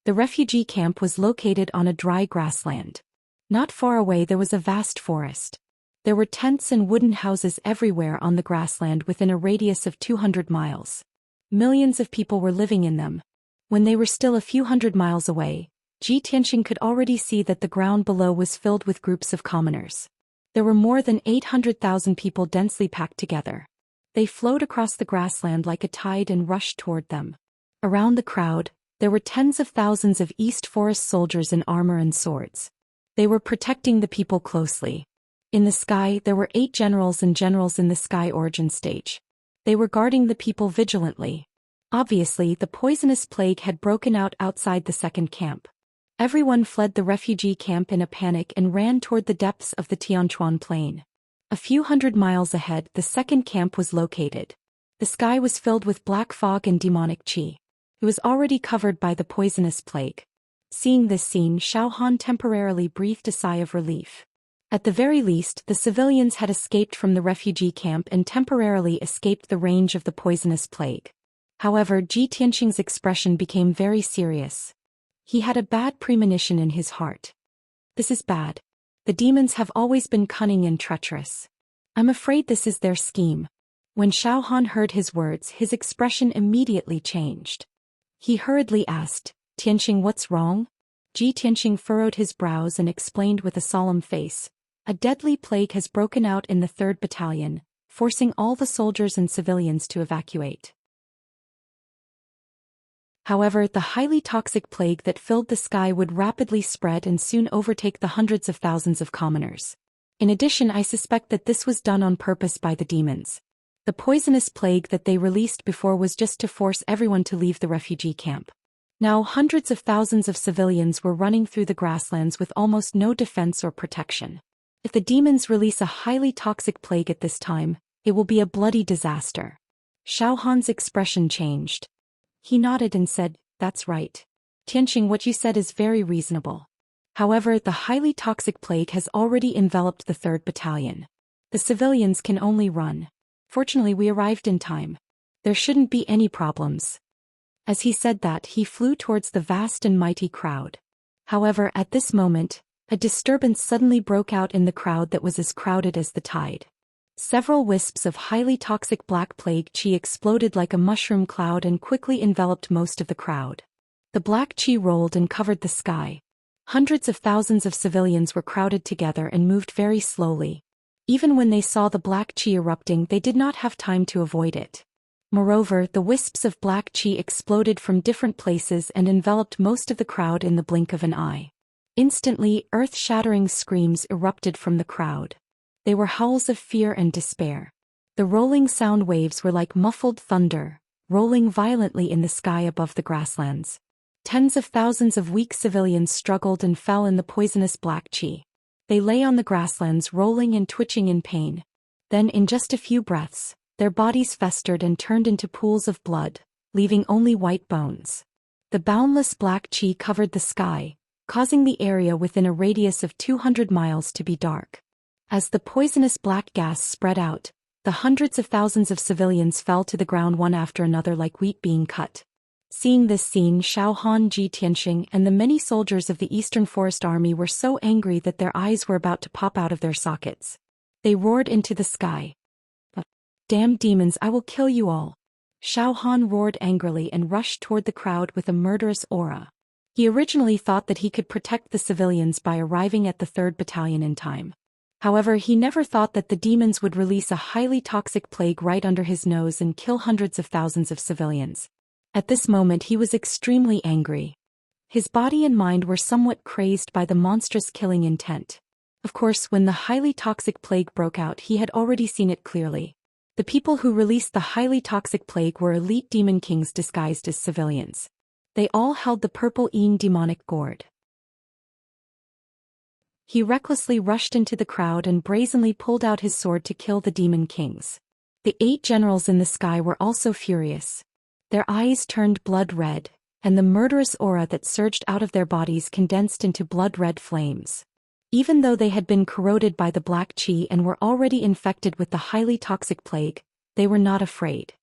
Speaker 1: The refugee camp was located on a dry grassland. Not far away there was a vast forest. There were tents and wooden houses everywhere on the grassland within a radius of 200 miles. Millions of people were living in them. When they were still a few hundred miles away, Tianxia could already see that the ground below was filled with groups of commoners. There were more than 800,000 people densely packed together. They flowed across the grassland like a tide and rushed toward them. Around the crowd, there were tens of thousands of East Forest soldiers in armor and swords. They were protecting the people closely. In the sky, there were 8 generals and generals in the sky origin stage. They were guarding the people vigilantly. Obviously, the poisonous plague had broken out outside the second camp. Everyone fled the refugee camp in a panic and ran toward the depths of the Tianchuan Plain. A few hundred miles ahead, the second camp was located. The sky was filled with black fog and demonic qi. It was already covered by the poisonous plague. Seeing this scene, Xiao Han temporarily breathed a sigh of relief. At the very least, the civilians had escaped from the refugee camp and temporarily escaped the range of the poisonous plague. However, Tianxia's expression became very serious. He had a bad premonition in his heart. "This is bad. The demons have always been cunning and treacherous. I'm afraid this is their scheme." When Xiao Han heard his words, his expression immediately changed. He hurriedly asked, "Tianxia, what's wrong?" Tianxia furrowed his brows and explained with a solemn face, "A deadly plague has broken out in the 3rd Battalion, forcing all the soldiers and civilians to evacuate." However, the highly toxic plague that filled the sky would rapidly spread and soon overtake the hundreds of thousands of commoners. In addition, I suspect that this was done on purpose by the demons. The poisonous plague that they released before was just to force everyone to leave the refugee camp. Now hundreds of thousands of civilians were running through the grasslands with almost no defense or protection. If the demons release a highly toxic plague at this time, it will be a bloody disaster. Xiao Han's expression changed. He nodded and said, "That's right. Tianxia, what you said is very reasonable. However, the highly toxic plague has already enveloped the 3rd Battalion. The civilians can only run. Fortunately, we arrived in time. There shouldn't be any problems." As he said that, he flew towards the vast and mighty crowd. However, at this moment, a disturbance suddenly broke out in the crowd that was as crowded as the tide. Several wisps of highly toxic black plague qi exploded like a mushroom cloud and quickly enveloped most of the crowd. The black qi rolled and covered the sky. Hundreds of thousands of civilians were crowded together and moved very slowly. Even when they saw the black qi erupting, they did not have time to avoid it. Moreover, the wisps of black qi exploded from different places and enveloped most of the crowd in the blink of an eye. Instantly, earth-shattering screams erupted from the crowd. They were howls of fear and despair. The rolling sound waves were like muffled thunder, rolling violently in the sky above the grasslands. Tens of thousands of weak civilians struggled and fell in the poisonous black qi. They lay on the grasslands rolling and twitching in pain. Then in just a few breaths, their bodies festered and turned into pools of blood, leaving only white bones. The boundless black qi covered the sky, causing the area within a radius of 200 miles to be dark. As the poisonous black gas spread out, the hundreds of thousands of civilians fell to the ground one after another like wheat being cut. Seeing this scene, Xiao Han, Ji Tianxing, and the many soldiers of the Eastern Forest Army were so angry that their eyes were about to pop out of their sockets. They roared into the sky. "Damn demons, I will kill you all!" Xiao Han roared angrily and rushed toward the crowd with a murderous aura. He originally thought that he could protect the civilians by arriving at the 3rd Battalion in time. However, he never thought that the demons would release a highly toxic plague right under his nose and kill hundreds of thousands of civilians. At this moment he was extremely angry. His body and mind were somewhat crazed by the monstrous killing intent. Of course, when the highly toxic plague broke out, he had already seen it clearly. The people who released the highly toxic plague were elite demon kings disguised as civilians. They all held the purple Yin demonic gourd. He recklessly rushed into the crowd and brazenly pulled out his sword to kill the demon kings. The 8 generals in the sky were also furious. Their eyes turned blood red, and the murderous aura that surged out of their bodies condensed into blood-red flames. Even though they had been corroded by the black qi and were already infected with the highly toxic plague, they were not afraid.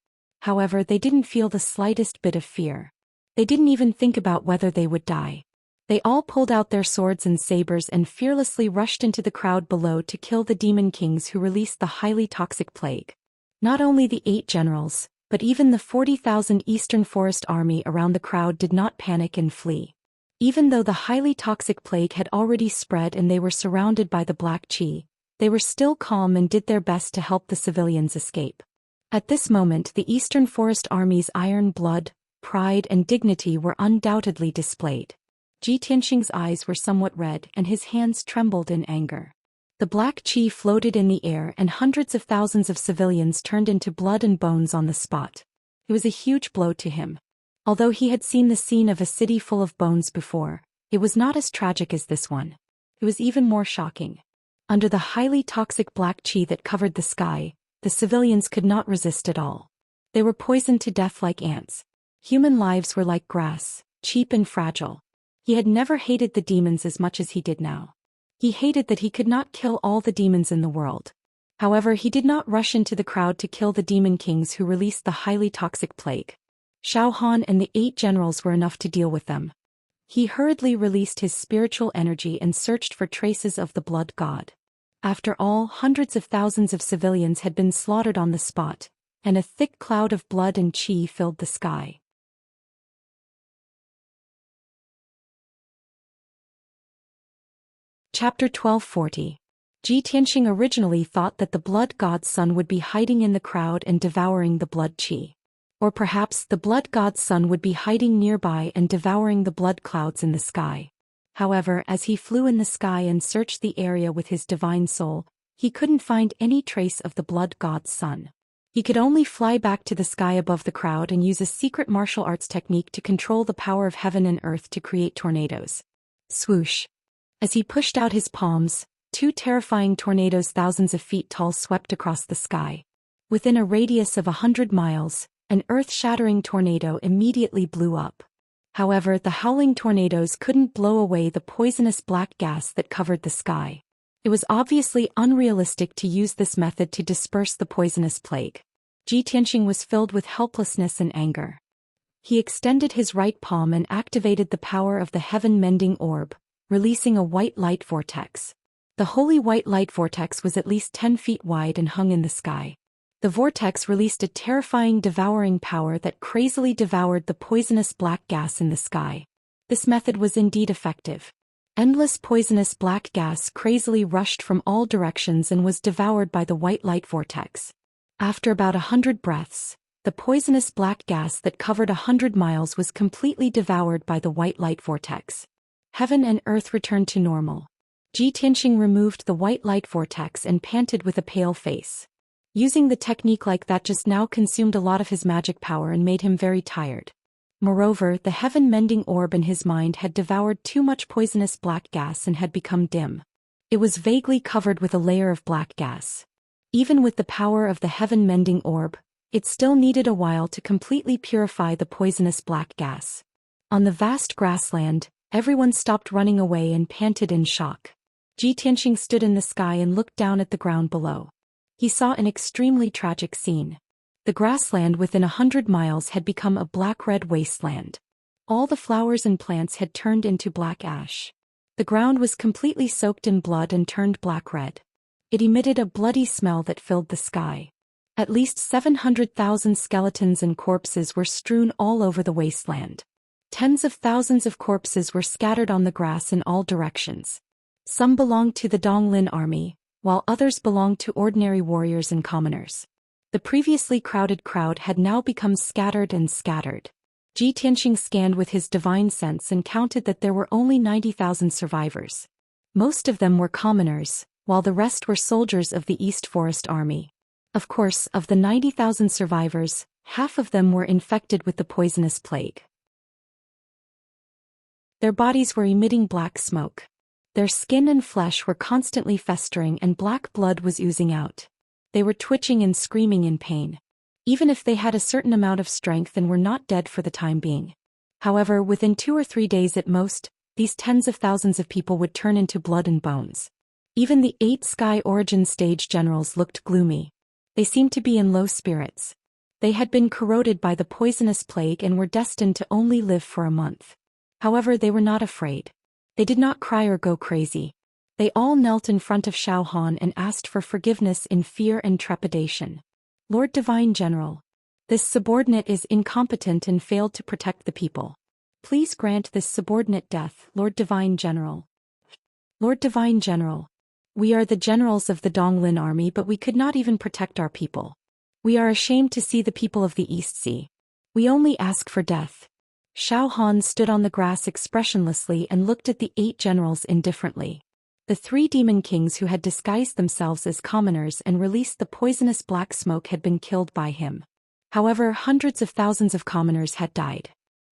Speaker 1: However, they didn't feel the slightest bit of fear. They didn't even think about whether they would die. They all pulled out their swords and sabers and fearlessly rushed into the crowd below to kill the demon kings who released the highly toxic plague. Not only the 8 generals, but even the 40,000 Eastern Forest Army around the crowd did not panic and flee. Even though the highly toxic plague had already spread and they were surrounded by the black qi, they were still calm and did their best to help the civilians escape. At this moment, the Eastern Forest Army's iron blood, pride and dignity were undoubtedly displayed. Ji Tianxing's eyes were somewhat red and his hands trembled in anger. The black qi floated in the air and hundreds of thousands of civilians turned into blood and bones on the spot. It was a huge blow to him. Although he had seen the scene of a city full of bones before, it was not as tragic as this one. It was even more shocking. Under the highly toxic black qi that covered the sky, the civilians could not resist at all. They were poisoned to death like ants. Human lives were like grass, cheap and fragile. He had never hated the demons as much as he did now. He hated that he could not kill all the demons in the world. However, he did not rush into the crowd to kill the demon kings who released the highly toxic plague. Xiao Han and the 8 generals were enough to deal with them. He hurriedly released his spiritual energy and searched for traces of the blood god. After all, hundreds of thousands of civilians had been slaughtered on the spot, and a thick cloud of blood and qi filled the sky. Chapter 1240. Ji Tianxing originally thought that the blood god's son would be hiding in the crowd and devouring the blood qi. Or perhaps the blood god's son would be hiding nearby and devouring the blood clouds in the sky. However, as he flew in the sky and searched the area with his divine soul, he couldn't find any trace of the blood god's son. He could only fly back to the sky above the crowd and use a secret martial arts technique to control the power of heaven and earth to create tornadoes. Swoosh! As he pushed out his palms, 2 terrifying tornadoes thousands of feet tall swept across the sky. Within a radius of 100 miles, an earth-shattering tornado immediately blew up. However, the howling tornadoes couldn't blow away the poisonous black gas that covered the sky. It was obviously unrealistic to use this method to disperse the poisonous plague. Ji Tianxing was filled with helplessness and anger. He extended his right palm and activated the power of the heaven-mending orb, releasing a white light vortex. The holy white light vortex was at least 10 feet wide and hung in the sky. The vortex released a terrifying devouring power that crazily devoured the poisonous black gas in the sky. This method was indeed effective. Endless poisonous black gas crazily rushed from all directions and was devoured by the white light vortex. After about 100 breaths, the poisonous black gas that covered 100 miles was completely devoured by the white light vortex. Heaven and earth returned to normal. Ji Tianxing removed the white light vortex and panted with a pale face. Using the technique like that just now consumed a lot of his magic power and made him very tired. Moreover, the heaven-mending orb in his mind had devoured too much poisonous black gas and had become dim. It was vaguely covered with a layer of black gas. Even with the power of the heaven-mending orb, it still needed a while to completely purify the poisonous black gas. On the vast grassland, everyone stopped running away and panted in shock. Tianxing stood in the sky and looked down at the ground below. He saw an extremely tragic scene. The grassland within 100 miles had become a black-red wasteland. All the flowers and plants had turned into black ash. The ground was completely soaked in blood and turned black-red. It emitted a bloody smell that filled the sky. At least 700,000 skeletons and corpses were strewn all over the wasteland. Tens of thousands of corpses were scattered on the grass in all directions. Some belonged to the Donglin army, while others belonged to ordinary warriors and commoners. The previously crowded crowd had now become scattered and scattered. Tianxing scanned with his divine sense and counted that there were only 90,000 survivors. Most of them were commoners, while the rest were soldiers of the East Forest Army. Of course, of the 90,000 survivors, half of them were infected with the poisonous plague. Their bodies were emitting black smoke. Their skin and flesh were constantly festering and black blood was oozing out. They were twitching and screaming in pain. Even if they had a certain amount of strength and were not dead for the time being. However, within 2 or 3 days at most, these tens of thousands of people would turn into blood and bones. Even the 8 Sky Origin stage generals looked gloomy. They seemed to be in low spirits. They had been corroded by the poisonous plague and were destined to only live for a month. However, they were not afraid. They did not cry or go crazy. They all knelt in front of Xiao Han and asked for forgiveness in fear and trepidation. Lord Divine General, this subordinate is incompetent and failed to protect the people. Please grant this subordinate death, Lord Divine General. Lord Divine General, we are the generals of the Donglin army, but we could not even protect our people. We are ashamed to see the people of the East Sea. We only ask for death. Xiao Han stood on the grass expressionlessly and looked at the 8 generals indifferently. The 3 demon kings who had disguised themselves as commoners and released the poisonous black smoke had been killed by him. However, hundreds of thousands of commoners had died.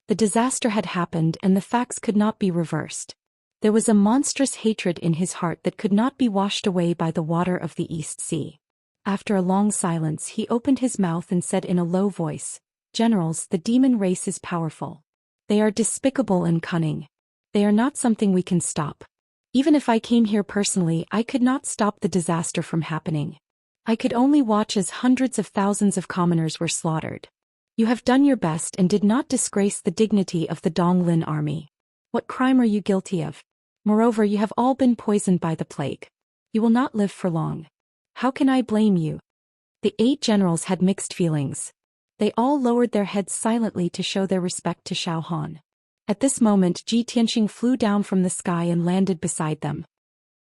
Speaker 1: The disaster had happened and the facts could not be reversed. There was a monstrous hatred in his heart that could not be washed away by the water of the East Sea. After a long silence, he opened his mouth and said in a low voice, "Generals, the demon race is powerful. They are despicable and cunning. They are not something we can stop. Even if I came here personally, I could not stop the disaster from happening. I could only watch as hundreds of thousands of commoners were slaughtered. You have done your best and did not disgrace the dignity of the Donglin army. What crime are you guilty of? Moreover, you have all been poisoned by the plague. You will not live for long. How can I blame you?" The 8 generals had mixed feelings. They all lowered their heads silently to show their respect to Xiao Han. At this moment, Tianxing flew down from the sky and landed beside them.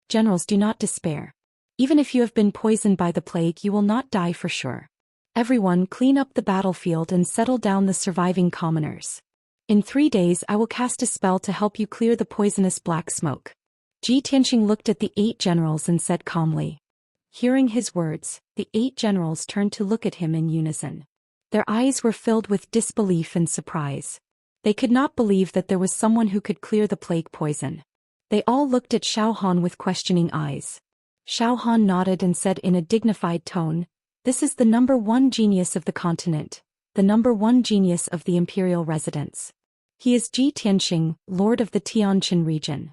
Speaker 1: "Generals, do not despair. Even if you have been poisoned by the plague, you will not die for sure. Everyone, clean up the battlefield and settle down the surviving commoners. In 3 days I will cast a spell to help you clear the poisonous black smoke." Tianxing looked at the 8 generals and said calmly. Hearing his words, the 8 generals turned to look at him in unison. Their eyes were filled with disbelief and surprise. They could not believe that there was someone who could clear the plague poison. They all looked at Xiao Han with questioning eyes. Xiao Han nodded and said in a dignified tone, "This is the #1 genius of the continent, the #1 genius of the imperial residence. He is Tianxing, lord of the Tianjin region."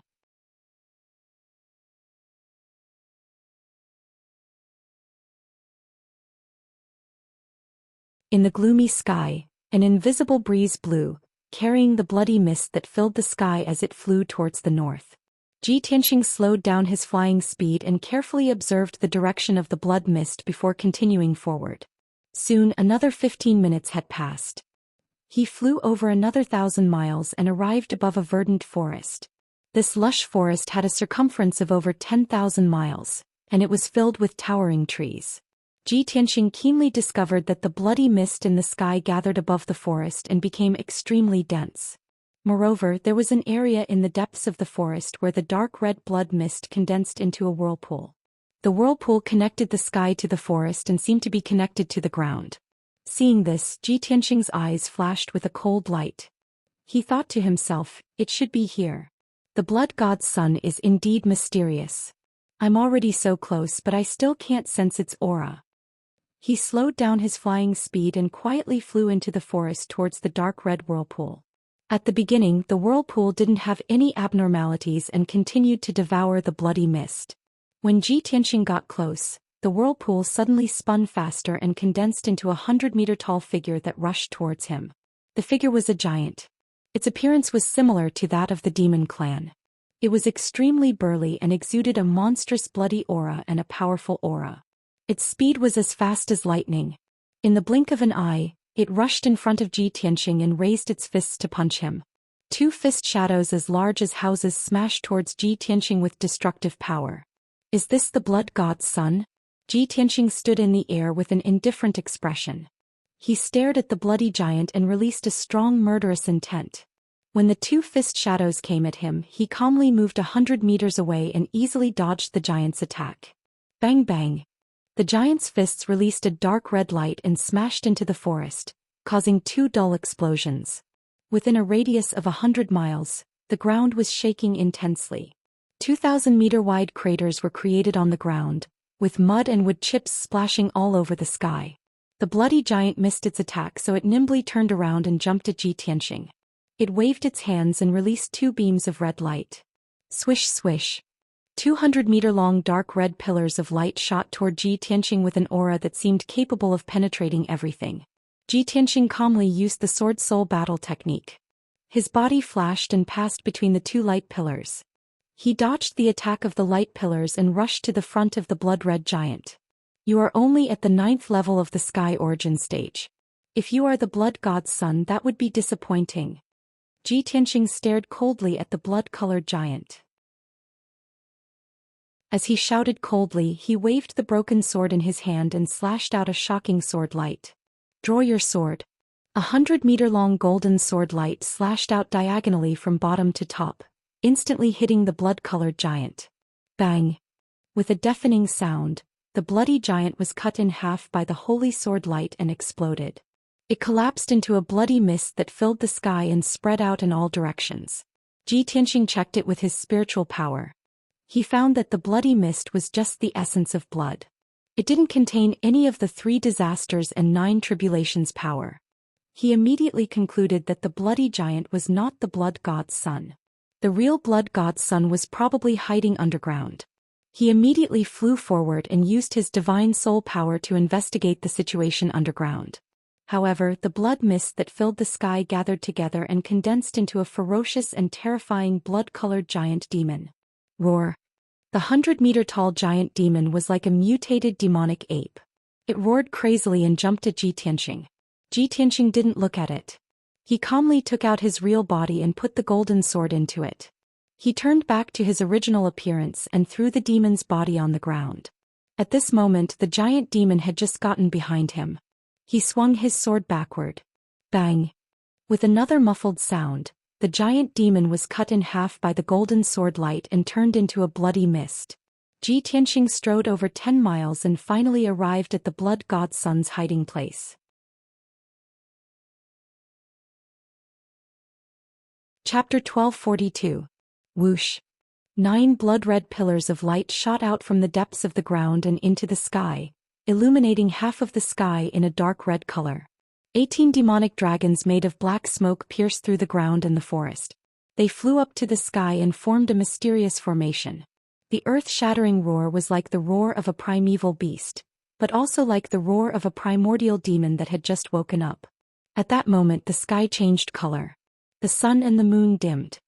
Speaker 1: In the gloomy sky, an invisible breeze blew, carrying the bloody mist that filled the sky as it flew towards the north. Tianxing slowed down his flying speed and carefully observed the direction of the blood mist before continuing forward. Soon another 15 minutes had passed. He flew over another 1,000 miles and arrived above a verdant forest. This lush forest had a circumference of over 10,000 miles, and it was filled with towering trees. Tianxing keenly discovered that the bloody mist in the sky gathered above the forest and became extremely dense. Moreover, there was an area in the depths of the forest where the dark red blood mist condensed into a whirlpool. The whirlpool connected the sky to the forest and seemed to be connected to the ground. Seeing this, Tianxing's eyes flashed with a cold light. He thought to himself, it should be here. The blood god's son is indeed mysterious. I'm already so close, but I still can't sense its aura. He slowed down his flying speed and quietly flew into the forest towards the dark red whirlpool. At the beginning, the whirlpool didn't have any abnormalities and continued to devour the bloody mist. When Tianxing got close, the whirlpool suddenly spun faster and condensed into a 100-meter-tall figure that rushed towards him. The figure was a giant. Its appearance was similar to that of the demon clan. It was extremely burly and exuded a monstrous bloody aura and a powerful aura. Its speed was as fast as lightning. In the blink of an eye, it rushed in front of Tianxing and raised its fists to punch him. Two fist shadows as large as houses smashed towards Tianxing with destructive power. Is this the blood god's son? Tianxing stood in the air with an indifferent expression. He stared at the bloody giant and released a strong murderous intent. When the two fist shadows came at him, he calmly moved 100 meters away and easily dodged the giant's attack. Bang bang! The giant's fists released a dark red light and smashed into the forest, causing two dull explosions. Within a radius of 100 miles, the ground was shaking intensely. 2,000-meter-wide craters were created on the ground, with mud and wood chips splashing all over the sky. The bloody giant missed its attack, so it nimbly turned around and jumped at Tianxing. It waved its hands and released two beams of red light. Swish swish. 200-meter-long dark red pillars of light shot toward Tianxing with an aura that seemed capable of penetrating everything. Tianxing calmly used the sword soul battle technique. His body flashed and passed between the two light pillars. He dodged the attack of the light pillars and rushed to the front of the blood-red giant. You are only at the 9th level of the sky origin stage. If you are the blood god's son, that would be disappointing. Tianxing stared coldly at the blood-colored giant. As he shouted coldly, he waved the broken sword in his hand and slashed out a shocking sword light. Draw your sword. 100-meter-long golden sword light slashed out diagonally from bottom to top, instantly hitting the blood-colored giant. Bang! With a deafening sound, the bloody giant was cut in half by the holy sword light and exploded. It collapsed into a bloody mist that filled the sky and spread out in all directions. Tianxing checked it with his spiritual power. He found that the bloody mist was just the essence of blood. It didn't contain any of the 3 disasters and 9 tribulations power. He immediately concluded that the bloody giant was not the blood god's son. The real blood god's son was probably hiding underground. He immediately flew forward and used his divine soul power to investigate the situation underground. However, the blood mist that filled the sky gathered together and condensed into a ferocious and terrifying blood-colored giant demon. Roar! The 100-meter-tall giant demon was like a mutated demonic ape. It roared crazily and jumped at Tianxing. Tianxing didn't look at it. He calmly took out his real body and put the golden sword into it. He turned back to his original appearance and threw the demon's body on the ground. At this moment, the giant demon had just gotten behind him. He swung his sword backward. Bang! With another muffled sound, the giant demon was cut in half by the golden sword light and turned into a bloody mist. Tianxing strode over 10 miles and finally arrived at the blood god's son's hiding place. Chapter 1242. Whoosh! 9 blood-red pillars of light shot out from the depths of the ground and into the sky, illuminating half of the sky in a dark red color. 18 demonic dragons made of black smoke pierced through the ground and the forest. They flew up to the sky and formed a mysterious formation. The earth-shattering roar was like the roar of a primeval beast, but also like the roar of a primordial demon that had just woken up. At that moment the sky changed color. The sun and the moon dimmed.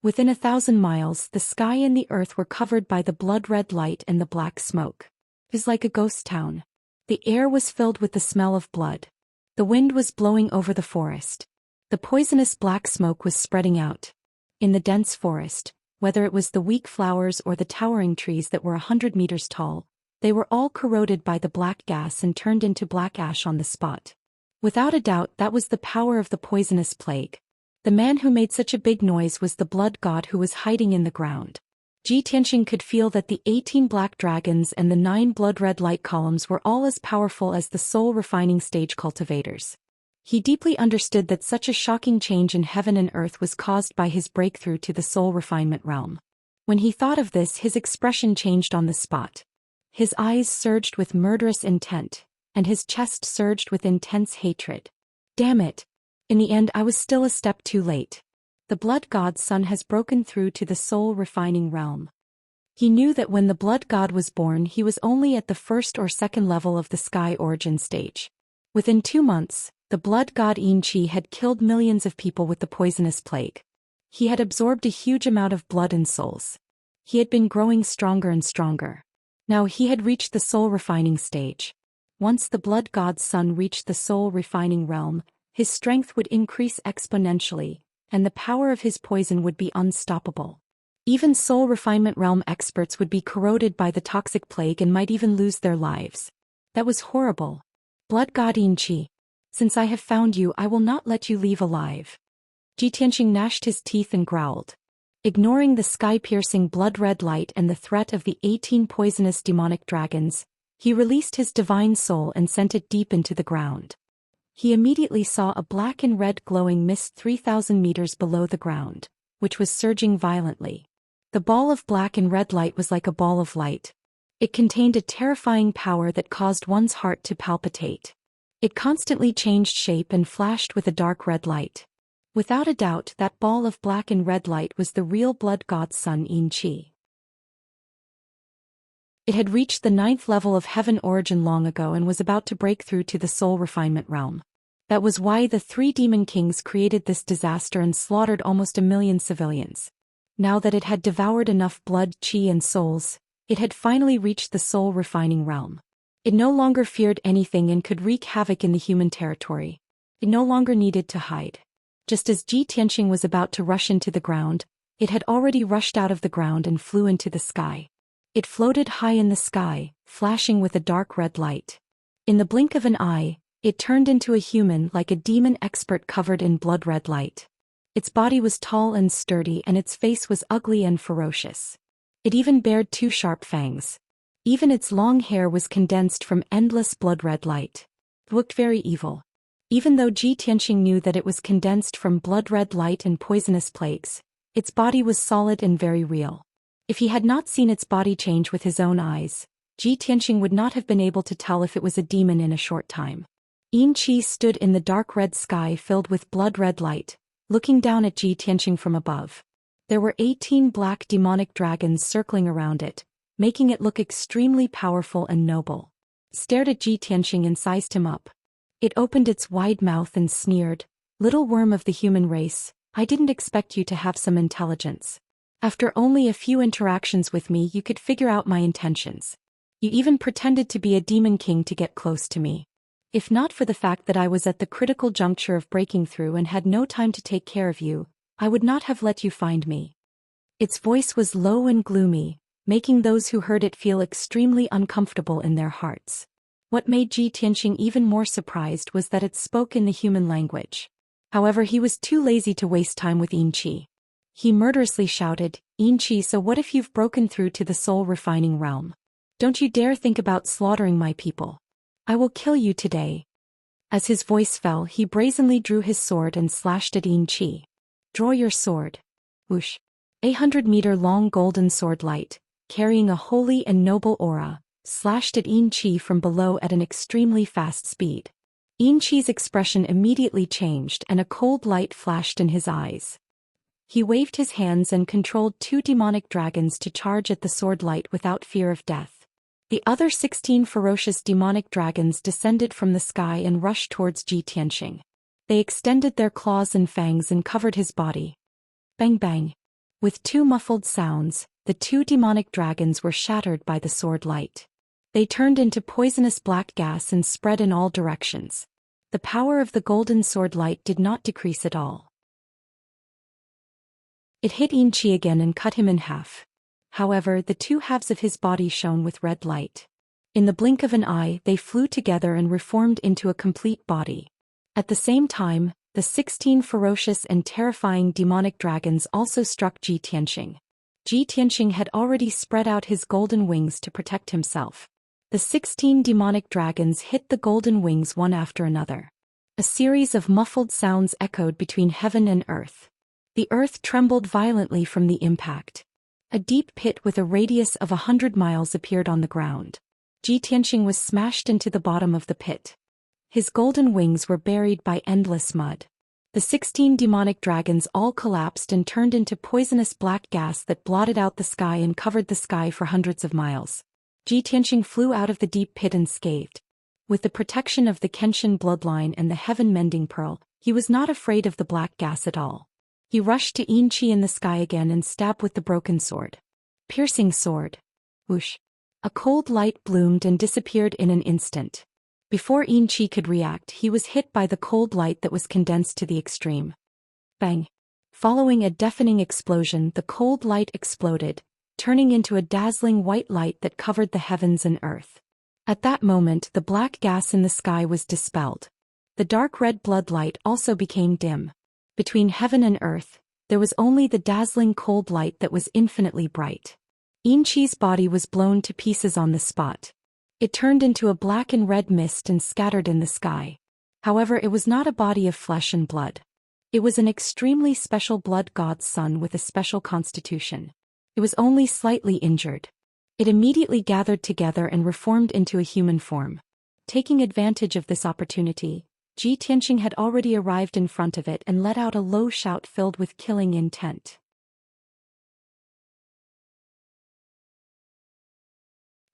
Speaker 1: Within 1,000 miles, the sky and the earth were covered by the blood-red light and the black smoke. It was like a ghost town. The air was filled with the smell of blood. The wind was blowing over the forest. The poisonous black smoke was spreading out. In the dense forest, whether it was the weak flowers or the towering trees that were 100 meters tall, they were all corroded by the black gas and turned into black ash on the spot. Without a doubt, that was the power of the poisonous plague. The man who made such a big noise was the blood god who was hiding in the ground. Ji Tianxing could feel that the 18 black dragons and the 9 blood-red light columns were all as powerful as the soul refining stage cultivators. He deeply understood that such a shocking change in heaven and earth was caused by his breakthrough to the soul refinement realm. When he thought of this, his expression changed on the spot. His eyes surged with murderous intent, and his chest surged with intense hatred. Damn it! In the end, I was still a step too late. The blood god's son has broken through to the soul refining realm. He knew that when the blood god was born, he was only at the first or second level of the sky origin stage. Within 2 months, the blood god Xianxia had killed millions of people with the poisonous plague. He had absorbed a huge amount of blood and souls. He had been growing stronger and stronger. Now he had reached the soul refining stage. Once the blood god's son reached the soul refining realm, his strength would increase exponentially, and the power of his poison would be unstoppable. Even soul refinement realm experts would be corroded by the toxic plague and might even lose their lives. That was horrible. Blood god Xianxia, since I have found you, I will not let you leave alive. Ji Tianxing gnashed his teeth and growled. Ignoring the sky-piercing blood-red light and the threat of the 18 poisonous demonic dragons, he released his divine soul and sent it deep into the ground. He immediately saw a black and red glowing mist 3,000 meters below the ground, which was surging violently. The ball of black and red light was like a ball of light. It contained a terrifying power that caused one's heart to palpitate. It constantly changed shape and flashed with a dark red light. Without a doubt, that ball of black and red light was the real blood god's son Xianxia. It had reached the 9th level of heaven origin long ago and was about to break through to the soul refinement realm. That was why the 3 demon kings created this disaster and slaughtered almost 1 million civilians. Now that it had devoured enough blood, chi and souls, it had finally reached the soul refining realm. It no longer feared anything and could wreak havoc in the human territory. It no longer needed to hide. Just as Ji Tianxing was about to rush into the ground, it had already rushed out of the ground and flew into the sky. It floated high in the sky, flashing with a dark red light. In the blink of an eye, it turned into a human like a demon expert covered in blood-red light. Its body was tall and sturdy and its face was ugly and ferocious. It even bared 2 sharp fangs. Even its long hair was condensed from endless blood-red light. It looked very evil. Even though Ji Tianxing knew that it was condensed from blood-red light and poisonous plagues, its body was solid and very real. If he had not seen its body change with his own eyes, Ji Tianxing would not have been able to tell if it was a demon in a short time. Xianxia stood in the dark red sky filled with blood-red light, looking down at Ji Tianxing from above. There were 18 black demonic dragons circling around it, making it look extremely powerful and noble. It stared at Ji Tianxing and sized him up. It opened its wide mouth and sneered, "Little worm of the human race, I didn't expect you to have some intelligence. After only a few interactions with me, you could figure out my intentions. You even pretended to be a demon king to get close to me. If not for the fact that I was at the critical juncture of breaking through and had no time to take care of you, I would not have let you find me." Its voice was low and gloomy, making those who heard it feel extremely uncomfortable in their hearts. What made Ji Tianxing even more surprised was that it spoke in the human language. However, he was too lazy to waste time with Xianxia. He murderously shouted, "Xianxia, so what if you've broken through to the soul refining realm? Don't you dare think about slaughtering my people. I will kill you today." As his voice fell, he brazenly drew his sword and slashed at Xianxia. "Draw your sword." Whoosh. 100-meter-long golden sword light, carrying a holy and noble aura, slashed at Xianxia from below at an extremely fast speed. Xianxia's expression immediately changed and a cold light flashed in his eyes. He waved his hands and controlled 2 demonic dragons to charge at the sword light without fear of death. The other 16 ferocious demonic dragons descended from the sky and rushed towards Ji Tianxing. They extended their claws and fangs and covered his body. Bang bang. With 2 muffled sounds, the 2 demonic dragons were shattered by the sword light. They turned into poisonous black gas and spread in all directions. The power of the golden sword light did not decrease at all. It hit Xianxia again and cut him in half. However, the 2 halves of his body shone with red light. In the blink of an eye, they flew together and reformed into a complete body. At the same time, the 16 ferocious and terrifying demonic dragons also struck Ji Tianxing. Tianxing had already spread out his golden wings to protect himself. The 16 demonic dragons hit the golden wings one after another. A series of muffled sounds echoed between heaven and earth. The earth trembled violently from the impact. A deep pit with a radius of 100 miles appeared on the ground. Tianxing was smashed into the bottom of the pit. His golden wings were buried by endless mud. The 16 demonic dragons all collapsed and turned into poisonous black gas that blotted out the sky and covered the sky for hundreds of miles. Tianxing flew out of the deep pit unscathed. With the protection of the Kenshin bloodline and the heaven-mending pearl, he was not afraid of the black gas at all. He rushed to Xianxia in the sky again and stabbed with the broken sword. Piercing sword. Whoosh. A cold light bloomed and disappeared in an instant. Before Xianxia could react, he was hit by the cold light that was condensed to the extreme. Bang! Following a deafening explosion, the cold light exploded, turning into a dazzling white light that covered the heavens and earth. At that moment, the black gas in the sky was dispelled. The dark red blood light also became dim. Between heaven and earth, there was only the dazzling cold light that was infinitely bright. Xianxia's body was blown to pieces on the spot. It turned into a black and red mist and scattered in the sky. However, it was not a body of flesh and blood. It was an extremely special blood god's son with a special constitution. It was only slightly injured. It immediately gathered together and reformed into a human form. Taking advantage of this opportunity, Tianxing had already arrived in front of it and let out a low shout filled with killing intent.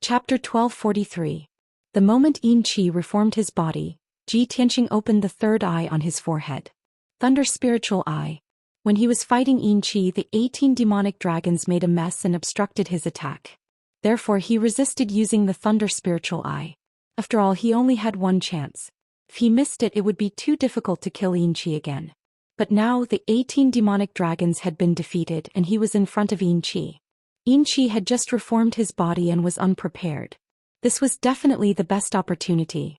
Speaker 1: Chapter 1243. The moment Xianxia reformed his body, Tianxing opened the third eye on his forehead. Thunder Spiritual Eye. When he was fighting Xianxia, the 18 demonic dragons made a mess and obstructed his attack. Therefore he resisted using the Thunder Spiritual Eye. After all, he only had one chance. If he missed it, it would be too difficult to kill Xianxia again. But now the 18 demonic dragons had been defeated and he was in front of Xianxia. Xianxia had just reformed his body and was unprepared. This was definitely the best opportunity.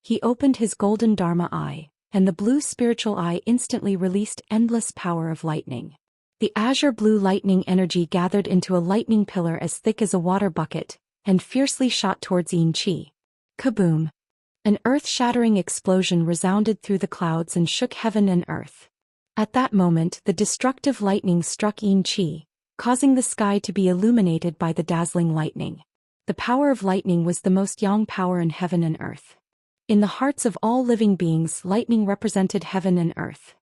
Speaker 1: He opened his golden Dharma eye, and the blue spiritual eye instantly released endless power of lightning. The azure blue lightning energy gathered into a lightning pillar as thick as a water bucket, and fiercely shot towards Xianxia. Kaboom! An earth-shattering explosion resounded through the clouds and shook heaven and earth. At that moment, the destructive lightning struck Xianxia, causing the sky to be illuminated by the dazzling lightning. The power of lightning was the most yang power in heaven and earth. In the hearts of all living beings, lightning represented heaven and earth.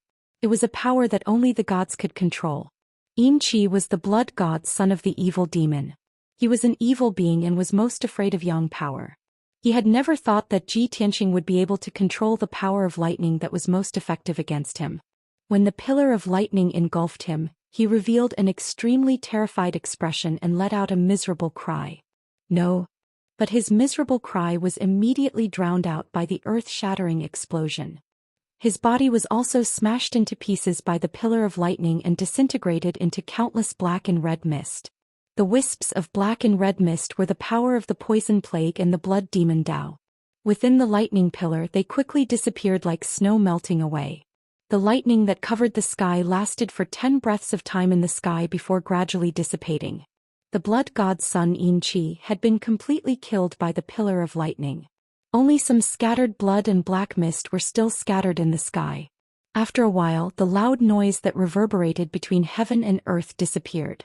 Speaker 1: It was a power that only the gods could control. Xianxia was the blood god's son of the evil demon. He was an evil being and was most afraid of yang power. He had never thought that Tianxing would be able to control the power of lightning that was most effective against him. When the pillar of lightning engulfed him, he revealed an extremely terrified expression and let out a miserable cry. No. But his miserable cry was immediately drowned out by the earth-shattering explosion. His body was also smashed into pieces by the pillar of lightning and disintegrated into countless black and red mist. The wisps of black and red mist were the power of the poison plague and the blood demon Dao. Within the lightning pillar, they quickly disappeared like snow melting away. The lightning that covered the sky lasted for 10 breaths of time in the sky before gradually dissipating. The blood god's son Xianxia had been completely killed by the pillar of lightning. Only some scattered blood and black mist were still scattered in the sky. After a while, the loud noise that reverberated between heaven and earth disappeared.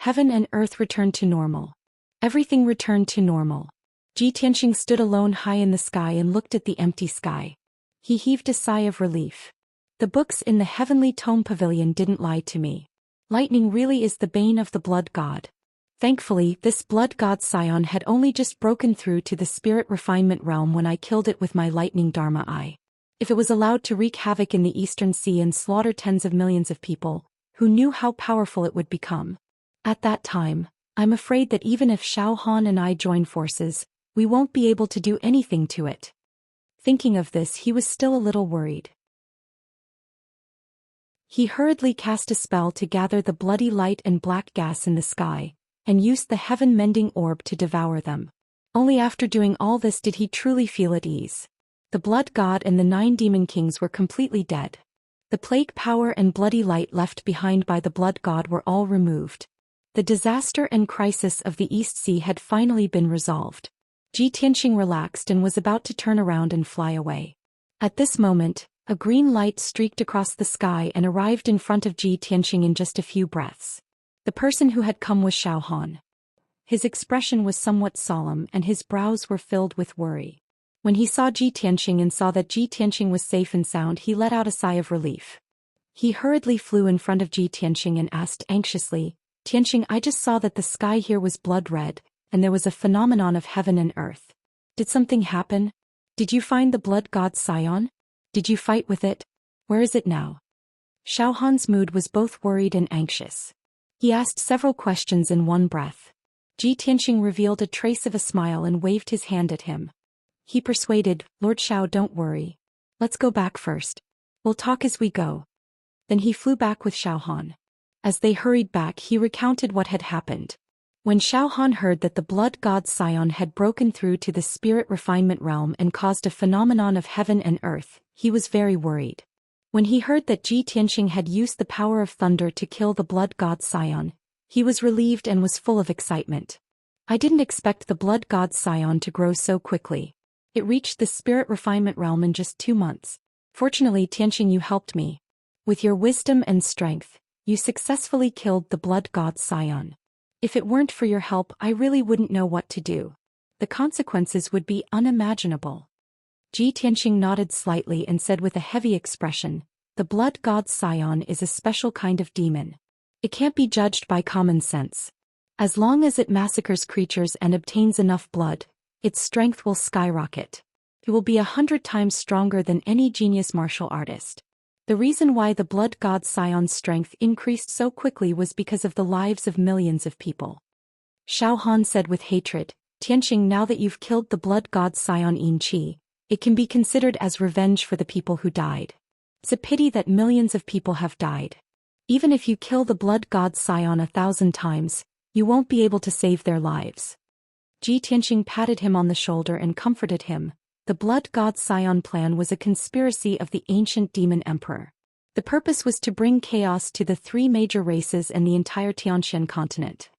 Speaker 1: Heaven and earth returned to normal. Everything returned to normal. Tianxing stood alone high in the sky and looked at the empty sky. He heaved a sigh of relief. The books in the heavenly tome pavilion didn't lie to me. Lightning really is the bane of the blood god. Thankfully, this blood god scion had only just broken through to the spirit refinement realm when I killed it with my lightning Dharma eye. If it was allowed to wreak havoc in the Eastern Sea and slaughter tens of millions of people, who knew how powerful it would become? At that time, I'm afraid that even if Xiao Han and I join forces, we won't be able to do anything to it. Thinking of this, he was still a little worried. He hurriedly cast a spell to gather the bloody light and black gas in the sky, and used the heaven-mending orb to devour them. Only after doing all this did he truly feel at ease. The blood god and the 9 demon kings were completely dead. The plague power and bloody light left behind by the blood god were all removed. The disaster and crisis of the East Sea had finally been resolved. Tianxia relaxed and was about to turn around and fly away. At this moment, a green light streaked across the sky and arrived in front of Tianxia in just a few breaths. The person who had come was Zhou Xian. His expression was somewhat solemn and his brows were filled with worry. When he saw Tianxia and saw that Tianxia was safe and sound, he let out a sigh of relief. He hurriedly flew in front of Tianxia and asked anxiously, "Tianxia, I just saw that the sky here was blood red, and there was a phenomenon of heaven and earth. Did something happen? Did you find the blood god Xian? Did you fight with it? Where is it now?" Zhou Han's mood was both worried and anxious. He asked several questions in one breath. Tianxia revealed a trace of a smile and waved his hand at him. He persuaded, "Lord Zhou, don't worry. Let's go back first. We'll talk as we go." Then he flew back with Zhou Han. As they hurried back, he recounted what had happened. When Zhou Han heard that the blood god Xian had broken through to the spirit refinement realm and caused a phenomenon of heaven and earth, he was very worried. When he heard that Tianxia had used the power of thunder to kill the blood god Xian, he was relieved and was full of excitement. "I didn't expect the blood god Xian to grow so quickly. It reached the spirit refinement realm in just 2 months. Fortunately, Tianxia, you helped me. With your wisdom and strength, you successfully killed the blood god Xian. If it weren't for your help, I really wouldn't know what to do. The consequences would be unimaginable." Tianxia nodded slightly and said with a heavy expression, "The blood god Xian is a special kind of demon. It can't be judged by common sense. As long as it massacres creatures and obtains enough blood, its strength will skyrocket. It will be 100 times stronger than any genius martial artist." The reason why the blood god Xian's strength increased so quickly was because of the lives of millions of people. Zhou Han said with hatred, "Tianxia, now that you've killed the blood god Xian Yin Qi, it can be considered as revenge for the people who died. It's a pity that millions of people have died. Even if you kill the blood god Xian 1,000 times, you won't be able to save their lives." Tianxia patted him on the shoulder and comforted him. The blood god Xian plan was a conspiracy of the ancient demon emperor. The purpose was to bring chaos to the 3 major races and the entire Tianxian continent.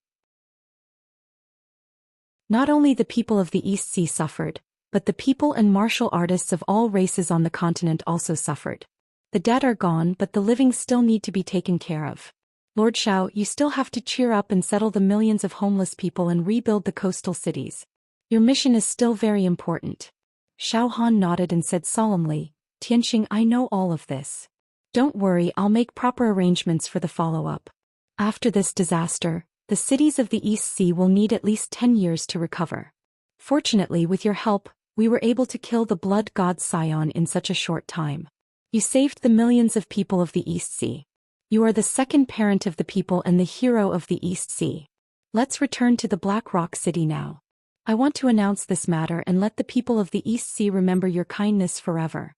Speaker 1: Not only the people of the East Sea suffered, but the people and martial artists of all races on the continent also suffered. The dead are gone, but the living still need to be taken care of. Lord Zhou, you still have to cheer up and settle the millions of homeless people and rebuild the coastal cities. Your mission is still very important." Zhou Han nodded and said solemnly, "Tianxia, I know all of this. Don't worry, I'll make proper arrangements for the follow-up. After this disaster, the cities of the East Sea will need at least 10 years to recover. Fortunately, with your help, we were able to kill the blood god Xian in such a short time. You saved the millions of people of the East Sea. You are the second parent of the people and the hero of the East Sea. Let's return to the Black Rock City now. I want to announce this matter and let the people of the East Sea remember your kindness forever."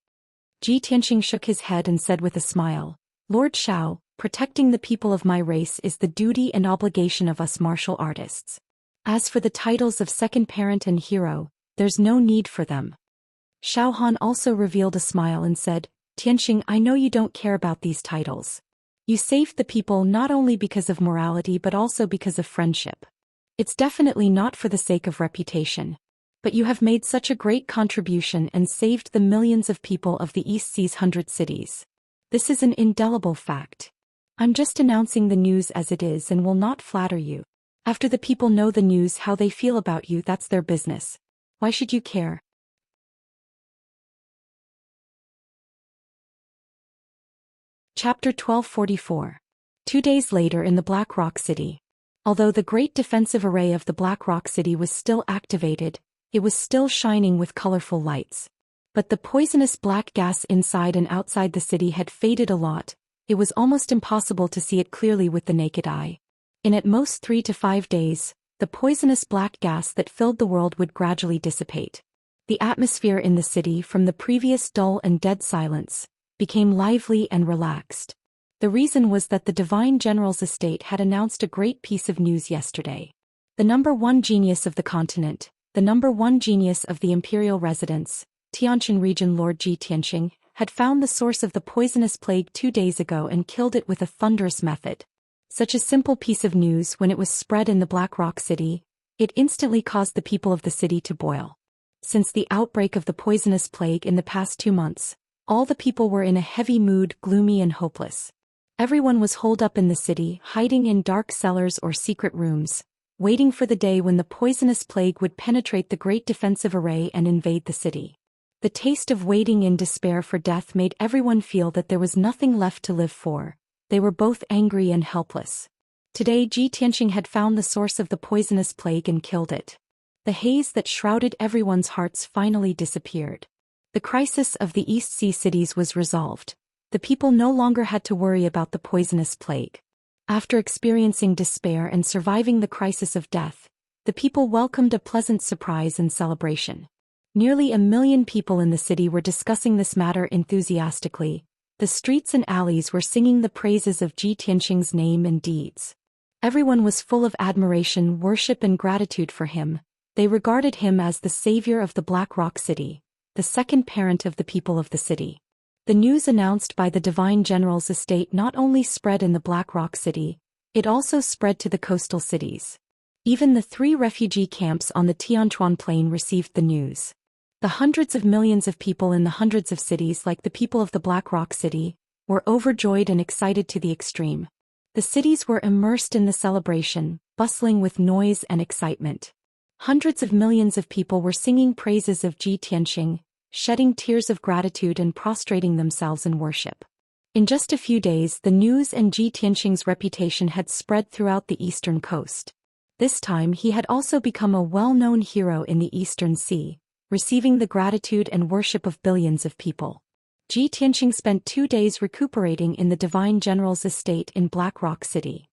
Speaker 1: Tianxia shook his head and said with a smile, "Lord Zhou, protecting the people of my race is the duty and obligation of us martial artists. As for the titles of second parent and hero, there's no need for them." Zhou Han also revealed a smile and said, "Tianxia, I know you don't care about these titles. You saved the people not only because of morality but also because of friendship. It's definitely not for the sake of reputation. But you have made such a great contribution and saved the millions of people of the East Sea's 100 cities. This is an indelible fact. I'm just announcing the news as it is and will not flatter you. After the people know the news, how they feel about you, that's their business. Why should you care?" Chapter 1244. 2 days later in the Black Rock City. Although the great defensive array of the Black Rock City was still activated, it was still shining with colorful lights. But the poisonous black gas inside and outside the city had faded a lot. It was almost impossible to see it clearly with the naked eye. In at most 3 to 5 days, the poisonous black gas that filled the world would gradually dissipate. The atmosphere in the city, from the previous dull and dead silence, became lively and relaxed. The reason was that the Divine General's estate had announced a great piece of news yesterday. The #1 genius of the continent, the #1 genius of the imperial residence, Tianxian region Lord Tianxia, had found the source of the poisonous plague 2 days ago and killed it with a thunderous method. Such a simple piece of news, when it was spread in the Black Rock City, it instantly caused the people of the city to boil. Since the outbreak of the poisonous plague in the past 2 months, all the people were in a heavy mood, gloomy and hopeless. Everyone was holed up in the city, hiding in dark cellars or secret rooms, waiting for the day when the poisonous plague would penetrate the great defensive array and invade the city. The taste of waiting in despair for death made everyone feel that there was nothing left to live for. They were both angry and helpless. Today Zhi Tianxing had found the source of the poisonous plague and killed it. The haze that shrouded everyone's hearts finally disappeared. The crisis of the East Sea cities was resolved. The people no longer had to worry about the poisonous plague. After experiencing despair and surviving the crisis of death, the people welcomed a pleasant surprise and celebration. Nearly 1 million people in the city were discussing this matter enthusiastically. The streets and alleys were singing the praises of Zhi Tianxing's name and deeds. Everyone was full of admiration, worship and gratitude for him. They regarded him as the savior of the Black Rock City, the second parent of the people of the city. The news announced by the Divine General's estate not only spread in the Black Rock City, it also spread to the coastal cities. Even the 3 refugee camps on the Tianchuan Plain received the news. The hundreds of millions of people in the hundreds of cities, like the people of the Black Rock City, were overjoyed and excited to the extreme. The cities were immersed in the celebration, bustling with noise and excitement. Hundreds of millions of people were singing praises of Zhi Tianxing, shedding tears of gratitude and prostrating themselves in worship. In just a few days, the news and Zhi Tianxing's reputation had spread throughout the eastern coast. This time he had also become a well-known hero in the Eastern Sea, receiving the gratitude and worship of billions of people. Zhi Tianxing spent 2 days recuperating in the Divine General's estate in Black Rock City.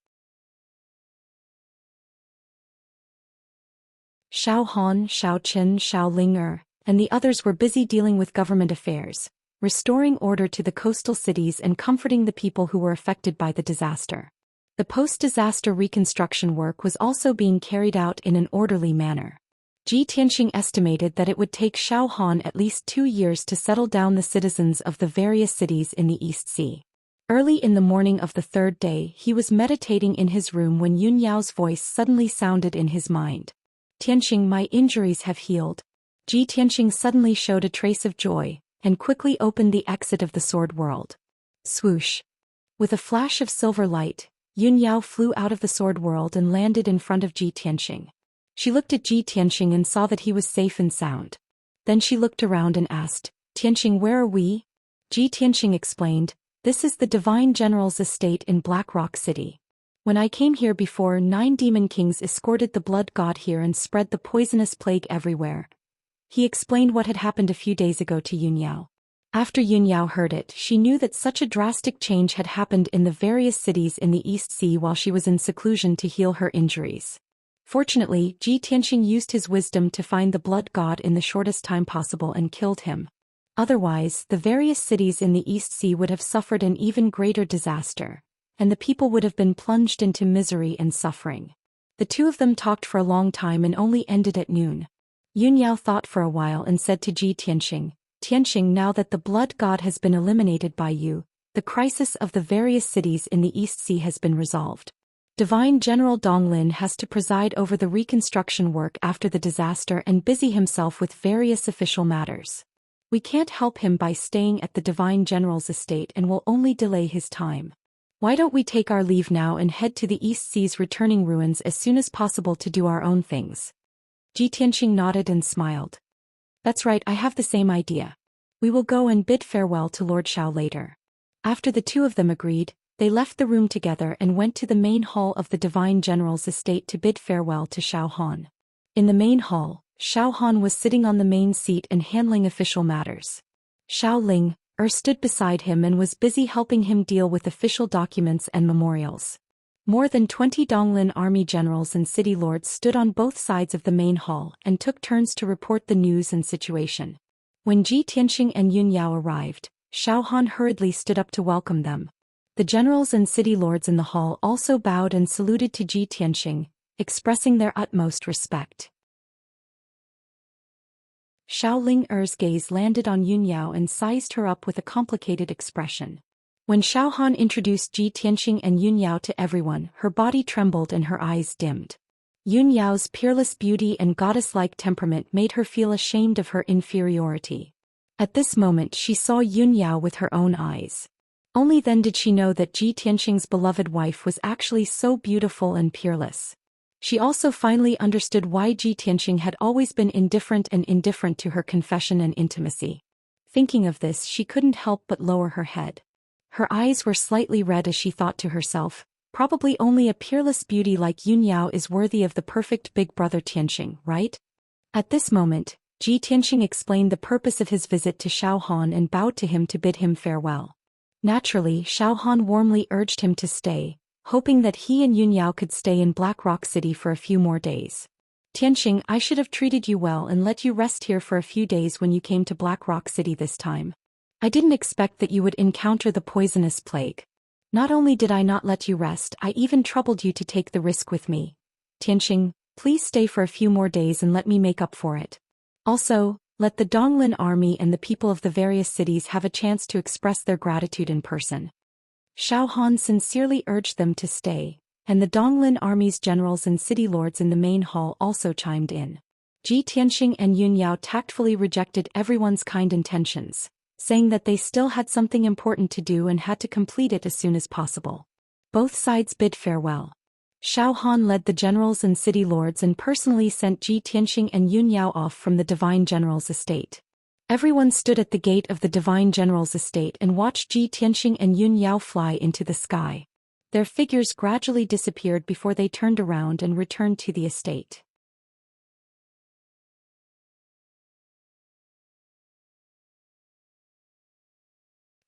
Speaker 1: Xiao Han, Xiao Chen, Xiao Ling and the others were busy dealing with government affairs, restoring order to the coastal cities and comforting the people who were affected by the disaster. The post-disaster reconstruction work was also being carried out in an orderly manner. Zhi Tianxing estimated that it would take Xiao Han at least 2 years to settle down the citizens of the various cities in the East Sea. Early in the morning of the 3rd day, he was meditating in his room when Yun Yao's voice suddenly sounded in his mind. "Tianxing, my injuries have healed." Zhi Tianxing suddenly showed a trace of joy, and quickly opened the exit of the sword world. Swoosh! With a flash of silver light, Yun Yao flew out of the sword world and landed in front of Zhi Tianxing. She looked at Zhi Tianxing and saw that he was safe and sound. Then she looked around and asked, "Tianxing, where are we?" Zhi Tianxing explained, "This is the Divine General's estate in Black Rock City. When I came here before, 9 demon kings escorted the blood god here and spread the poisonous plague everywhere." He explained what had happened a few days ago to Yun Yao. After Yun Yao heard it, she knew that such a drastic change had happened in the various cities in the East Sea while she was in seclusion to heal her injuries. Fortunately, Zhi Tianxing used his wisdom to find the blood god in the shortest time possible and killed him. Otherwise, the various cities in the East Sea would have suffered an even greater disaster, and the people would have been plunged into misery and suffering. The two of them talked for a long time and only ended at noon. Yun Yao thought for a while and said to Zhi Tianxing, "Tianxing, now that the blood god has been eliminated by you, the crisis of the various cities in the East Sea has been resolved. Divine General Donglin has to preside over the reconstruction work after the disaster and busy himself with various official matters. We can't help him by staying at the Divine General's estate and will only delay his time. Why don't we take our leave now and head to the East Sea's returning ruins as soon as possible to do our own things?" Zhi Tianxing nodded and smiled. "That's right, I have the same idea. We will go and bid farewell to Lord Xiao later." After the two of them agreed, they left the room together and went to the main hall of the Divine General's estate to bid farewell to Xiao Han. In the main hall, Xiao Han was sitting on the main seat and handling official matters. Xiao Ling stood beside him and was busy helping him deal with official documents and memorials. More than 20 Donglin army generals and city lords stood on both sides of the main hall and took turns to report the news and situation. When Zhi Tianxing and Yun Yao arrived, Xiao Han hurriedly stood up to welcome them. The generals and city lords in the hall also bowed and saluted to Zhi Tianxing, expressing their utmost respect. Xiao Ling gaze landed on Yun Yao and sized her up with a complicated expression. When Xiaohan introduced Ji Tianxing and Yun Yao to everyone, her body trembled and her eyes dimmed. Yun Yao's peerless beauty and goddess-like temperament made her feel ashamed of her inferiority. At this moment she saw Yun Yao with her own eyes. Only then did she know that Ji Tianxing's beloved wife was actually so beautiful and peerless. She also finally understood why Ji Tianxing had always been indifferent to her confession and intimacy. Thinking of this, she couldn't help but lower her head. Her eyes were slightly red as she thought to herself, probably only a peerless beauty like Yun Yao is worthy of the perfect big brother Tianxing, right? At this moment, Ji Tianxing explained the purpose of his visit to Xiaohan and bowed to him to bid him farewell. Naturally, Xiaohan warmly urged him to stay, hoping that he and Yun Yao could stay in Black Rock City for a few more days. Tianxing, I should have treated you well and let you rest here for a few days when you came to Black Rock City this time. I didn't expect that you would encounter the poisonous plague. Not only did I not let you rest, I even troubled you to take the risk with me. Tianxing, please stay for a few more days and let me make up for it. Also, let the Donglin army and the people of the various cities have a chance to express their gratitude in person. Xiaohan sincerely urged them to stay, and the Donglin army's generals and city lords in the main hall also chimed in. Ji Tianxing and Yun Yao tactfully rejected everyone's kind intentions, saying that they still had something important to do and had to complete it as soon as possible. Both sides bid farewell. Xiaohan led the generals and city lords and personally sent Ji Tianxing and Yun Yao off from the Divine General's estate. Everyone stood at the gate of the Divine General's estate and watched Ji Tianxing and Yun Yao fly into the sky. Their figures gradually disappeared before they turned around and returned to the estate.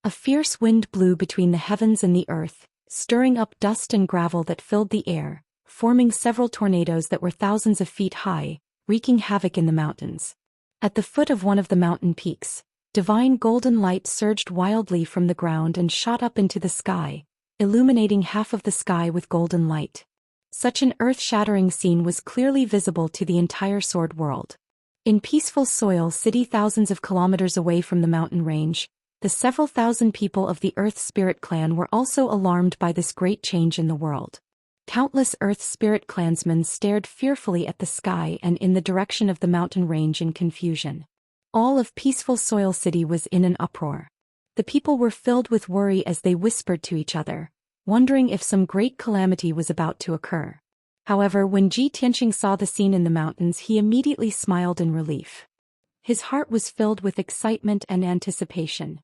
Speaker 1: A fierce wind blew between the heavens and the earth, stirring up dust and gravel that filled the air, forming several tornadoes that were thousands of feet high, wreaking havoc in the mountains. At the foot of one of the mountain peaks, divine golden light surged wildly from the ground and shot up into the sky, illuminating half of the sky with golden light. Such an earth-shattering scene was clearly visible to the entire Sword World. In peaceful Soil City, thousands of kilometers away from the mountain range, the several thousand people of the Earth Spirit Clan were also alarmed by this great change in the world. Countless Earth Spirit clansmen stared fearfully at the sky and in the direction of the mountain range in confusion. All of peaceful Soil City was in an uproar. The people were filled with worry as they whispered to each other, wondering if some great calamity was about to occur. However, when Ji Tianxing saw the scene in the mountains, he immediately smiled in relief. His heart was filled with excitement and anticipation.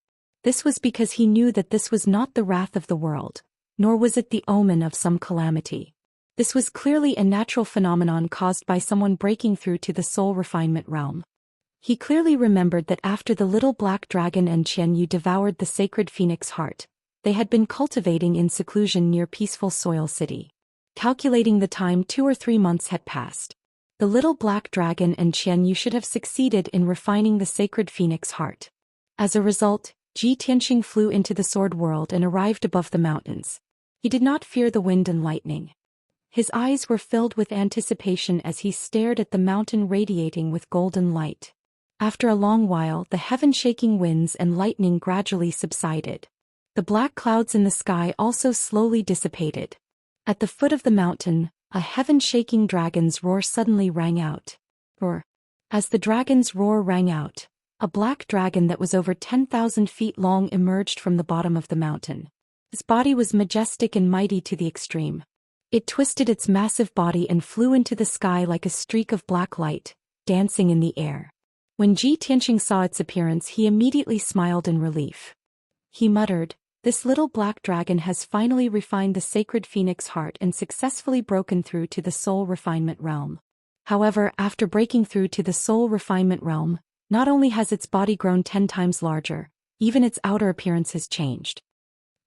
Speaker 1: This was because he knew that this was not the wrath of the world, nor was it the omen of some calamity. This was clearly a natural phenomenon caused by someone breaking through to the soul refinement realm. He clearly remembered that after the little black dragon and Qianyu devoured the sacred phoenix heart, they had been cultivating in seclusion near peaceful Soil City. Calculating the time, 2 or 3 months had passed. The little black dragon and Qianyu should have succeeded in refining the sacred phoenix heart. As a result, Ji Tianxing flew into the Sword World and arrived above the mountains. He did not fear the wind and lightning. His eyes were filled with anticipation as he stared at the mountain radiating with golden light. After a long while, the heaven-shaking winds and lightning gradually subsided. The black clouds in the sky also slowly dissipated. At the foot of the mountain, a heaven-shaking dragon's roar suddenly rang out. Roar. As the dragon's roar rang out, a black dragon that was over 10,000 feet long emerged from the bottom of the mountain. Its body was majestic and mighty to the extreme. It twisted its massive body and flew into the sky like a streak of black light, dancing in the air. When Ji Tianxing saw its appearance, he immediately smiled in relief. He muttered, "This little black dragon has finally refined the sacred phoenix heart and successfully broken through to the soul refinement realm." However, after breaking through to the soul refinement realm, not only has its body grown 10 times larger, even its outer appearance has changed.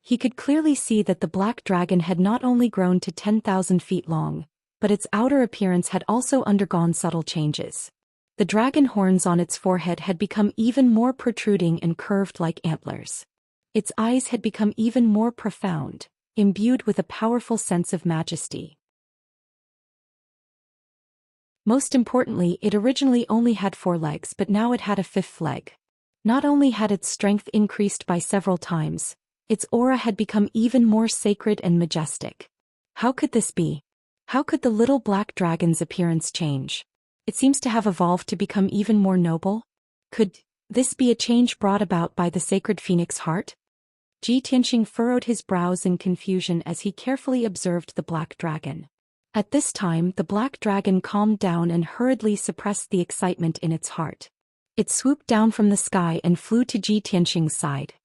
Speaker 1: He could clearly see that the black dragon had not only grown to 10,000 feet long, but its outer appearance had also undergone subtle changes. The dragon horns on its forehead had become even more protruding and curved like antlers. Its eyes had become even more profound, imbued with a powerful sense of majesty. Most importantly, it originally only had 4 legs, but now it had a 5th leg. Not only had its strength increased by several times, Its aura had become even more sacred and majestic. How could this be? How could the little black dragon's appearance change? It seems to have evolved to become even more noble. Could this be a change brought about by the sacred phoenix heart? Tianxia furrowed his brows in confusion as he carefully observed the black dragon. At this time, the black dragon calmed down and hurriedly suppressed the excitement in its heart. It swooped down from the sky and flew to Tianxia's side.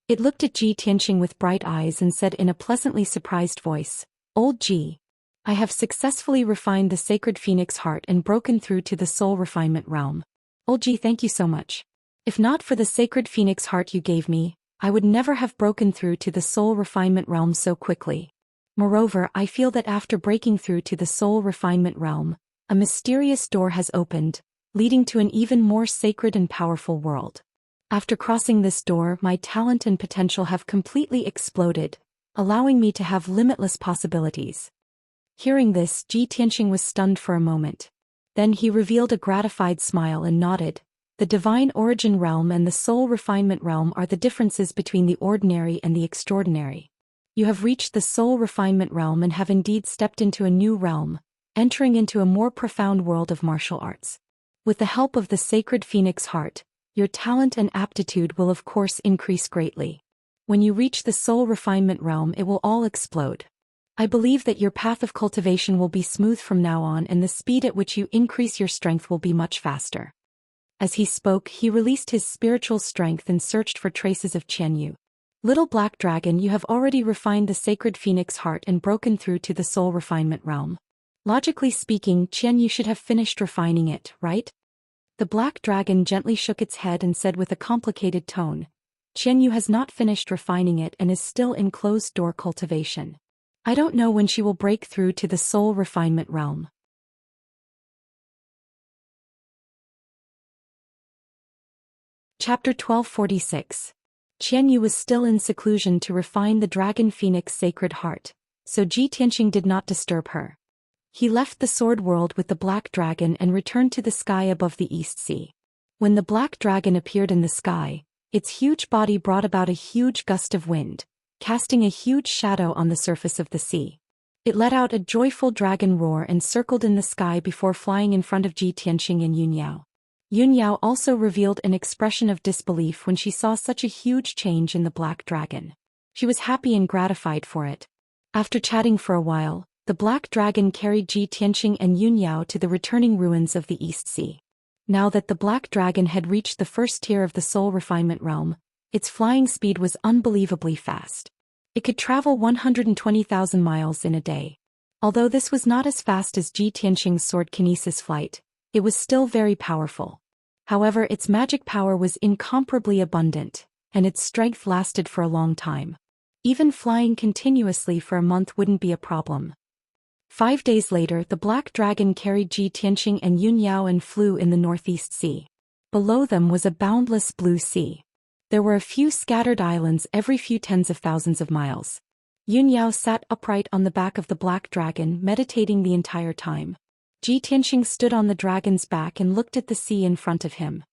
Speaker 1: It looked at Tianxia with bright eyes and said in a pleasantly surprised voice, "Old Ji, I have successfully refined the sacred phoenix heart and broken through to the soul refinement realm. Old Ji, thank you so much. If not for the sacred phoenix heart you gave me, I would never have broken through to the soul refinement realm so quickly. Moreover, I feel that after breaking through to the soul refinement realm, a mysterious door has opened, leading to an even more sacred and powerful world. After crossing this door, my talent and potential have completely exploded, allowing me to have limitless possibilities." Hearing this, Tianxia was stunned for a moment. Then he revealed a gratified smile and nodded. The divine origin realm and the soul refinement realm are the differences between the ordinary and the extraordinary. You have reached the soul refinement realm and have indeed stepped into a new realm, entering into a more profound world of martial arts. With the help of the sacred phoenix heart, your talent and aptitude will of course increase greatly. When you reach the soul refinement realm, it will all explode. I believe that your path of cultivation will be smooth from now on, and the speed at which you increase your strength will be much faster. As he spoke, he released his spiritual strength and searched for traces of Qianyu. Little black dragon, you have already refined the sacred phoenix heart and broken through to the soul refinement realm. Logically speaking, Qianyu should have finished refining it, right? The black dragon gently shook its head and said with a complicated tone, "Qianyu has not finished refining it and is still in closed-door cultivation. I don't know when she will break through to the soul refinement realm." Chapter 1246. Qianyu was still in seclusion to refine the dragon phoenix sacred heart, so Tianxia did not disturb her. He left the sword world with the black dragon and returned to the sky above the East Sea. When the black dragon appeared in the sky, its huge body brought about a huge gust of wind, casting a huge shadow on the surface of the sea. It let out a joyful dragon roar and circled in the sky before flying in front of Tianxia and Yunyao. Yunyao also revealed an expression of disbelief when she saw such a huge change in the black dragon. She was happy and gratified for it. After chatting for a while, the black dragon carried Tianxia and Yunyao to the returning ruins of the East Sea. Now that the black dragon had reached the first tier of the soul refinement realm, its flying speed was unbelievably fast. It could travel 120,000 miles in a day. Although this was not as fast as Tianxia's sword kinesis flight, it was still very powerful. However, its magic power was incomparably abundant, and its strength lasted for a long time. Even flying continuously for a month wouldn't be a problem. 5 days later, the black dragon carried Tianxia and Yunyao and flew in the Northeast Sea. Below them was a boundless blue sea. There were a few scattered islands every few tens of thousands of miles. Yunyao sat upright on the back of the black dragon, meditating the entire time. Tianxia stood on the dragon's back and looked at the sea in front of him.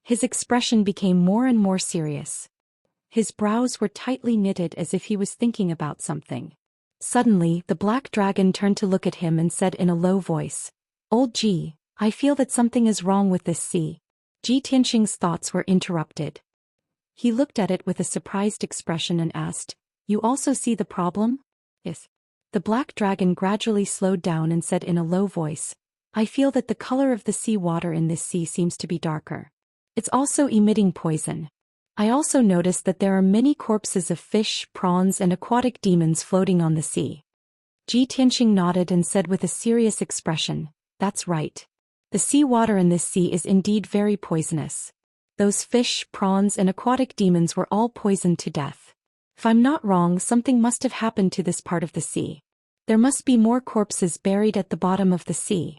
Speaker 1: His expression became more and more serious. His brows were tightly knitted as if he was thinking about something. Suddenly, the black dragon turned to look at him and said in a low voice, "Old Ji, I feel that something is wrong with this sea." Tianxia's thoughts were interrupted. He looked at it with a surprised expression and asked, "You also see the problem?" "Yes." The black dragon gradually slowed down and said in a low voice, "I feel that the color of the sea water in this sea seems to be darker. It's also emitting poison. I also noticed that there are many corpses of fish, prawns and aquatic demons floating on the sea." Tianxia nodded and said with a serious expression, "That's right. The sea water in this sea is indeed very poisonous. Those fish, prawns and aquatic demons were all poisoned to death. If I'm not wrong, something must have happened to this part of the sea. There must be more corpses buried at the bottom of the sea."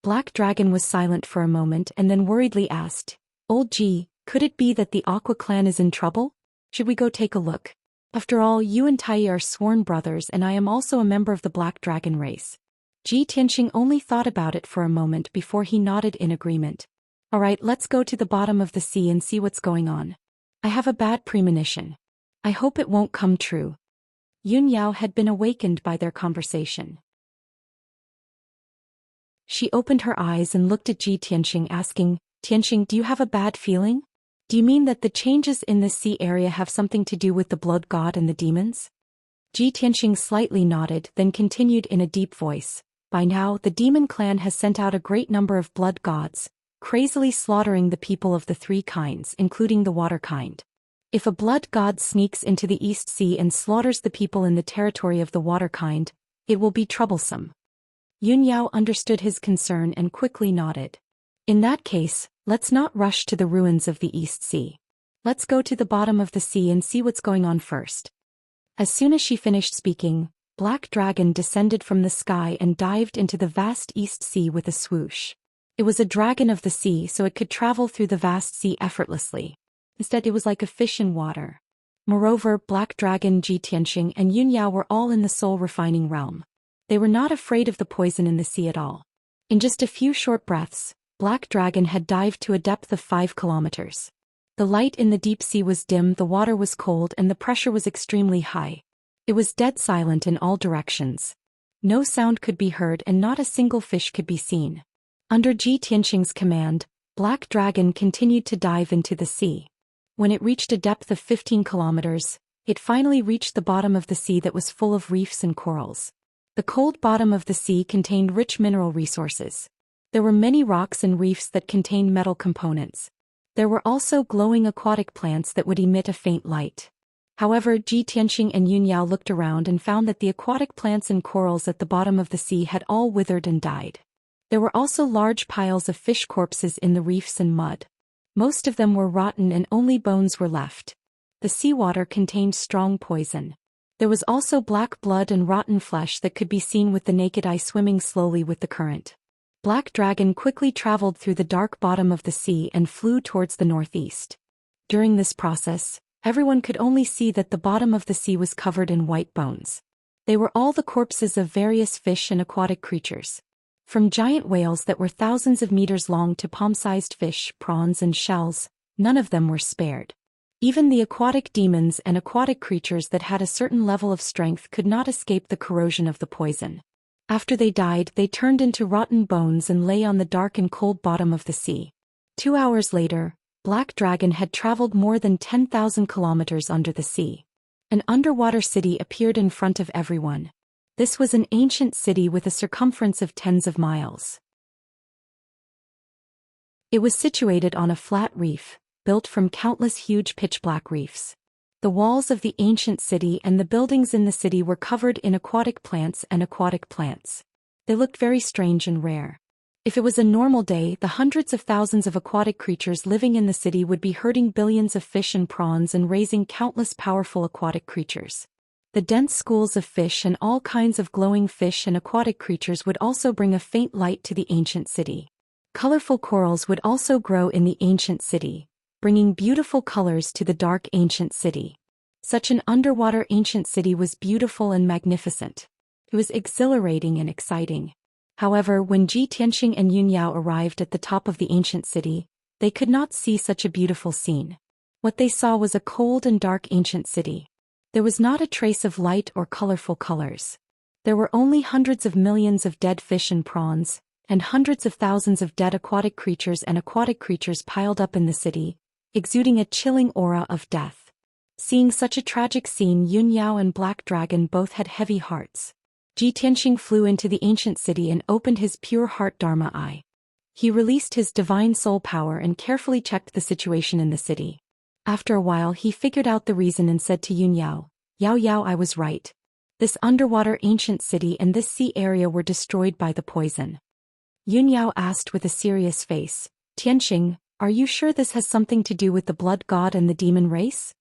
Speaker 1: Black Dragon was silent for a moment and then worriedly asked, "Old Ji, could it be that the Aqua clan is in trouble? Should we go take a look? After all, you and Tai are sworn brothers and I am also a member of the Black Dragon race." Tianxia only thought about it for a moment before he nodded in agreement. "Alright, let's go to the bottom of the sea and see what's going on. I have a bad premonition. I hope it won't come true. Yunyao had been awakened by their conversation. She opened her eyes and looked at Ji Tianxing, asking, Tianxing, do you have a bad feeling? Do you mean that the changes in this sea area have something to do with the blood god and the demons? Ji Tianxing slightly nodded, then continued in a deep voice. By now, the demon clan has sent out a great number of blood gods, crazily slaughtering the people of the three kinds, including the water kind. If a blood god sneaks into the East Sea and slaughters the people in the territory of the water kind, it will be troublesome. Yunyao understood his concern and quickly nodded. In that case, let's not rush to the ruins of the East Sea. Let's go to the bottom of the sea and see what's going on first. As soon as she finished speaking, Black Dragon descended from the sky and dived into the vast East Sea with a swoosh. It was a dragon of the sea, so it could travel through the vast sea effortlessly. Instead, it was like a fish in water. Moreover, Black Dragon, Ji Tianxing, and Yunyao were all in the soul-refining realm. They were not afraid of the poison in the sea at all. In just a few short breaths, Black Dragon had dived to a depth of 5 kilometers. The light in the deep sea was dim, the water was cold, and the pressure was extremely high. It was dead silent in all directions. No sound could be heard and not a single fish could be seen. Under Ji Tianxing's command, Black Dragon continued to dive into the sea. When it reached a depth of 15 kilometers, it finally reached the bottom of the sea that was full of reefs and corals. The cold bottom of the sea contained rich mineral resources. There were many rocks and reefs that contained metal components. There were also glowing aquatic plants that would emit a faint light. However, Ji Tianxing and Yunyao looked around and found that the aquatic plants and corals at the bottom of the sea had all withered and died. There were also large piles of fish corpses in the reefs and mud. Most of them were rotten and only bones were left. The seawater contained strong poison. There was also black blood and rotten flesh that could be seen with the naked eye swimming slowly with the current. Black Dragon quickly traveled through the dark bottom of the sea and flew towards the northeast. During this process, everyone could only see that the bottom of the sea was covered in white bones. They were all the corpses of various fish and aquatic creatures. From giant whales that were thousands of meters long to palm-sized fish, prawns and shells, none of them were spared. Even the aquatic demons and aquatic creatures that had a certain level of strength could not escape the corrosion of the poison. After they died, they turned into rotten bones and lay on the dark and cold bottom of the sea. 2 hours later, Black Dragon had traveled more than 10,000 kilometers under the sea. An underwater city appeared in front of everyone. This was an ancient city with a circumference of tens of miles. It was situated on a flat reef, built from countless huge pitch-black reefs. The walls of the ancient city and the buildings in the city were covered in aquatic plants and aquatic plants. They looked very strange and rare. If it was a normal day, the hundreds of thousands of aquatic creatures living in the city would be herding billions of fish and prawns and raising countless powerful aquatic creatures. The dense schools of fish and all kinds of glowing fish and aquatic creatures would also bring a faint light to the ancient city. Colorful corals would also grow in the ancient city, bringing beautiful colors to the dark ancient city. Such an underwater ancient city was beautiful and magnificent. It was exhilarating and exciting. However, when Ji Tianxing and Yunyao arrived at the top of the ancient city, they could not see such a beautiful scene. What they saw was a cold and dark ancient city. There was not a trace of light or colorful colors. There were only hundreds of millions of dead fish and prawns, and hundreds of thousands of dead aquatic creatures and aquatic creatures piled up in the city, exuding a chilling aura of death. Seeing such a tragic scene, Yunyao and Black Dragon both had heavy hearts. Ji Tianxing flew into the ancient city and opened his pure heart Dharma eye. He released his divine soul power and carefully checked the situation in the city. After a while he figured out the reason and said to Yunyao, Yao, I was right. This underwater ancient city and this sea area were destroyed by the poison. Yunyao asked with a serious face, Tianxing, are you sure this has something to do with the blood god and the demon race?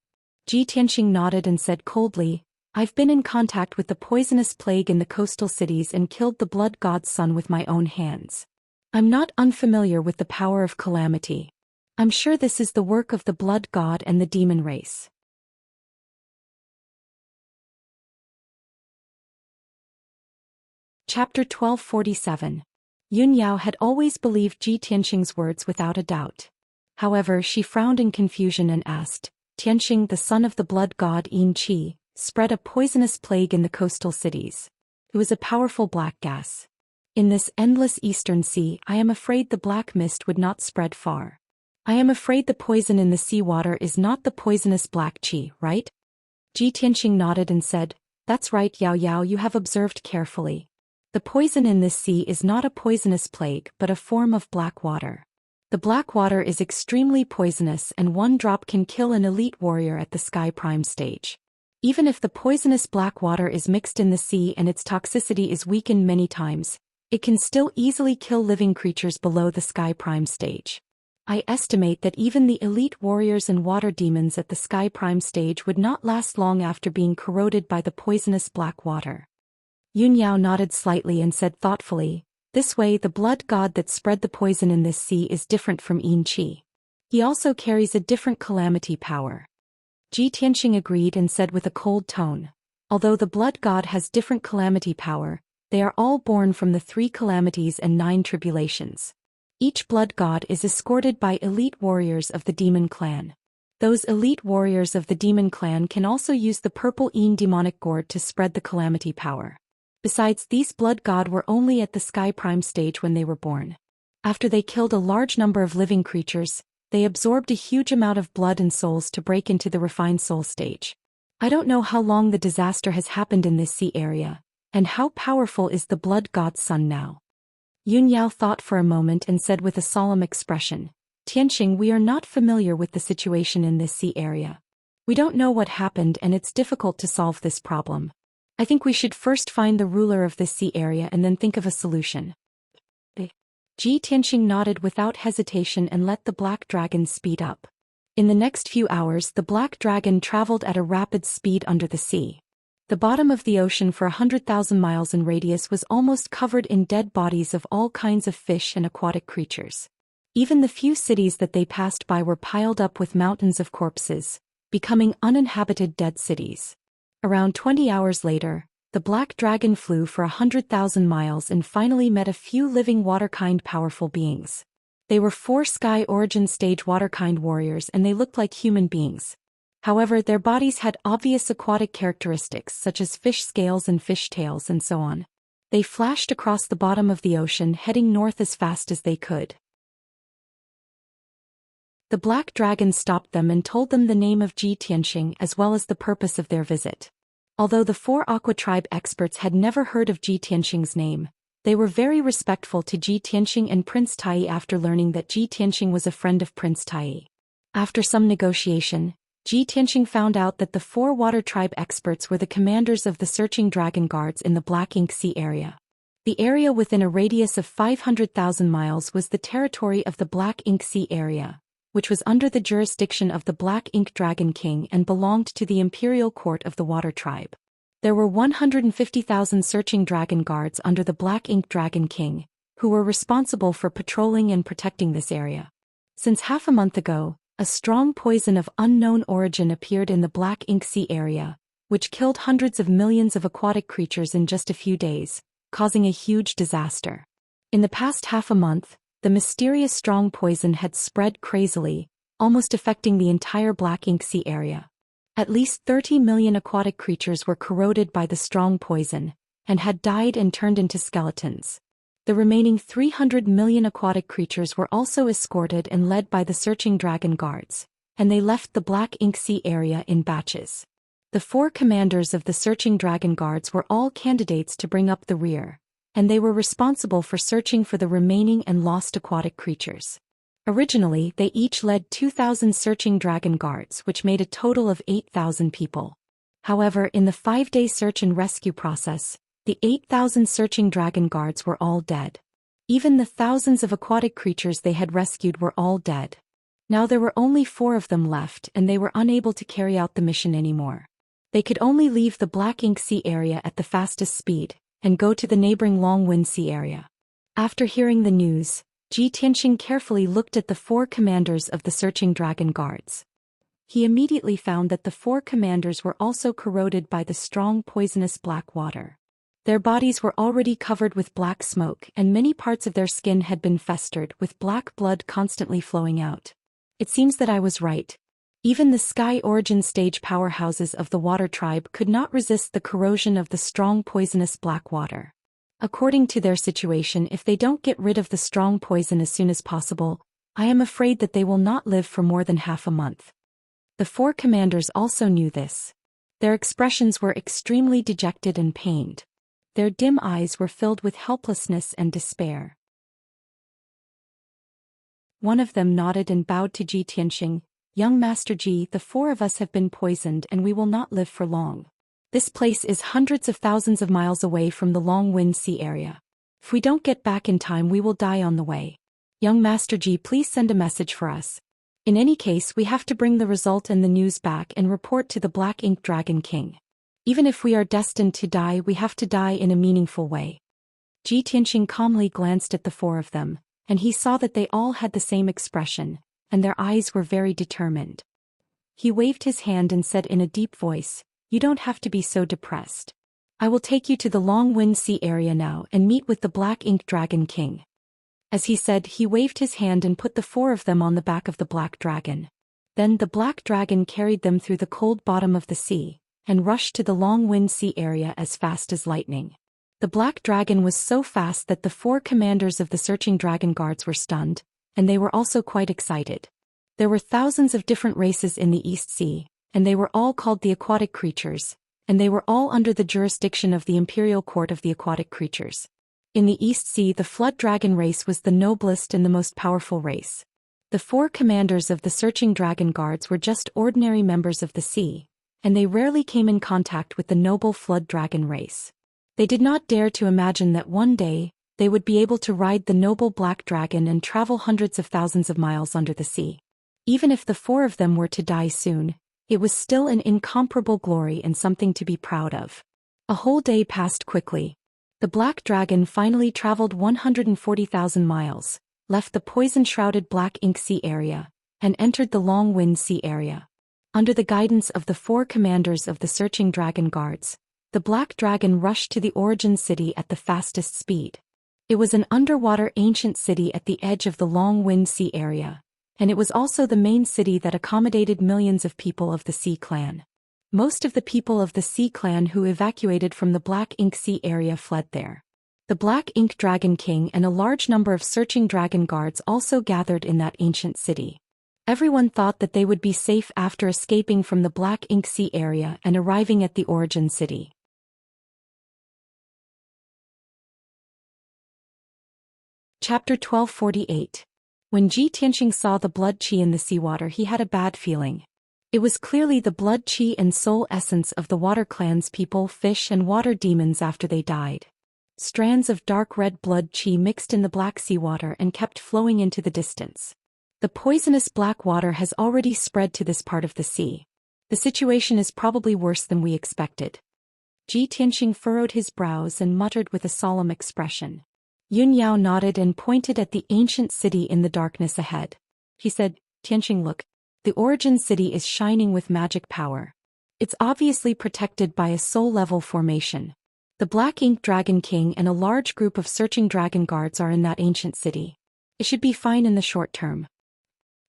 Speaker 1: Ji Tianxing nodded and said coldly, I've been in contact with the poisonous plague in the coastal cities and killed the blood god's son with my own hands. I'm not unfamiliar with the power of calamity. I'm sure this is the work of the blood god and the demon race. Chapter 1247. Yunyao had always believed Ji Tianxing's words without a doubt. However, she frowned in confusion and asked, Tianxing, the son of the blood god Yin Qi, spread a poisonous plague in the coastal cities. It was a powerful black gas. In this endless eastern sea, I am afraid the black mist would not spread far. I am afraid the poison in the seawater is not the poisonous black qi, right? Tianxing nodded and said, "That's right, Yao Yao, you have observed carefully. The poison in this sea is not a poisonous plague but a form of black water. The black water is extremely poisonous and one drop can kill an elite warrior at the Sky Prime stage. Even if the poisonous black water is mixed in the sea and its toxicity is weakened many times, it can still easily kill living creatures below the Sky Prime stage. I estimate that even the elite warriors and water demons at the Sky Prime stage would not last long after being corroded by the poisonous black water." Yun Yao nodded slightly and said thoughtfully, "This way the blood god that spread the poison in this sea is different from Yin Qi. He also carries a different calamity power." Tianxing agreed and said with a cold tone, "Although the blood god has different calamity power, they are all born from the 3 calamities and 9 tribulations. Each blood god is escorted by elite warriors of the demon clan. Those elite warriors of the demon clan can also use the purple Yin demonic gourd to spread the calamity power. Besides, these blood god were only at the Sky Prime stage when they were born. After they killed a large number of living creatures, they absorbed a huge amount of blood and souls to break into the refined soul stage. I don't know how long the disaster has happened in this sea area, and how powerful is the blood god's son now." Yun Yao thought for a moment and said with a solemn expression, "Tianxing, we are not familiar with the situation in this sea area. We don't know what happened and it's difficult to solve this problem. I think we should first find the ruler of this sea area and then think of a solution." Tianxing nodded without hesitation and let the black dragon speed up. In the next few hours the black dragon traveled at a rapid speed under the sea. The bottom of the ocean for 100,000 miles in radius was almost covered in dead bodies of all kinds of fish and aquatic creatures. Even the few cities that they passed by were piled up with mountains of corpses, becoming uninhabited dead cities. Around 20 hours later, the black dragon flew for 100,000 miles and finally met a few living water-kind powerful beings. They were 4 Sky Origin stage water-kind warriors and they looked like human beings. However, their bodies had obvious aquatic characteristics such as fish scales and fish tails and so on. They flashed across the bottom of the ocean heading north as fast as they could. The black dragon stopped them and told them the name of Tianxing as well as the purpose of their visit. Although the 4 Aqua tribe experts had never heard of Tianxing's name, they were very respectful to Tianxing and Prince Tai after learning that Tianxing was a friend of Prince Tai. After some negotiation, Tianxing found out that the 4 water tribe experts were the commanders of the searching dragon guards in the Black Ink Sea area. The area within a radius of 500,000 miles was the territory of the Black Ink Sea area, which was under the jurisdiction of the Black Ink Dragon King and belonged to the imperial court of the Water Tribe. There were 150,000 searching dragon guards under the Black Ink Dragon King, who were responsible for patrolling and protecting this area. Since half a month ago, a strong poison of unknown origin appeared in the Black Ink Sea area, which killed hundreds of millions of aquatic creatures in just a few days, causing a huge disaster. In the past half a month, the mysterious strong poison had spread crazily, almost affecting the entire Black Ink Sea area. At least 30 million aquatic creatures were corroded by the strong poison, and had died and turned into skeletons. The remaining 300 million aquatic creatures were also escorted and led by the searching dragon guards, and they left the Black Ink Sea area in batches. The 4 commanders of the searching dragon guards were all candidates to bring up the rear, and they were responsible for searching for the remaining and lost aquatic creatures. Originally, they each led 2,000 searching dragon guards, which made a total of 8,000 people. However, in the 5-day search and rescue process, the 8,000 searching dragon guards were all dead. Even the thousands of aquatic creatures they had rescued were all dead. Now there were only 4 of them left and they were unable to carry out the mission anymore. They could only leave the Black Ink Sea area at the fastest speed, and go to the neighboring Long Wind Sea area. After hearing the news, Tianxing carefully looked at the 4 commanders of the searching dragon guards. He immediately found that the 4 commanders were also corroded by the strong poisonous black water. Their bodies were already covered with black smoke and many parts of their skin had been festered with black blood constantly flowing out. It seems that I was right. Even the Sky Origin stage powerhouses of the water tribe could not resist the corrosion of the strong poisonous black water. According to their situation, if they don't get rid of the strong poison as soon as possible, I am afraid that they will not live for more than half a month. The 4 commanders also knew this. Their expressions were extremely dejected and pained. Their dim eyes were filled with helplessness and despair. One of them nodded and bowed to Ji Tianxing. "Young Master Ji, the 4 of us have been poisoned and we will not live for long. This place is hundreds of thousands of miles away from the Long Wind Sea area. If we don't get back in time, we will die on the way. Young Master Ji, please send a message for us. In any case, we have to bring the result and the news back and report to the Black Ink Dragon King. Even if we are destined to die, we have to die in a meaningful way." Ji Tianxing calmly glanced at the 4 of them, and he saw that they all had the same expression, and their eyes were very determined. He waved his hand and said in a deep voice, "You don't have to be so depressed. I will take you to the Long Wind Sea area now and meet with the Black Ink Dragon King." As he said, he waved his hand and put the 4 of them on the back of the black dragon. Then the black dragon carried them through the cold bottom of the sea, and rushed to the Long Wind Sea area as fast as lightning. The black dragon was so fast that the 4 commanders of the searching dragon guards were stunned, and they were also quite excited. There were thousands of different races in the East Sea, and they were all called the aquatic creatures, and they were all under the jurisdiction of the Imperial Court of the Aquatic Creatures. In the East Sea, the flood dragon race was the noblest and the most powerful race. The 4 commanders of the searching dragon guards were just ordinary members of the sea, and they rarely came in contact with the noble flood dragon race. They did not dare to imagine that one day, they would be able to ride the noble black dragon and travel hundreds of thousands of miles under the sea. Even if the 4 of them were to die soon, it was still an incomparable glory and something to be proud of. A whole day passed quickly. The black dragon finally traveled 140,000 miles, left the poison-shrouded Black Ink Sea area, and entered the Long Wind Sea area. Under the guidance of the 4 commanders of the searching dragon guards, the black dragon rushed to the origin city at the fastest speed. It was an underwater ancient city at the edge of the Long Wind Sea area, and it was also the main city that accommodated millions of people of the Sea Clan. Most of the people of the Sea Clan who evacuated from the Black Ink Sea area fled there. The Black Ink Dragon King and a large number of searching dragon guards also gathered in that ancient city. Everyone thought that they would be safe after escaping from the Black Ink Sea area and arriving at the origin city. Chapter 1248. When Ji Tianxing saw the blood qi in the seawater, he had a bad feeling. It was clearly the blood qi and soul essence of the water clan's people, fish and water demons after they died. Strands of dark red blood qi mixed in the black seawater and kept flowing into the distance. The poisonous black water has already spread to this part of the sea. The situation is probably worse than we expected. Ji Tianxing furrowed his brows and muttered with a solemn expression. Yun Yao nodded and pointed at the ancient city in the darkness ahead. He said, "Tianxing, look. The origin city is shining with magic power. It's obviously protected by a soul-level formation. The Black Ink Dragon King and a large group of searching dragon guards are in that ancient city. It should be fine in the short term.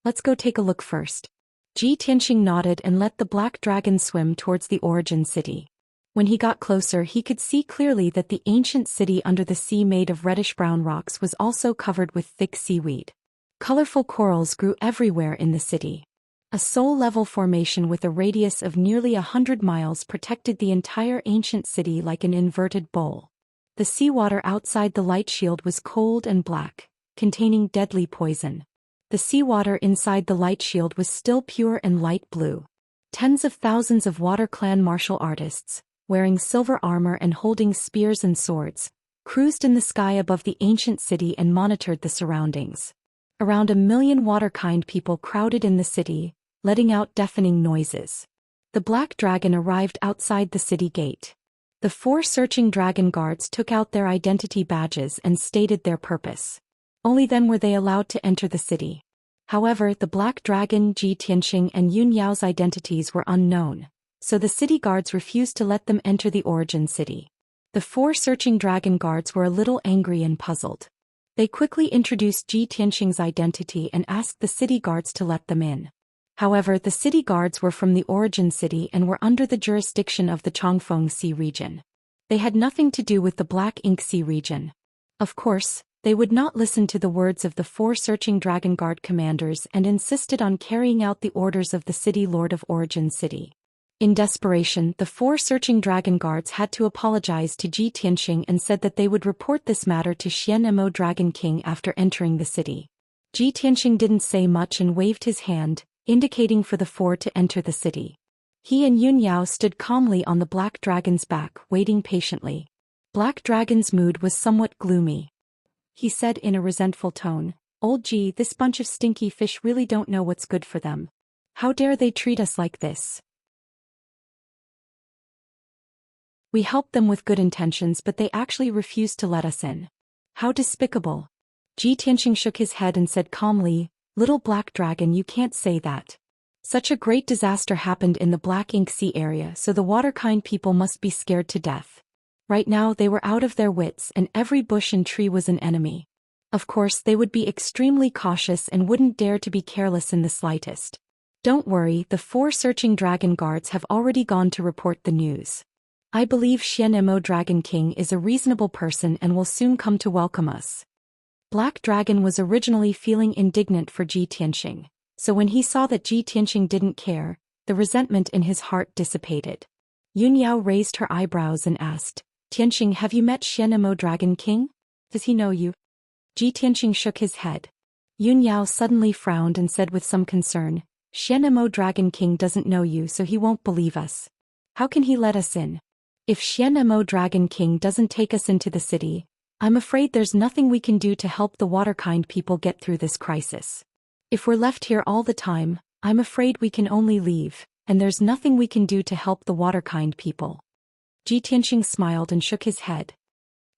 Speaker 1: Let's go take a look first." Ji Tianxing nodded and let the black dragon swim towards the origin city. When he got closer, he could see clearly that the ancient city under the sea made of reddish-brown rocks was also covered with thick seaweed. Colorful corals grew everywhere in the city. A soul-level formation with a radius of nearly 100 miles protected the entire ancient city like an inverted bowl. The seawater outside the light shield was cold and black, containing deadly poison. The seawater inside the light shield was still pure and light blue. Tens of thousands of Water Clan martial artists, wearing silver armor and holding spears and swords, cruised in the sky above the ancient city and monitored the surroundings. Around 1 million water-kind people crowded in the city, letting out deafening noises. The black dragon arrived outside the city gate. The 4 searching dragon guards took out their identity badges and stated their purpose. Only then were they allowed to enter the city. However, the black dragon, Ji Tianxing and Yun Yao's identities were unknown, so the city guards refused to let them enter the origin city. The 4 searching dragon guards were a little angry and puzzled. They quickly introduced Ji Tianxing's identity and asked the city guards to let them in. However, the city guards were from the origin city and were under the jurisdiction of the Chongfeng Sea region. They had nothing to do with the Black Ink Sea region. Of course, they would not listen to the words of the 4 searching Dragon Guard commanders and insisted on carrying out the orders of the city lord of Origin City. In desperation, the 4 searching Dragon Guards had to apologize to Ji Tianxing and said that they would report this matter to Xianxia Dragon King after entering the city. Ji Tianxing didn't say much and waved his hand, indicating for the 4 to enter the city. He and Yun Yao stood calmly on the Black Dragon's back, waiting patiently. Black Dragon's mood was somewhat gloomy. He said in a resentful tone, "Old Ji, this bunch of stinky fish really don't know what's good for them. How dare they treat us like this? We helped them with good intentions but they actually refused to let us in. How despicable." Ji Tianxing shook his head and said calmly, "Little Black Dragon, you can't say that. Such a great disaster happened in the Black Ink Sea area, so the waterkind people must be scared to death. Right now they were out of their wits and every bush and tree was an enemy. Of course they would be extremely cautious and wouldn't dare to be careless in the slightest. Don't worry, the 4 searching Dragon Guards have already gone to report the news. I believe Xianxia Dragon King is a reasonable person and will soon come to welcome us." Black Dragon was originally feeling indignant for Ji Tianxing, so when he saw that Ji Tianxing didn't care, the resentment in his heart dissipated. Yun Yao raised her eyebrows and asked, "Tianxing, have you met Xianxia Dragon King? Does he know you?" Ji Tianxing shook his head. Yun Yao suddenly frowned and said with some concern, "Xianxia Dragon King doesn't know you, so he won't believe us. How can he let us in? If Xianxia Dragon King doesn't take us into the city, I'm afraid there's nothing we can do to help the waterkind people get through this crisis. If we're left here all the time, I'm afraid we can only leave, and there's nothing we can do to help the waterkind people." Ji Tianxing smiled and shook his head.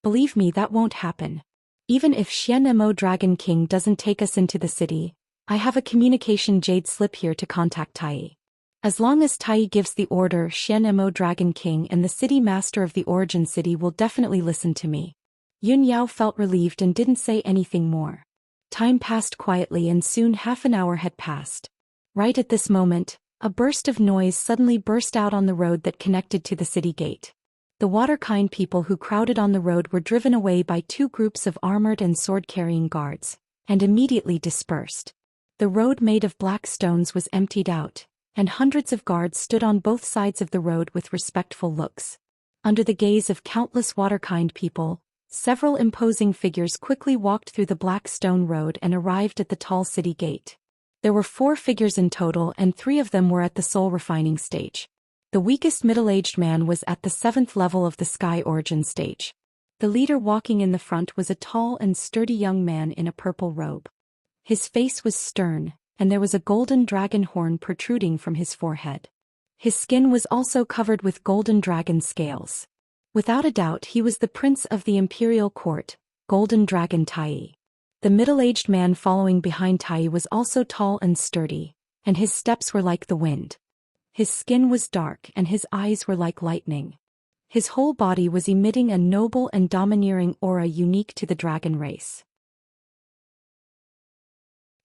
Speaker 1: "Believe me, that won't happen. Even if Xianxia Dragon King doesn't take us into the city, I have a communication jade slip here to contact Tai. As long as Tai gives the order, Xianxia Dragon King and the city master of the origin city will definitely listen to me." Yun Yao felt relieved and didn't say anything more. Time passed quietly and soon half an hour had passed. Right at this moment, a burst of noise suddenly burst out on the road that connected to the city gate. The waterkind people who crowded on the road were driven away by 2 groups of armored and sword-carrying guards, and immediately dispersed. The road made of black stones was emptied out, and hundreds of guards stood on both sides of the road with respectful looks. Under the gaze of countless waterkind people, several imposing figures quickly walked through the black stone road and arrived at the tall city gate. There were 4 figures in total and 3 of them were at the soul refining stage. The weakest middle-aged man was at the 7th level of the sky origin stage. The leader walking in the front was a tall and sturdy young man in a purple robe. His face was stern, and there was a golden dragon horn protruding from his forehead. His skin was also covered with golden dragon scales. Without a doubt he was the prince of the imperial court, Golden Dragon Tai. The middle-aged man following behind Tai was also tall and sturdy, and his steps were like the wind. His skin was dark and his eyes were like lightning. His whole body was emitting a noble and domineering aura unique to the dragon race.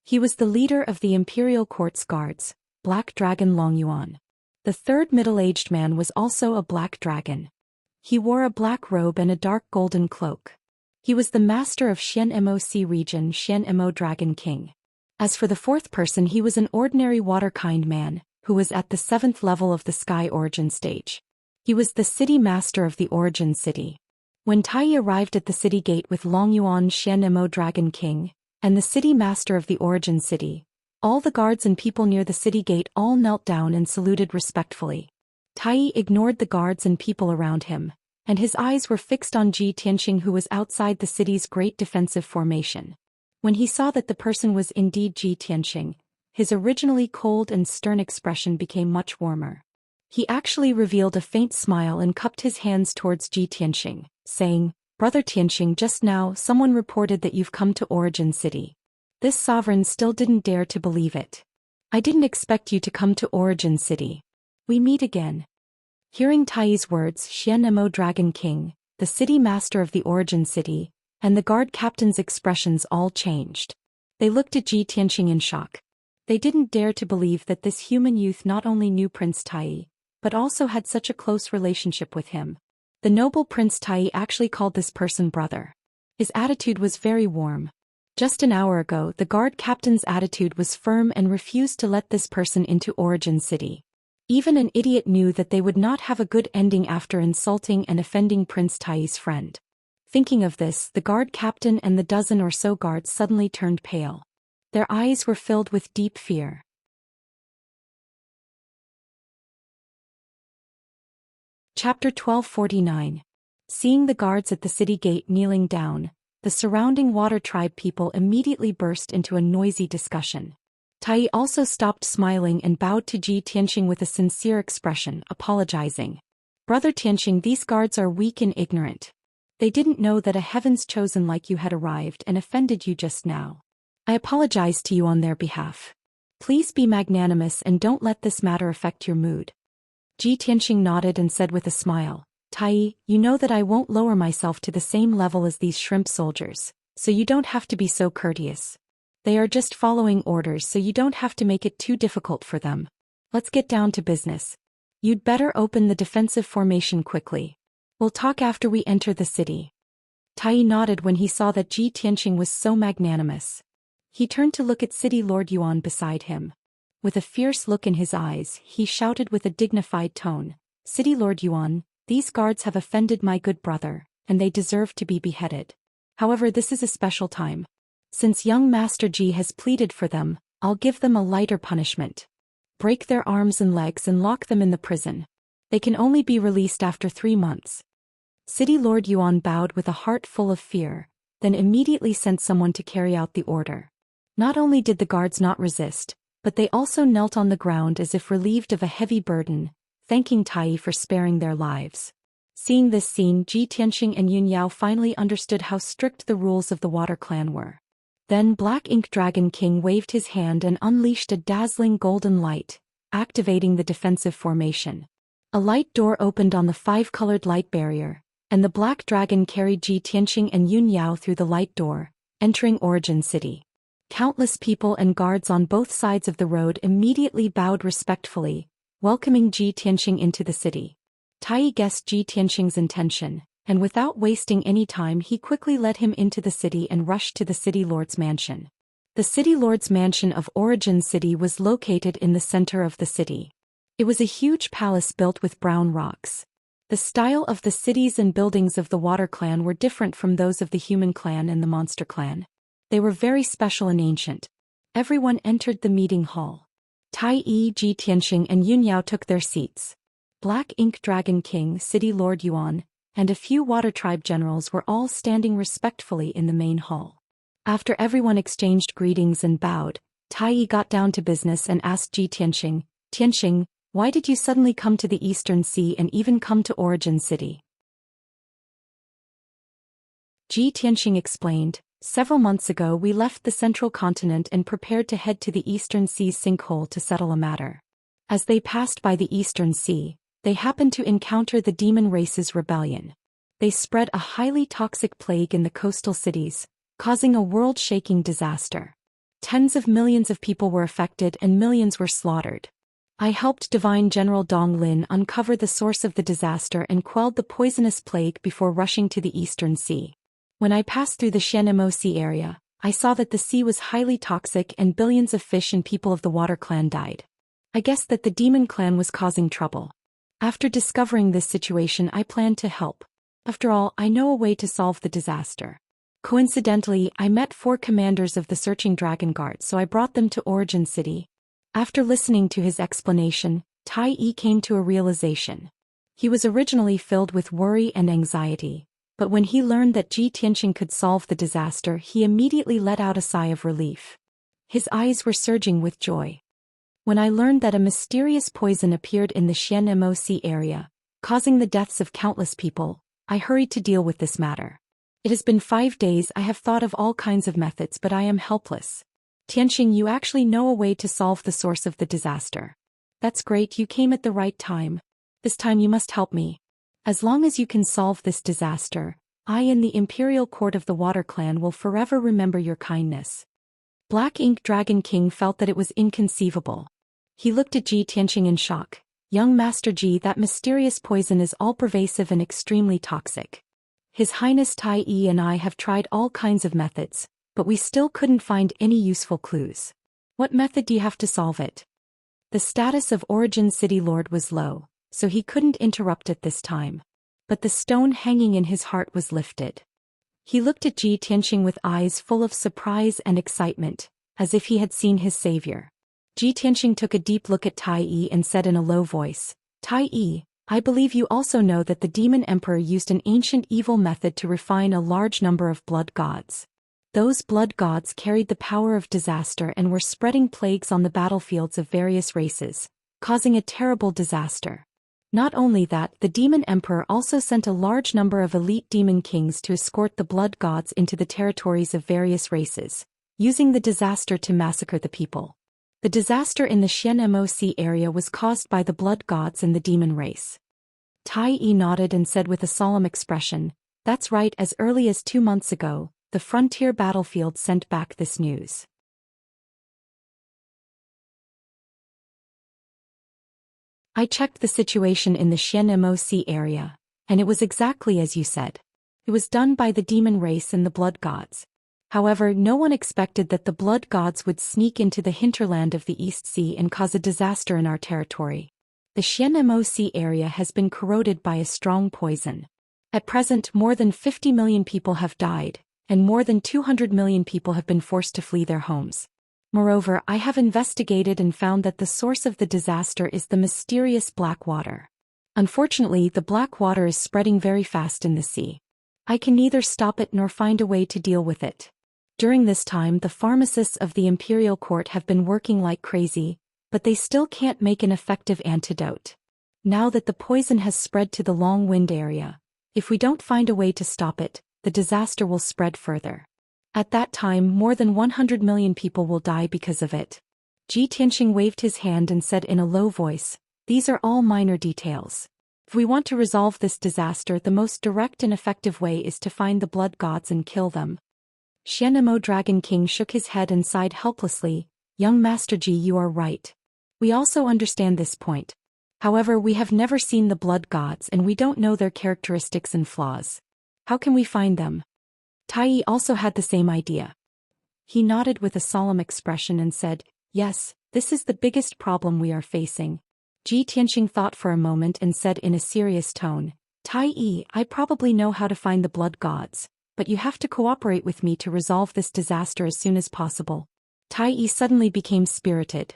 Speaker 1: He was the leader of the imperial court's guards, Black Dragon Long Yuan. The third middle-aged man was also a black dragon. He wore a black robe and a dark golden cloak. He was the master of Xianxia Sea region, Xianxia Dragon King. As for the 4th person, he was an ordinary waterkind man, who was at the 7th level of the sky origin stage. He was the city master of the origin city. When Tai arrived at the city gate with Long Yuan, Xianxia Dragon King, and the city master of the origin city, all the guards and people near the city gate all knelt down and saluted respectfully. Tai ignored the guards and people around him, and his eyes were fixed on Ji Tianxing, who was outside the city's great defensive formation. When he saw that the person was indeed Ji Tianxing, his originally cold and stern expression became much warmer. He actually revealed a faint smile and cupped his hands towards Ji Tianxing, saying, "Brother Tianxing, just now someone reported that you've come to Origin City." This sovereign still didn't dare to believe it. "I didn't expect you to come to Origin City. We meet again." Hearing Tai's words, Xianxia Dragon King, the city master of the Origin City, and the guard captain's expressions all changed. They looked at Ji Tianxing in shock. They didn't dare to believe that this human youth not only knew Prince Tai, but also had such a close relationship with him. The noble Prince Tai actually called this person brother. His attitude was very warm. Just an hour ago, the guard captain's attitude was firm and refused to let this person into Origin City. Even an idiot knew that they would not have a good ending after insulting and offending Prince Tai's friend. Thinking of this, the guard captain and the dozen or so guards suddenly turned pale. Their eyes were filled with deep fear. Chapter 1249. Seeing the guards at the city gate kneeling down, the surrounding water tribe people immediately burst into a noisy discussion. Tai also stopped smiling and bowed to Ji Tianxing with a sincere expression, apologizing. Brother Tianxing, these guards are weak and ignorant. They didn't know that a heaven's chosen like you had arrived and offended you just now. I apologize to you on their behalf. Please be magnanimous and don't let this matter affect your mood. Ji Tianxing nodded and said with a smile, Tai, you know that I won't lower myself to the same level as these shrimp soldiers, so you don't have to be so courteous. They are just following orders, so you don't have to make it too difficult for them. Let's get down to business. You'd better open the defensive formation quickly. We'll talk after we enter the city. Tai nodded when he saw that Ji Tianxing was so magnanimous. He turned to look at City Lord Yuan beside him. With a fierce look in his eyes, he shouted with a dignified tone, City Lord Yuan, these guards have offended my good brother, and they deserve to be beheaded. However, this is a special time. Since young Master Ji has pleaded for them, I'll give them a lighter punishment. Break their arms and legs and lock them in the prison. They can only be released after 3 months. City Lord Yuan bowed with a heart full of fear, then immediately sent someone to carry out the order. Not only did the guards not resist, but they also knelt on the ground as if relieved of a heavy burden, thanking Tai for sparing their lives. Seeing this scene, Ji Tianxing and Yun Yao finally understood how strict the rules of the Water Clan were. Then Black Ink Dragon King waved his hand and unleashed a dazzling golden light, activating the defensive formation. A light door opened on the 5-colored light barrier, and the Black Dragon carried Ji Tianxing and Yun Yao through the light door, entering Origin City. Countless people and guards on both sides of the road immediately bowed respectfully, welcoming Ji Tianxing into the city. Tai guessed Ji Tianxing's intention, and without wasting any time he quickly led him into the city and rushed to the City Lord's mansion. The City Lord's mansion of Origin City was located in the center of the city. It was a huge palace built with brown rocks. The style of the cities and buildings of the Water Clan were different from those of the Human Clan and the Monster Clan. They were very special and ancient. Everyone entered the meeting hall. Tai, Ji Tianxing and Yun Yao took their seats. Black Ink Dragon King, City Lord Yuan, and a few Water Tribe generals were all standing respectfully in the main hall. After everyone exchanged greetings and bowed, Tai got down to business and asked Ji Tianxing, Tianxing, why did you suddenly come to the Eastern Sea and even come to Origin City? Ji Tianxing explained, several months ago we left the central continent and prepared to head to the Eastern Sea's sinkhole to settle a matter. As they passed by the Eastern Sea, they happened to encounter the demon race's rebellion. They spread a highly toxic plague in the coastal cities, causing a world-shaking disaster. Tens of millions of people were affected and millions were slaughtered. I helped Divine General Dong Lin uncover the source of the disaster and quelled the poisonous plague before rushing to the Eastern Sea. When I passed through the Xianxia area, I saw that the sea was highly toxic and billions of fish and people of the Water Clan died. I guessed that the Demon Clan was causing trouble. After discovering this situation, I planned to help. After all, I know a way to solve the disaster. Coincidentally, I met 4 commanders of the Searching Dragon Guard, so I brought them to Origin City. After listening to his explanation, Tai came to a realization. He was originally filled with worry and anxiety, but when he learned that Ji Tianxing could solve the disaster, he immediately let out a sigh of relief. His eyes were surging with joy. When I learned that a mysterious poison appeared in the Xianxia area, causing the deaths of countless people, I hurried to deal with this matter. It has been 5 days. I have thought of all kinds of methods, but I am helpless. Tianxing, you actually know a way to solve the source of the disaster. That's great, you came at the right time. This time you must help me. As long as you can solve this disaster, I and the Imperial Court of the Water Clan will forever remember your kindness. Black Ink Dragon King felt that it was inconceivable. He looked at Ji Tianqing in shock. Young Master Ji, that mysterious poison is all-pervasive and extremely toxic. His Highness Tai Yi and I have tried all kinds of methods, but we still couldn't find any useful clues. What method do you have to solve it? The status of Origin City Lord was low, so he couldn't interrupt at this time. But the stone hanging in his heart was lifted. He looked at Ji Tianqing with eyes full of surprise and excitement, as if he had seen his savior. Ji Tianqing took a deep look at Tai Yi and said in a low voice, Tai Yi, I believe you also know that the Demon Emperor used an ancient evil method to refine a large number of blood gods. Those blood gods carried the power of disaster and were spreading plagues on the battlefields of various races, causing a terrible disaster. Not only that, the Demon Emperor also sent a large number of elite demon kings to escort the blood gods into the territories of various races, using the disaster to massacre the people. The disaster in the Xianxia area was caused by the blood gods and the demon race. Tai Yi nodded and said with a solemn expression, That's right. As early as 2 months ago, the frontier battlefield sent back this news. I checked the situation in the Xianxia area, and it was exactly as you said. It was done by the demon race and the blood gods. However, no one expected that the blood gods would sneak into the hinterland of the East Sea and cause a disaster in our territory. The Xianxia area has been corroded by a strong poison. At present, more than 50 million people have died, and more than 200 million people have been forced to flee their homes. Moreover, I have investigated and found that the source of the disaster is the mysterious black water. Unfortunately, the black water is spreading very fast in the sea. I can neither stop it nor find a way to deal with it. During this time, the pharmacists of the imperial court have been working like crazy, but they still can't make an effective antidote. Now that the poison has spread to the Long Wind area, if we don't find a way to stop it, the disaster will spread further. At that time, more than 100 million people will die because of it. Ji Tianqing waved his hand and said in a low voice, These are all minor details. If we want to resolve this disaster, the most direct and effective way is to find the blood gods and kill them. Xianxia Dragon King shook his head and sighed helplessly, Young Master Ji, you are right. We also understand this point. However, we have never seen the blood gods and we don't know their characteristics and flaws. How can we find them? Tai Yi also had the same idea. He nodded with a solemn expression and said, Yes, this is the biggest problem we are facing. Ji Tianqing thought for a moment and said in a serious tone, Tai Yi, I probably know how to find the blood gods, but you have to cooperate with me to resolve this disaster as soon as possible. Tai Yi suddenly became spirited.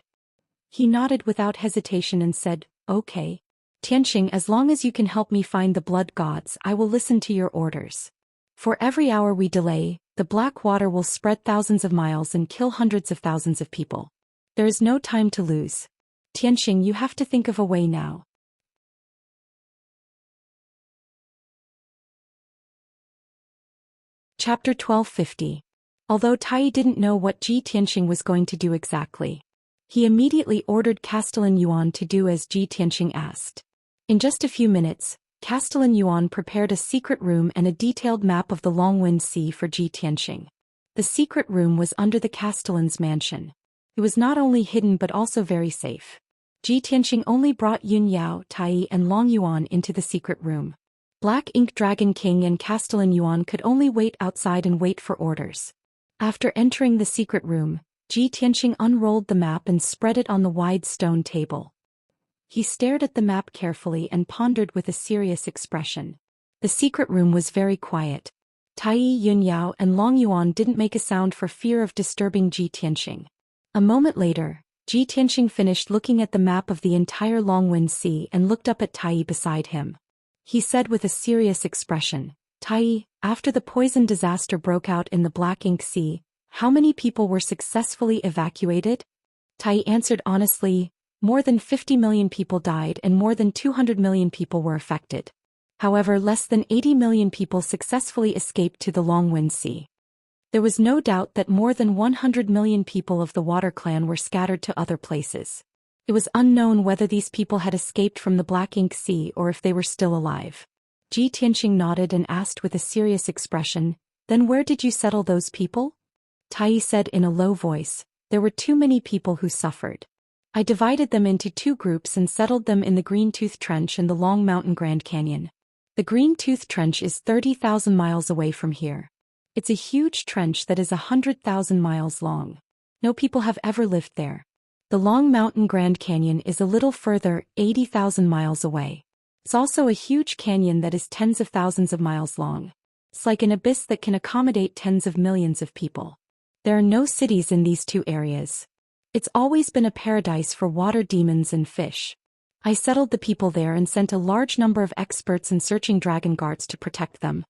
Speaker 1: He nodded without hesitation and said, Okay. Tianqing, as long as you can help me find the blood gods, I will listen to your orders. For every hour we delay, the black water will spread thousands of miles and kill hundreds of thousands of people. There is no time to lose. Tianqing, you have to think of a way now. Chapter 1250. Although Tai Yi didn't know what Ji Tianqing was going to do exactly, he immediately ordered Castellan Yuan to do as Ji Tianqing asked. In just a few minutes, Castellan Yuan prepared a secret room and a detailed map of the Longwind Sea for Ji Tianqing. The secret room was under the Castellan's mansion. It was not only hidden but also very safe. Ji Tianqing only brought Yun Yao, Tai Yi and Long Yuan into the secret room. Black Ink Dragon King and Castellan Yuan could only wait outside and wait for orders. After entering the secret room, Ji Tianqing unrolled the map and spread it on the wide stone table. He stared at the map carefully and pondered with a serious expression. The secret room was very quiet. Tai Yi, Yun Yao and Long Yuan didn't make a sound for fear of disturbing Ji Tianqing. A moment later, Ji Tianqing finished looking at the map of the entire Longwind Sea and looked up at Tai Yi beside him. He said with a serious expression, Tai Yi, after the poison disaster broke out in the Black Ink Sea, how many people were successfully evacuated? Tai Yi answered honestly, more than 50 million people died and more than 200 million people were affected. However, less than 80 million people successfully escaped to the Longwind Sea. There was no doubt that more than 100 million people of the Water Clan were scattered to other places. It was unknown whether these people had escaped from the Black Ink Sea or if they were still alive. Ji Tianqing nodded and asked with a serious expression, Then where did you settle those people? Tai said in a low voice. There were too many people who suffered. I divided them into two groups and settled them in the Green Tooth Trench and the Long Mountain Grand Canyon. The Green Tooth Trench is 30,000 miles away from here. It's a huge trench that is 100,000 miles long. No people have ever lived there. The Long Mountain Grand Canyon is a little further, 80,000 miles away. It's also a huge canyon that is tens of thousands of miles long. It's like an abyss that can accommodate tens of millions of people. There are no cities in these two areas. It's always been a paradise for water demons and fish. I settled the people there and sent a large number of experts and searching dragon guards to protect them.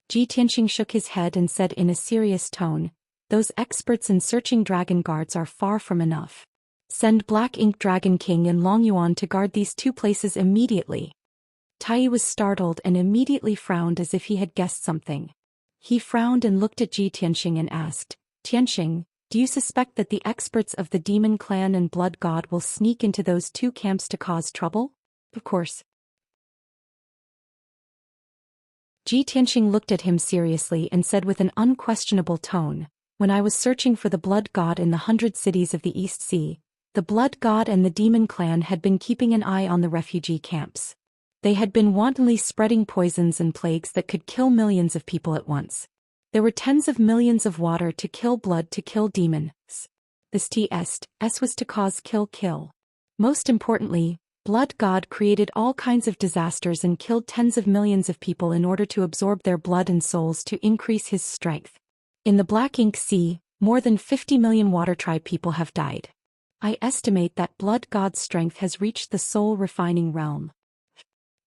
Speaker 1: Tianxing shook his head and said in a serious tone, those experts and searching dragon guards are far from enough. Send Black Ink Dragon King and Long Yuan to guard these two places immediately. Tai was startled and immediately frowned as if he had guessed something. He frowned and looked at Tianxing and asked, Tianxing, do you suspect that the experts of the Demon Clan and Blood God will sneak into those two camps to cause trouble? Of course. Tianxing looked at him seriously and said with an unquestionable tone, when I was searching for the Blood God in the 100 cities of the East Sea, the Blood God and the Demon Clan had been keeping an eye on the refugee camps. They had been wantonly spreading poisons and plagues that could kill millions of people at once. There were tens of millions of water to kill blood to kill demons. This S was to cause kill. Most importantly, Blood God created all kinds of disasters and killed tens of millions of people in order to absorb their blood and souls to increase his strength. In the Black Ink Sea, more than 50 million water tribe people have died. I estimate that Blood God's strength has reached the soul refining realm.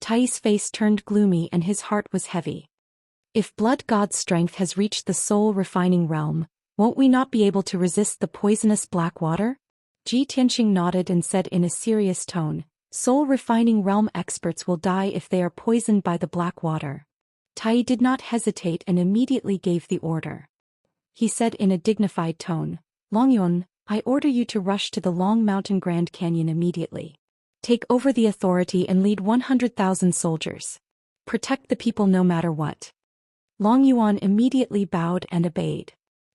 Speaker 1: Tai's face turned gloomy and his heart was heavy. If Blood God's strength has reached the soul refining realm, won't we not be able to resist the poisonous black water? Tianxing nodded and said in a serious tone, soul refining realm experts will die if they are poisoned by the black water. Tai did not hesitate and immediately gave the order. He said in a dignified tone, Longyuan, I order you to rush to the Long Mountain Grand Canyon immediately. Take over the authority and lead 100,000 soldiers. Protect the people no matter what. Long Yuan immediately bowed and obeyed.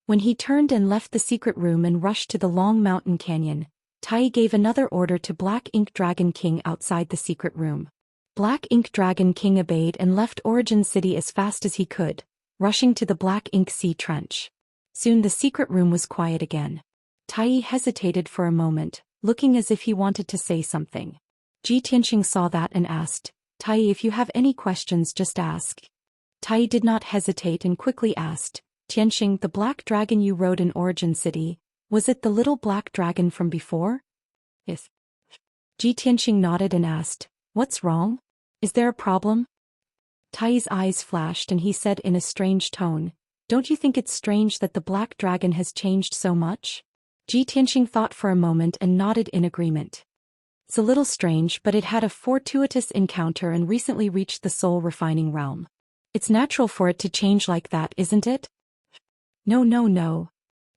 Speaker 1: When he turned and left the secret room and rushed to the Long Mountain Canyon, Tai gave another order to Black Ink Dragon King outside the secret room. Black Ink Dragon King obeyed and left Origin City as fast as he could, rushing to the Black Ink Sea Trench. Soon the secret room was quiet again. Tai hesitated for a moment, looking as if he wanted to say something. Tianxing saw that and asked, Tai, if you have any questions just ask. Tai did not hesitate and quickly asked, Tianxing, the black dragon you rode in Origin City, was it the little black dragon from before? Yes. Tianxing nodded and asked, what's wrong? Is there a problem? Tai's eyes flashed and he said in a strange tone, don't you think it's strange that the black dragon has changed so much? Tianxing thought for a moment and nodded in agreement. It's a little strange, but it had a fortuitous encounter and recently reached the soul refining realm. It's natural for it to change like that, isn't it? No.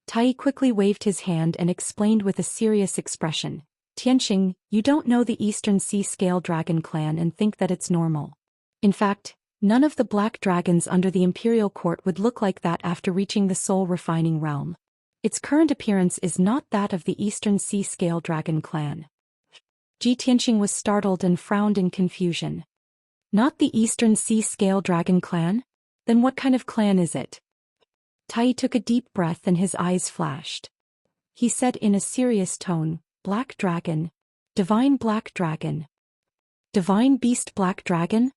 Speaker 1: Tai quickly waved his hand and explained with a serious expression, Tianxing, you don't know the Eastern Sea Scale Dragon clan and think that it's normal. In fact, none of the black dragons under the Imperial Court would look like that after reaching the soul refining realm. Its current appearance is not that of the Eastern Sea Scale Dragon clan. Tianxing was startled and frowned in confusion. Not the Eastern Sea Scale Dragon clan? Then what kind of clan is it? Tai took a deep breath and his eyes flashed. He said in a serious tone, Black Dragon. Divine Black Dragon. Divine Beast Black Dragon?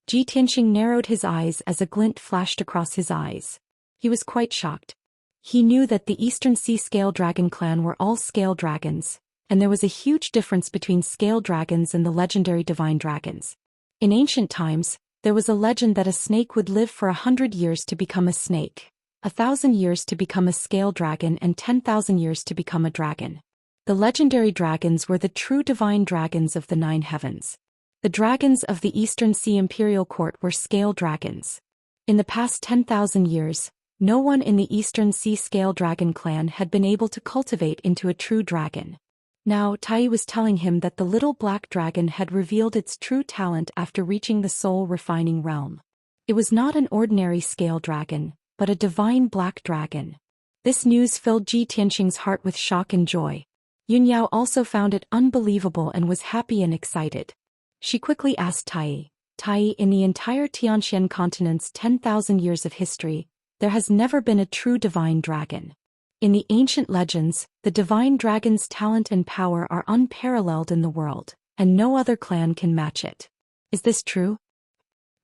Speaker 1: Tianxing narrowed his eyes as a glint flashed across his eyes. He was quite shocked. He knew that the Eastern Sea Scale Dragon clan were all scale dragons, and there was a huge difference between scale dragons and the legendary divine dragons. In ancient times, there was a legend that a snake would live for 100 years to become a snake, 1,000 years to become a scale dragon and 10,000 years to become a dragon. The legendary dragons were the true divine dragons of the 9 heavens. The dragons of the Eastern Sea Imperial Court were scale dragons. In the past 10,000 years, no one in the Eastern Sea Scale Dragon clan had been able to cultivate into a true dragon. Now Tai was telling him that the little black dragon had revealed its true talent after reaching the soul refining realm. It was not an ordinary scale dragon, but a divine black dragon. This news filled Ji Tianqing's heart with shock and joy. Yunyao also found it unbelievable and was happy and excited. She quickly asked Tai, in the entire Tianxian continent's 10,000 years of history, there has never been a true divine dragon. In the ancient legends, the divine dragon's talent and power are unparalleled in the world, and no other clan can match it. Is this true?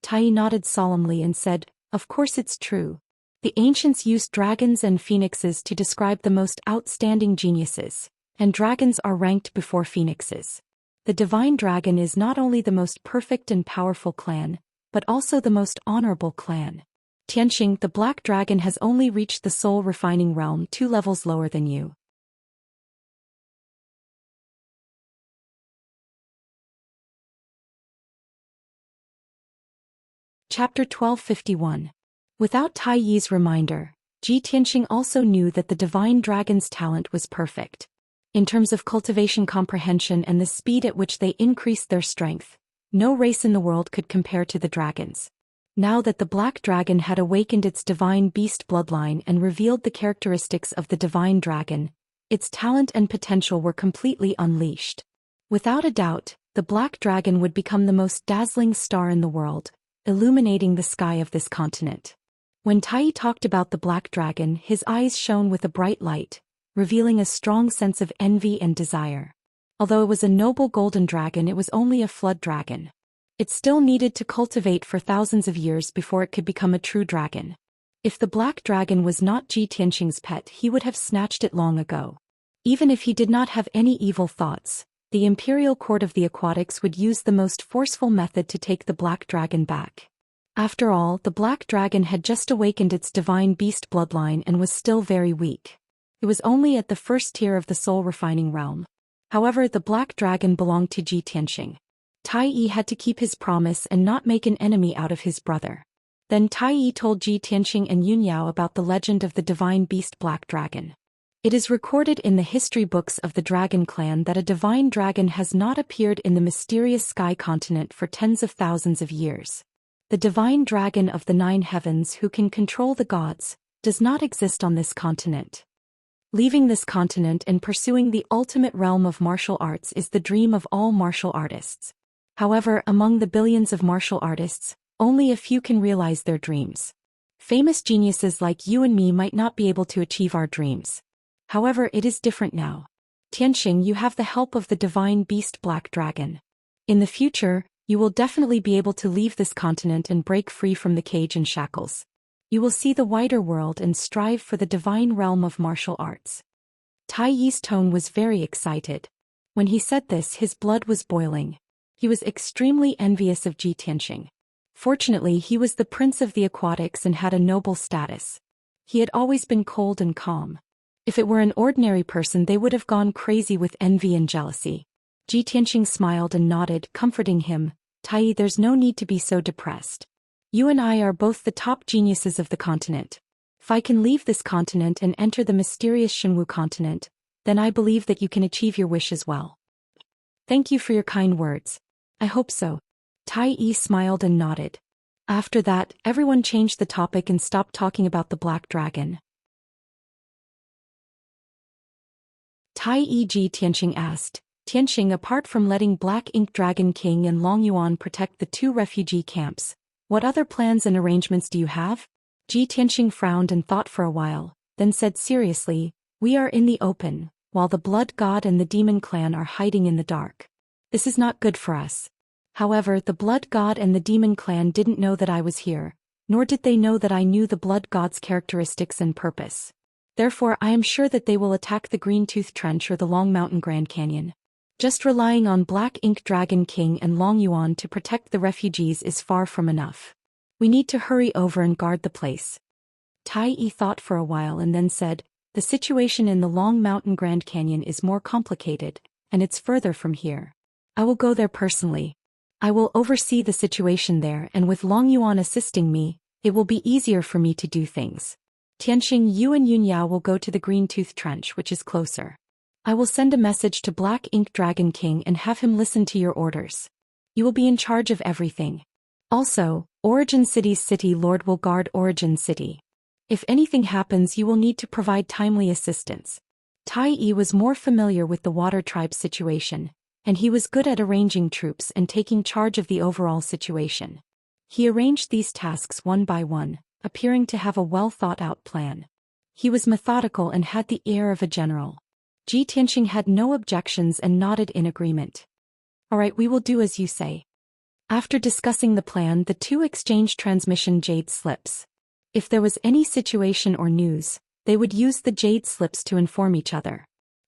Speaker 1: Tai nodded solemnly and said, of course it's true. The ancients used dragons and phoenixes to describe the most outstanding geniuses, and dragons are ranked before phoenixes. The divine dragon is not only the most perfect and powerful clan, but also the most honorable clan. Tianqing, the black dragon has only reached the soul refining realm 2 levels lower than you. Chapter 1251. Without Tai Yi's reminder, Ji Tianqing also knew that the divine dragon's talent was perfect. In terms of cultivation comprehension and the speed at which they increased their strength, no race in the world could compare to the dragons. Now that the black dragon had awakened its divine beast bloodline and revealed the characteristics of the divine dragon, its talent and potential were completely unleashed. Without a doubt, the black dragon would become the most dazzling star in the world, illuminating the sky of this continent. When Tai talked about the black dragon, his eyes shone with a bright light, revealing a strong sense of envy and desire. Although it was a noble golden dragon, it was only a flood dragon. It still needed to cultivate for thousands of years before it could become a true dragon. If the black dragon was not Ji Tianqing's pet, he would have snatched it long ago. Even if he did not have any evil thoughts, the imperial court of the aquatics would use the most forceful method to take the black dragon back. After all, the black dragon had just awakened its divine beast bloodline and was still very weak. It was only at the first tier of the soul refining realm. However, the black dragon belonged to Ji Tianqing. Tai Yi had to keep his promise and not make an enemy out of his brother. Then Tai Yi told Ji Tianqing and Yunyao about the legend of the divine beast black dragon. It is recorded in the history books of the dragon clan that a divine dragon has not appeared in the mysterious sky continent for tens of thousands of years. The divine dragon of the 9 heavens who can control the gods does not exist on this continent. Leaving this continent and pursuing the ultimate realm of martial arts is the dream of all martial artists. However, among the billions of martial artists, only a few can realize their dreams. Famous geniuses like you and me might not be able to achieve our dreams. However, it is different now. Tianqing, you have the help of the divine beast black dragon. In the future, you will definitely be able to leave this continent and break free from the cage and shackles. You will see the wider world and strive for the divine realm of martial arts. Tai Yi's tone was very excited. When he said this, his blood was boiling. He was extremely envious of Ji Tianqing. Fortunately, he was the prince of the aquatics and had a noble status. He had always been cold and calm. If it were an ordinary person, they would have gone crazy with envy and jealousy. Ji Tianqing smiled and nodded, comforting him. Tai Yi, there's no need to be so depressed. You and I are both the top geniuses of the continent. If I can leave this continent and enter the mysterious Shenwu continent, then I believe that you can achieve your wish as well. Thank you for your kind words. I hope so. Tai Yi smiled and nodded. After that, everyone changed the topic and stopped talking about the black dragon. Tai Yi, Ji Tianqing asked, Tianqing, apart from letting Black Ink Dragon King and Long Yuan protect the 2 refugee camps, what other plans and arrangements do you have? Ji Tianqing frowned and thought for a while, then said seriously, we are in the open, while the Blood God and the Demon Clan are hiding in the dark. This is not good for us. However, the Blood God and the Demon Clan didn't know that I was here, nor did they know that I knew the Blood God's characteristics and purpose. Therefore, I am sure that they will attack the Green Tooth Trench or the Long Mountain Grand Canyon. Just relying on Black Ink Dragon King and Long Yuan to protect the refugees is far from enough. We need to hurry over and guard the place. Tai Yi thought for a while and then said, the situation in the Long Mountain Grand Canyon is more complicated, and it's further from here. I will go there personally. I will oversee the situation there, and with Long Yuan assisting me, it will be easier for me to do things. Tianqing, you and Yunyao will go to the Green Tooth Trench, which is closer. I will send a message to Black Ink Dragon King and have him listen to your orders. You will be in charge of everything. Also, Origin City's city lord will guard Origin City. If anything happens, you will need to provide timely assistance. Tai Yi was more familiar with the Water Tribe's situation, and he was good at arranging troops and taking charge of the overall situation. He arranged these tasks one by one, appearing to have a well-thought-out plan. He was methodical and had the air of a general. Ji Tianxing had no objections and nodded in agreement. All right, we will do as you say. After discussing the plan, the two exchanged transmission jade slips. If there was any situation or news, they would use the jade slips to inform each other.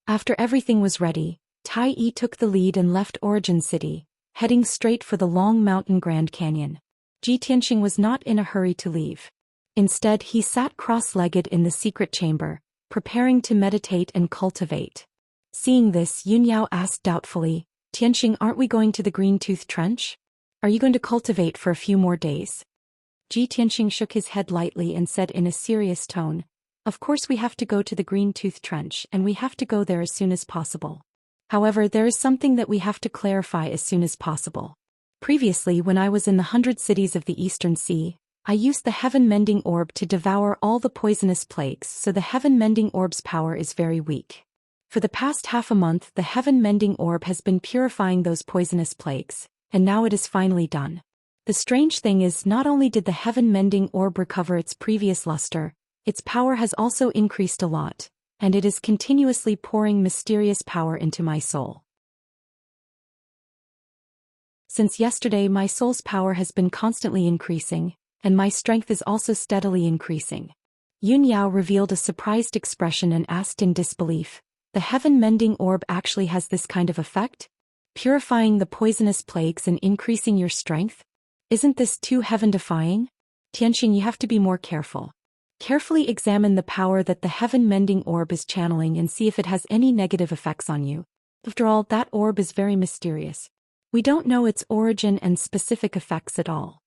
Speaker 1: After everything was ready, Tai Yi took the lead and left Origin City, heading straight for the Long Mountain Grand Canyon. Ji Tianxing was not in a hurry to leave. Instead, he sat cross-legged in the secret chamber, preparing to meditate and cultivate. Seeing this, Yun Yao asked doubtfully, "Tianxing, aren't we going to the Green Tooth Trench? Are you going to cultivate for a few more days?" Ji Tianxing shook his head lightly and said in a serious tone, "Of course we have to go to the Green Tooth Trench and we have to go there as soon as possible. However, there is something that we have to clarify as soon as possible. Previously, when I was in the 100 cities of the Eastern Sea, I used the Heaven-Mending Orb to devour all the poisonous plagues, so the Heaven-Mending Orb's power is very weak. For the past half a month, the Heaven-Mending Orb has been purifying those poisonous plagues, and now it is finally done. The strange thing is, not only did the Heaven-Mending Orb recover its previous luster, its power has also increased a lot, and it is continuously pouring mysterious power into my soul. Since yesterday, my soul's power has been constantly increasing, and my strength is also steadily increasing." Yun Yao revealed a surprised expression and asked in disbelief, "The Heaven-Mending Orb actually has this kind of effect? Purifying the poisonous plagues and increasing your strength? Isn't this too heaven-defying? Tianxing, you have to be more careful. Carefully examine the power that the Heaven-Mending Orb is channeling and see if it has any negative effects on you. After all, that orb is very mysterious. We don't know its origin and specific effects at all."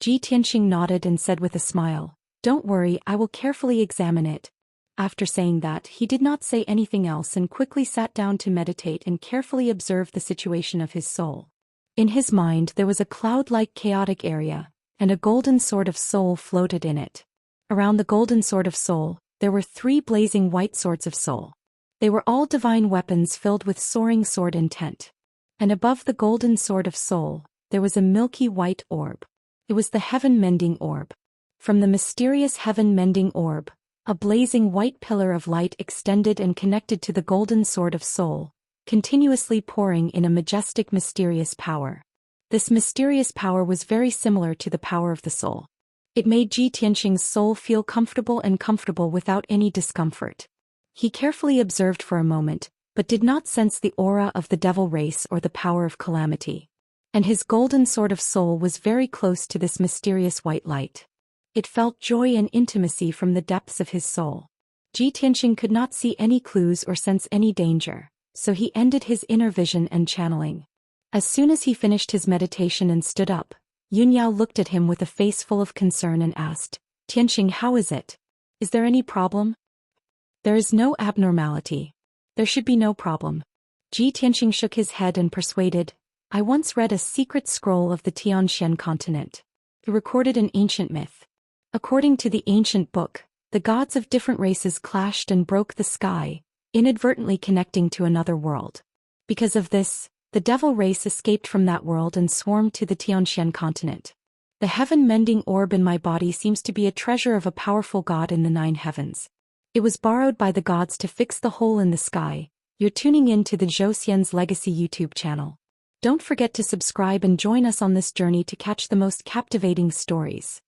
Speaker 1: Ji Tianxing nodded and said with a smile, "Don't worry, I will carefully examine it." After saying that, he did not say anything else and quickly sat down to meditate and carefully observe the situation of his soul. In his mind there was a cloud-like chaotic area, and a golden sword of soul floated in it. Around the golden sword of soul, there were 3 blazing white swords of soul. They were all divine weapons filled with soaring sword intent. And above the golden sword of soul, there was a milky white orb. It was the Heaven-Mending Orb. From the mysterious Heaven-Mending Orb, a blazing white pillar of light extended and connected to the golden sword of soul, continuously pouring in a majestic mysterious power. This mysterious power was very similar to the power of the soul. It made Ji Tianxing's soul feel comfortable without any discomfort. He carefully observed for a moment, but did not sense the aura of the devil race or the power of calamity. And his golden sword of soul was very close to this mysterious white light. It felt joy and intimacy from the depths of his soul. Ji Tianxing could not see any clues or sense any danger, so he ended his inner vision and channeling. As soon as he finished his meditation and stood up, Yun Yao looked at him with a face full of concern and asked, "Tianxing, how is it? Is there any problem?" "There is no abnormality. There should be no problem." Ji Tianxing shook his head and persuaded, "I once read a secret scroll of the Xianxia continent. It recorded an ancient myth. According to the ancient book, the gods of different races clashed and broke the sky, inadvertently connecting to another world. Because of this, the devil race escaped from that world and swarmed to the Xianxia continent. The Heaven-Mending Orb in my body seems to be a treasure of a powerful god in the 9 heavens. It was borrowed by the gods to fix the hole in the sky." You're tuning in to the Zhou Xian's Legacy YouTube channel. Don't forget to subscribe and join us on this journey to catch the most captivating stories.